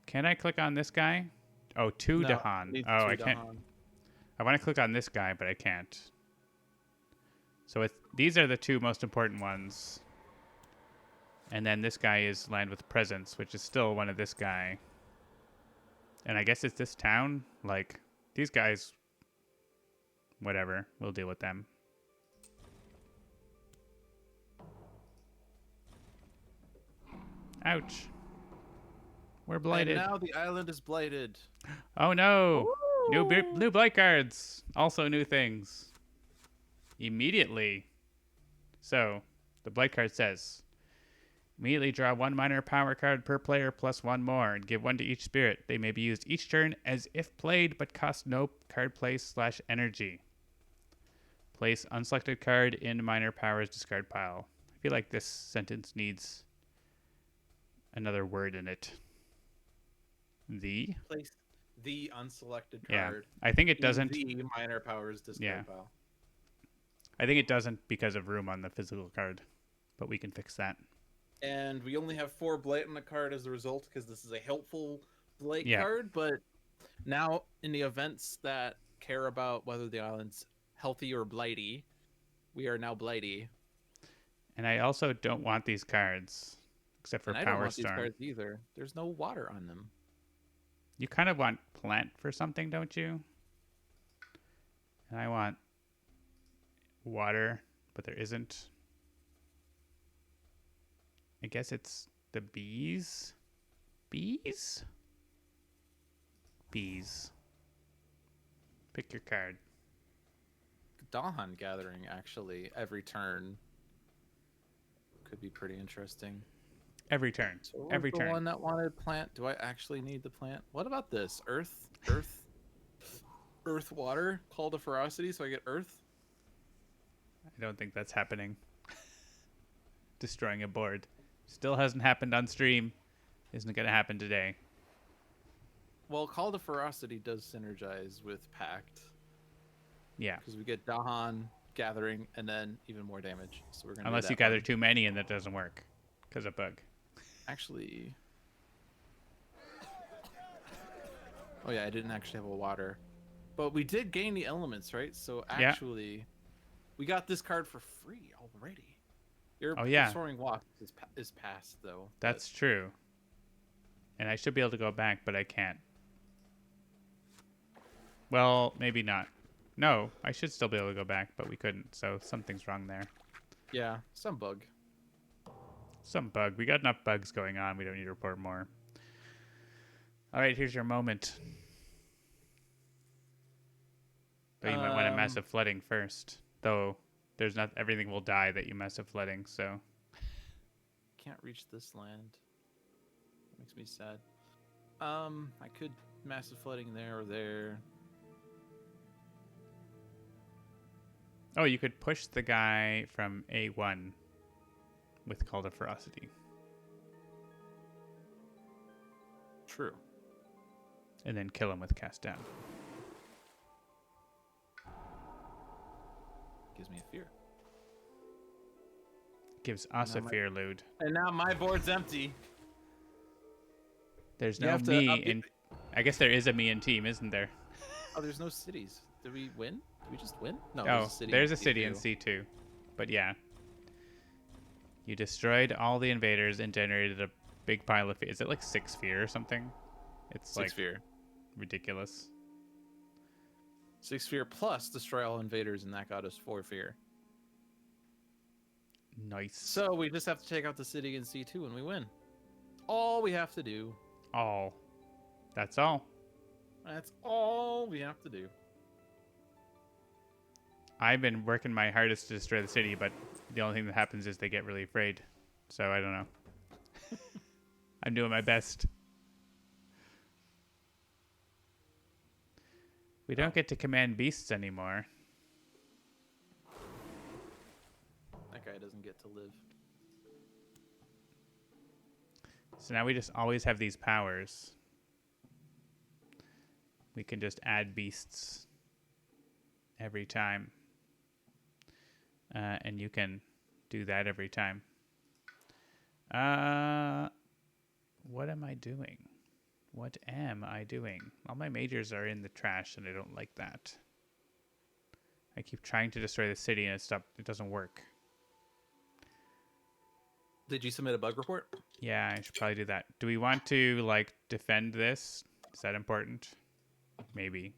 Can I click on this guy? Oh, two No, Dahan. needs Oh, two I can't. Dahan. I want to click on this guy, but I can't. So these are the 2 most important ones. And then this guy is land with presence, which is still one of this guy. And I guess it's this town. Like, these guys, whatever. We'll deal with them. Ouch. We're blighted. And now the island is blighted. Oh no! Woo! New blight cards. Also new things. Immediately. So, the blight card says, immediately draw 1 minor power card per player plus 1 more and give 1 to each spirit. They may be used each turn as if played but cost no card place/energy. Place unselected card in minor powers discard pile. I feel like this sentence needs another word in it. The? Place the unselected Yeah. card. I think it in doesn't. The minor powers discard Yeah. pile. I think it doesn't because of room on the physical card, but we can fix that. And we only have 4 blight on the card as a result because this is a helpful blight Yeah. card. But Now, in the events that care about whether the island's healthy or blighty, we are now blighty. And I also don't want these cards, except for And I don't Power want these Storm. cards either. There's no water on them. You kind of want plant for something, don't you? And I want water, but there isn't. I guess it's the bees. Bees? Bees. Pick your card. Dahan Gathering, actually, every turn could be pretty interesting. Every turn. So what Every was the turn. one that wanted plant? Do I actually need the plant? What about this? Earth, water. Call to ferocity, so I get earth. I don't think that's happening. Destroying a board. Still hasn't happened on stream. Isn't going to happen today. Well, call to ferocity does synergize with pact. Yeah. Because we get Dahan Gathering and then even more damage. So we're gonna. Unless you gather too many and that doesn't work because of bug. Actually. Oh yeah, I didn't actually have a water, but we did gain the elements, right? So actually, we got this card for free already. Your Soaring Walk is passed though. That's true. And I should be able to go back, but I can't. Well, maybe not. No, I should still be able to go back, but we couldn't. So something's wrong there. Yeah, some bug. Some bug. We got enough bugs going on. We don't need to report more. All right, here's your moment. Though you might want a massive flooding first. Though there's not everything will die that you massive flooding. So Can't reach this land. That makes me sad. I could massive flooding there or there. oh, you could push the guy from A1 with Call to Ferocity. True. And then kill him with Cast Down. Gives me a fear. Gives us a fear, Lude. And now my board's empty. There's You no have to me update- in... I guess there is a me in team, isn't there? Oh, there's no cities. Did we win? Did we just win? No, Oh, there's a city in C2. But yeah. You destroyed all the invaders and generated a big pile of... Is it like 6 fear or something? It's 6 like fear. ridiculous. 6 fear plus destroy all invaders, and that got us 4 fear. Nice. So we just have to take out the city in C2 and we win. All we have to do. All. That's all. That's all we have to do. I've been working my hardest to destroy the city, but the only thing that happens is they get really afraid. So I don't know. I'm doing my best. We don't get to command beasts anymore. That guy doesn't get to live. So now we just always have these powers. We can just add beasts every time. And you can do that every time. What am I doing? What am I doing? All my majors are in the trash, and I don't like that. I keep trying to destroy the city, and it doesn't work. Did you submit a bug report? Yeah, I should probably do that. Do we want to, like, defend this? Is that important? Maybe.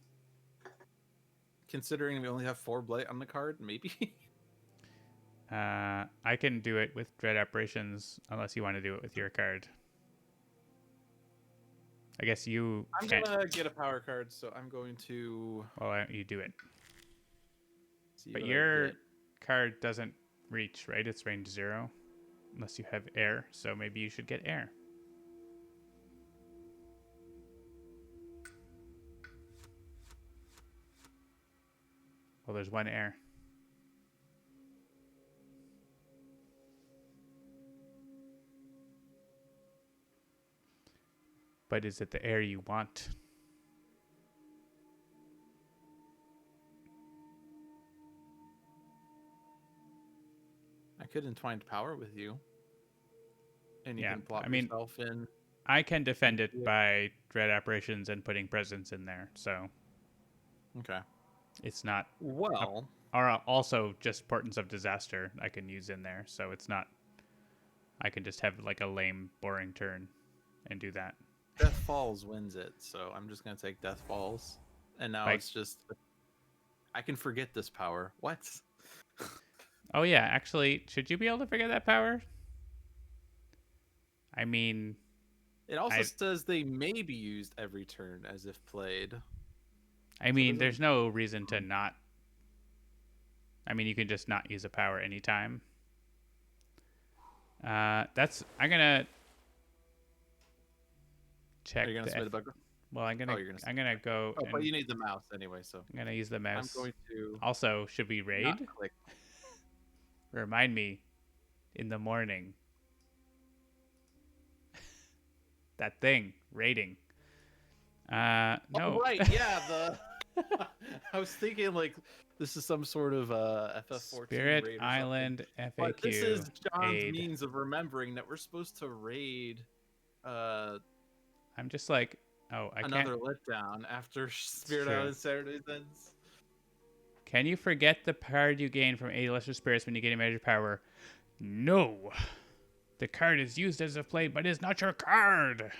Considering we only have 4 blight on the card, maybe. I can do it with Dread Apparitions, unless you want to do it with your card. I guess you I'm can't. gonna get a power card, so I'm going to. Well, why don't you do it? See But what I your get. card doesn't reach, right? It's range 0, unless you have air. So maybe you should get air. Well, there's 1 air. But is it the air you want? I could entwined power with you, and you Yeah, can plop I mean- yourself in. I can defend it Yeah. by Dread Apparitions and putting presence in there. So Okay. it's not... Well, Or also just Portents of Disaster I can use in there. So it's not... I can just have like a lame, boring turn and do that. Death Falls wins it, so I'm just gonna take Death Falls, and now Like- it's just. I can forget this power. What? Oh yeah, actually, should you be able to figure that power? I mean, It also says they may be used every turn as if played. I mean, there's no reason to not. I mean, you can just not use a power anytime. I'm gonna check. Are you gonna submit a bug? Well, I'm gonna go. Oh, but you need the mouse anyway, so I'm gonna use the mouse. I'm going to. Also, should we raid? Not click. Remind me in the morning. That thing, raiding. No. Oh, right, yeah. I was thinking like this is some sort of FF14 Spirit raid or Island FAQ. But this is John's aid. means of remembering that we're supposed to raid. I'm just like, I another can't. letdown after Spirit Island Saturdays ends. Can you forget the card you gain from 8 lesser spirits when you gain a major power? No. The card is used as a play, but is not your card.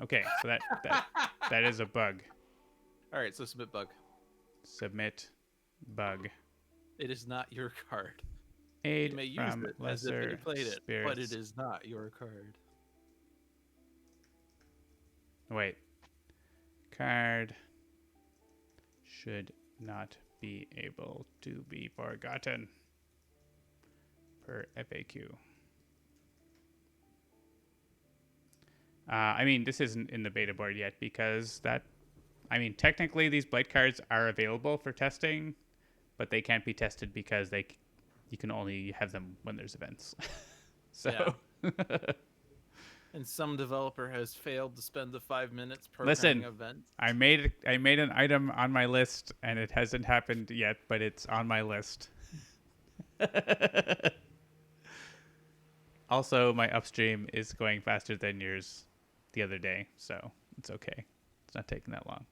Okay, so that is a bug. All right, so submit bug. Submit bug. It is not your card. Aid You may use from it as if lesser you played it, spirits. but it is not your card. Wait. Card should not be able to be forgotten. Per FAQ. I mean, this isn't in the beta board yet because technically these blight cards are available for testing, but they can't be tested because you can only have them when there's events. So. Yeah. And some developer has failed to spend the 5 minutes programming events. I made an item on my list, and it hasn't happened yet, but it's on my list. Also, my upstream is going faster than yours the other day, so it's okay. It's not taking that long.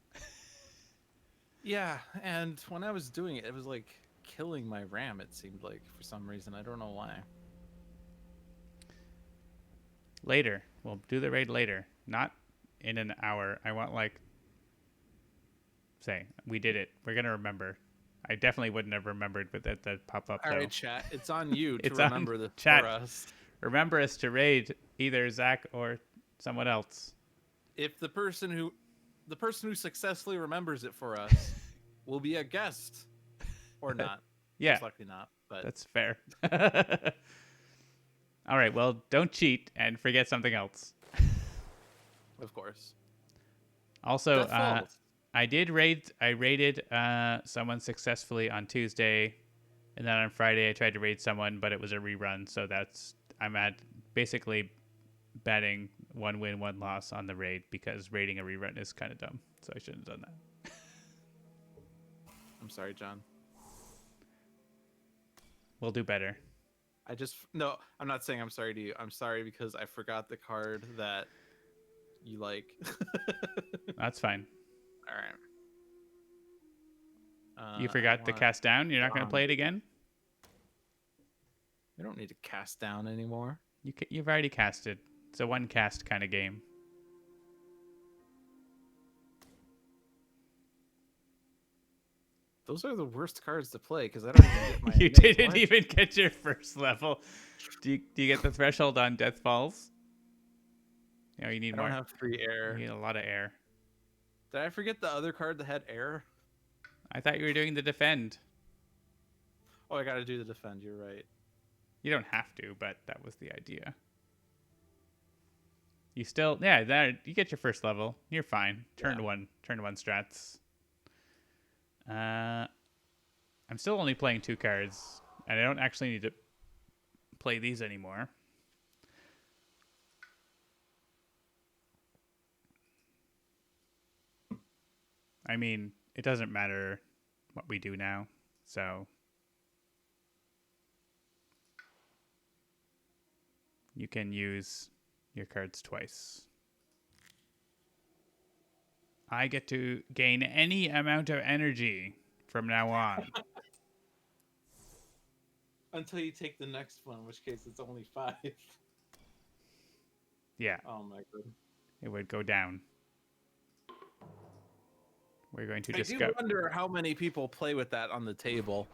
Yeah, and when I was doing it, it was like killing my RAM, it seemed like, for some reason. I don't know why. Later. We'll do the raid later. Not in an hour. I want say, we did it. We're going to remember. I definitely wouldn't have remembered with that pop-up. All right, chat. It's on you to remember this chat. For us. Remember us to raid either Zach or someone else. If the person who successfully remembers it for us will be a guest or not. Yeah. Most likely not, but that's fair. All right, well, don't cheat and forget something else. Of course. Also, I raided someone successfully on Tuesday, and then on Friday I tried to raid someone, but it was a rerun, so I'm at basically betting 1 win, 1 loss on the raid because raiding a rerun is kind of dumb, so I shouldn't have done that. I'm sorry, John. We'll do better. No, I'm not saying I'm sorry to you. I'm sorry because I forgot the card that you like. That's fine. All right. You forgot to cast down? You're not going to play it again? We don't need to cast down anymore. You've already casted. It's a 1 cast kind of game. Those are the worst cards to play because I don't even get my. You didn't even get your first level. Do you get the threshold on Death Falls? No, you need more. I don't have free air. You need a lot of air. Did I forget the other card that had air? I thought you were doing the defend. Oh, I got to do the defend. You're right. You don't have to, but that was the idea. You still, you get your first level. You're fine. Turn one strats. I'm still only playing 2 cards, and I don't actually need to play these anymore. I mean, it doesn't matter what we do now, so you can use your cards twice. I get to gain any amount of energy from now on. Until you take the next one, in which case it's only 5. Yeah. Oh my god. It would go down. We're going to I discuss. do wonder how many people play with that on the table.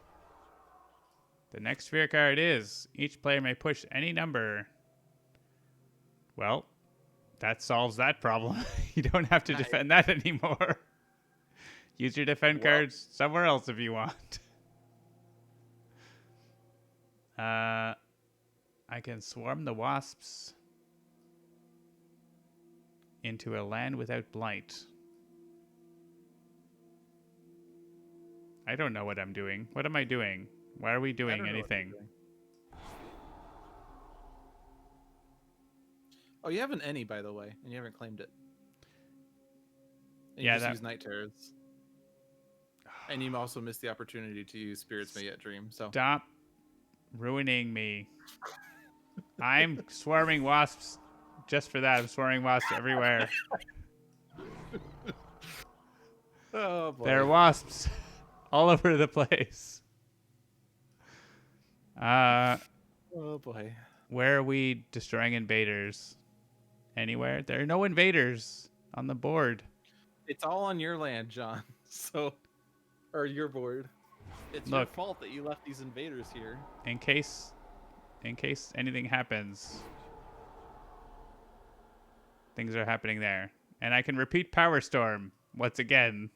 The next sphere card is each player may push any number. Well, that solves that problem. You don't have to Nice. defend that anymore. Use your defend Well- cards somewhere else if you want. I can swarm the wasps into a land without blight. I don't know what I'm doing. What am I doing? Why are we I doing don't know what they're anything? doing. Oh, you have an any, by the way, and you haven't claimed it. And you Yeah, just that- use night terrors. And you also missed the opportunity to use spirits may yet dream. So Stop ruining me. I'm swarming wasps just for that. I'm swarming wasps everywhere. oh boy. There are wasps all over the place. Oh boy. Where are we destroying invaders? Anywhere? There are no invaders on the board. It's all on your land, John. So, or your board. It's your Look. fault that you left these invaders here. In case anything happens. Things are happening there. And I can repeat Power Storm once again.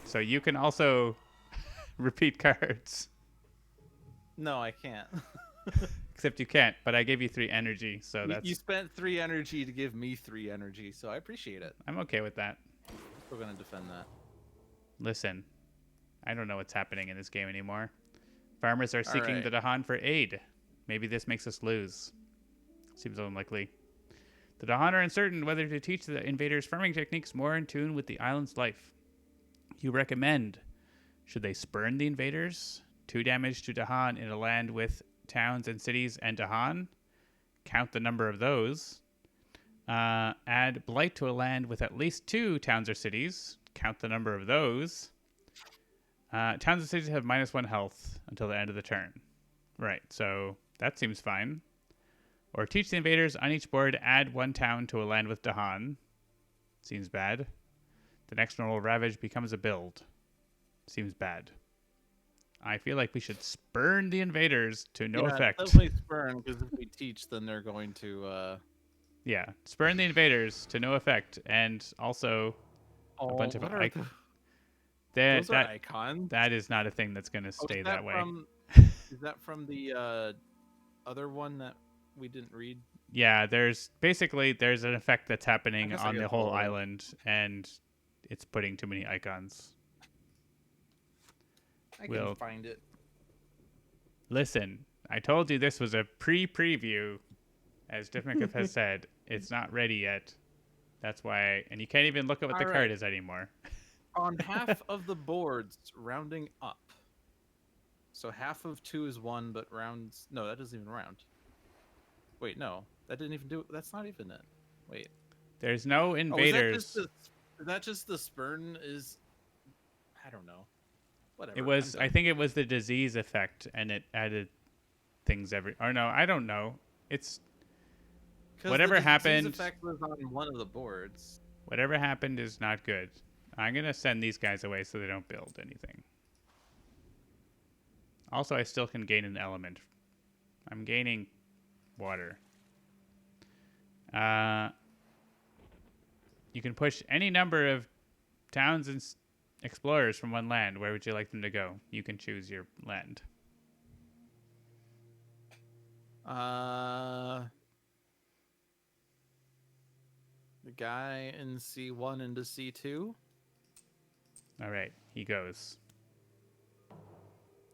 So you can also repeat cards. No, I can't. Except you can't, but I gave you 3 energy, so that's You spent 3 energy to give me 3 energy, so I appreciate it. I'm okay with that. We're gonna defend that. Listen, I don't know what's happening in this game anymore. Farmers are seeking right. the Dahan for aid. Maybe this makes us lose. Seems unlikely. The Dahan are uncertain whether to teach the invaders farming techniques more in tune with the island's life. You recommend, should they spurn the invaders? 2 damage to Dahan in a land with towns and cities and Dahan. Count the number of those. Add blight to a land with at least 2 towns or cities. Count the number of those. Towns and cities have -1 health until the end of the turn. Right, so that seems fine. Or teach the invaders on each board, add 1 town to a land with Dahan. Seems bad. The next normal ravage becomes a build. Seems bad. I feel like we should spurn the invaders to no effect. Definitely spurn, because if we teach, then they're going to. Yeah, spurn the invaders to no effect, and also Oh, bunch of what are that those are icons. that is not a thing that's going to Oh, stay is that way. Is that from the other one that we didn't read? Yeah, there's an effect that's happening guess I on the gotta whole pull it up. island, and it's putting too many icons. I Will- can find it. Listen, I told you this was a pre-preview, as Diffmicuf has said. It's not ready yet. That's why, and you can't even look at what the All card right. is anymore. On half of the boards, rounding up. So half of 2 is 1, but rounds. No, that doesn't even round. Wait, no, that didn't even do it. That's not even it. Wait. There's no Oh, invaders. is that just the spurn? Is I don't know. Whatever. It was, I'm I done. think it was the disease effect, and it added things or no, I don't know. It's 'Cause whatever the disease happened- effect was on one of the boards. whatever happened is not good. I'm gonna send these guys away so they don't build anything. Also, I still can gain an element. I'm gaining water. You can push any number of towns and explorers from one land. Where would you like them to go? You can choose your land. The guy in C1 into C2. All right, he goes.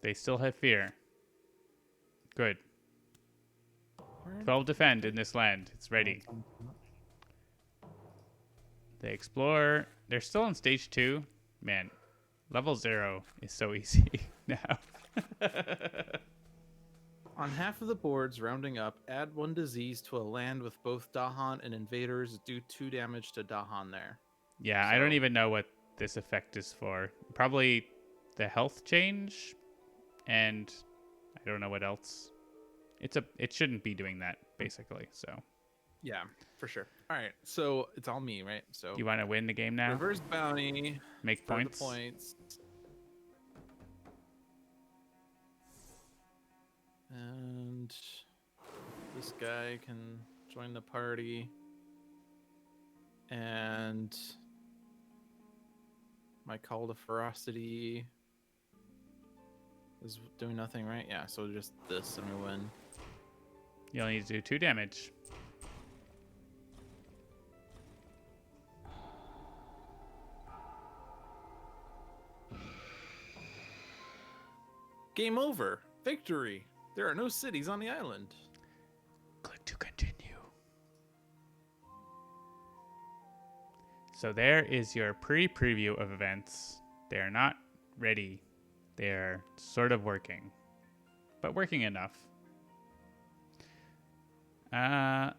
They still have fear. Good. 12 defend in this land. It's ready. They explore. They're still on stage 2. Man, level 0 is so easy now. On half of the boards, rounding up, add 1 disease to a land with both Dahan and invaders. Do 2 damage to Dahan there. Yeah, I don't So- even know what this effect is for. Probably the health change, and I don't know what else. It shouldn't be doing that basically. So, Yeah, for sure. All right, so it's all me, right? So you want to win the game now? reverse bounty Make for points. the points. And this guy can Join the party. And my call to ferocity is doing nothing, right? Yeah, so just this and we win. You only need to do 2 damage. Game over. Victory. There are no cities on the island. Click to continue. So there is your pre-preview of events. They are not ready. They are sort of working, but working enough. For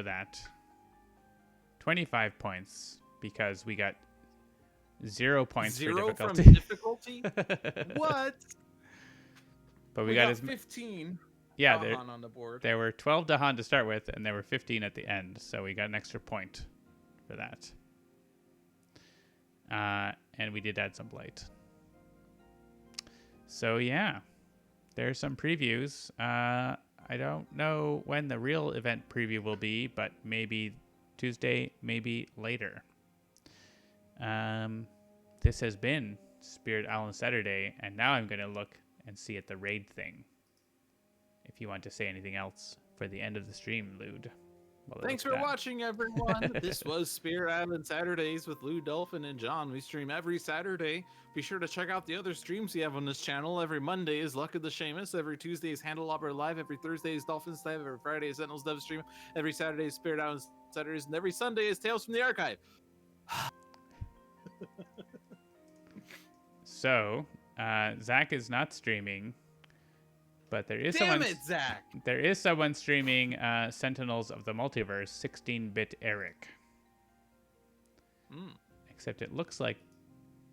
that, 25 points because we got 0 points for difficulty. From difficulty? What? But We got got as 15. yeah. On the board. There were 12 Dahan to start with, and there were 15 at the end, so we got an extra point for that. And we did add some blight. So yeah, there's some previews. I don't know when the real event preview will be, but maybe Tuesday, maybe later. This has been Spirit Island Saturday, and now I'm going to look and see at the raid thing. If you want to say anything else for the end of the stream, Lude. Thanks for watching, everyone. This was Spirit Island Saturdays with Lou, Dolphin, and John. We stream every Saturday. Be sure to check out the other streams we have on this channel. Every Monday is Luck of the Seamus. Every Tuesday is Handelabra Live. Every Thursday is Dolphins Live. Every Friday is Sentinels Dev Stream. Every Saturday is Spirit Island Saturdays. And every Sunday is Tales from the Archive. So, Zach is not streaming, but there is Damn it, Zach! There is someone streaming Sentinels of the Multiverse, 16-bit Eric. Except it looks like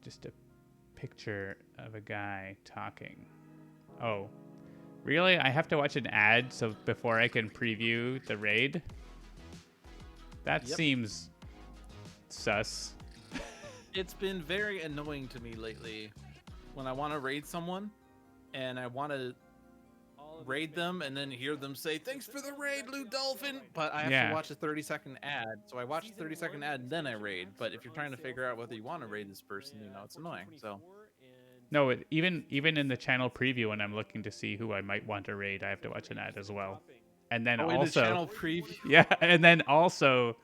just a picture of a guy talking. Oh, really? I have to watch an ad so before I can preview the raid? That seems sus. It's been very annoying to me lately when I want to raid someone and I want to raid them and then hear them say, "Thanks for the raid, Lou Dolphin," but I have to watch a 30-second ad. So I watch the 30-second ad and then I raid. But if you're trying to figure out whether you want to raid this person, you know, it's annoying. So no, even in the channel preview when I'm looking to see who I might want to raid, I have to watch an ad as well. And then also in the channel preview. Yeah, and then also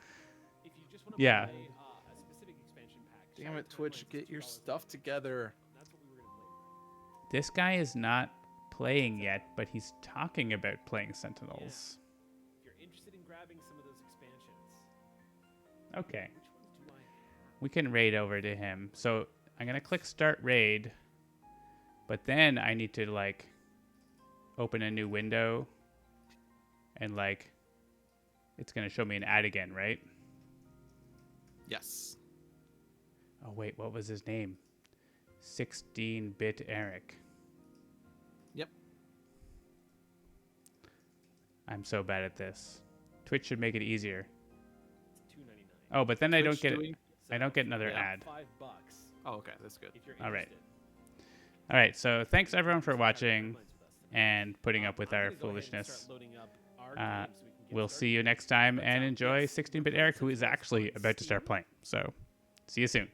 yeah. Damn it, Twitch, get your stuff together. This guy is not playing yet, but he's talking about playing Sentinels. If you're interested in grabbing some of those expansions. Okay. Which ones do I have? We can raid over to him. So I'm going to click start raid, but then I need to like open a new window and like it's going to show me an ad again, right? Yes. Oh, wait, what was his name? 16-bit Eric. Yep. I'm so bad at this. Twitch should make it easier. It's $2.99. Oh, but then Twitch I don't get another ad. $5. Oh, okay, that's good. If you're All right. interested. All right, so thanks everyone for watching Headlines with us tonight. and putting up with I'm our gonna go ahead and foolishness. start loading up our games so we can get We'll started. see you next time and But, enjoy yes, 16-bit Eric, who is actually about to start playing. So, see you soon.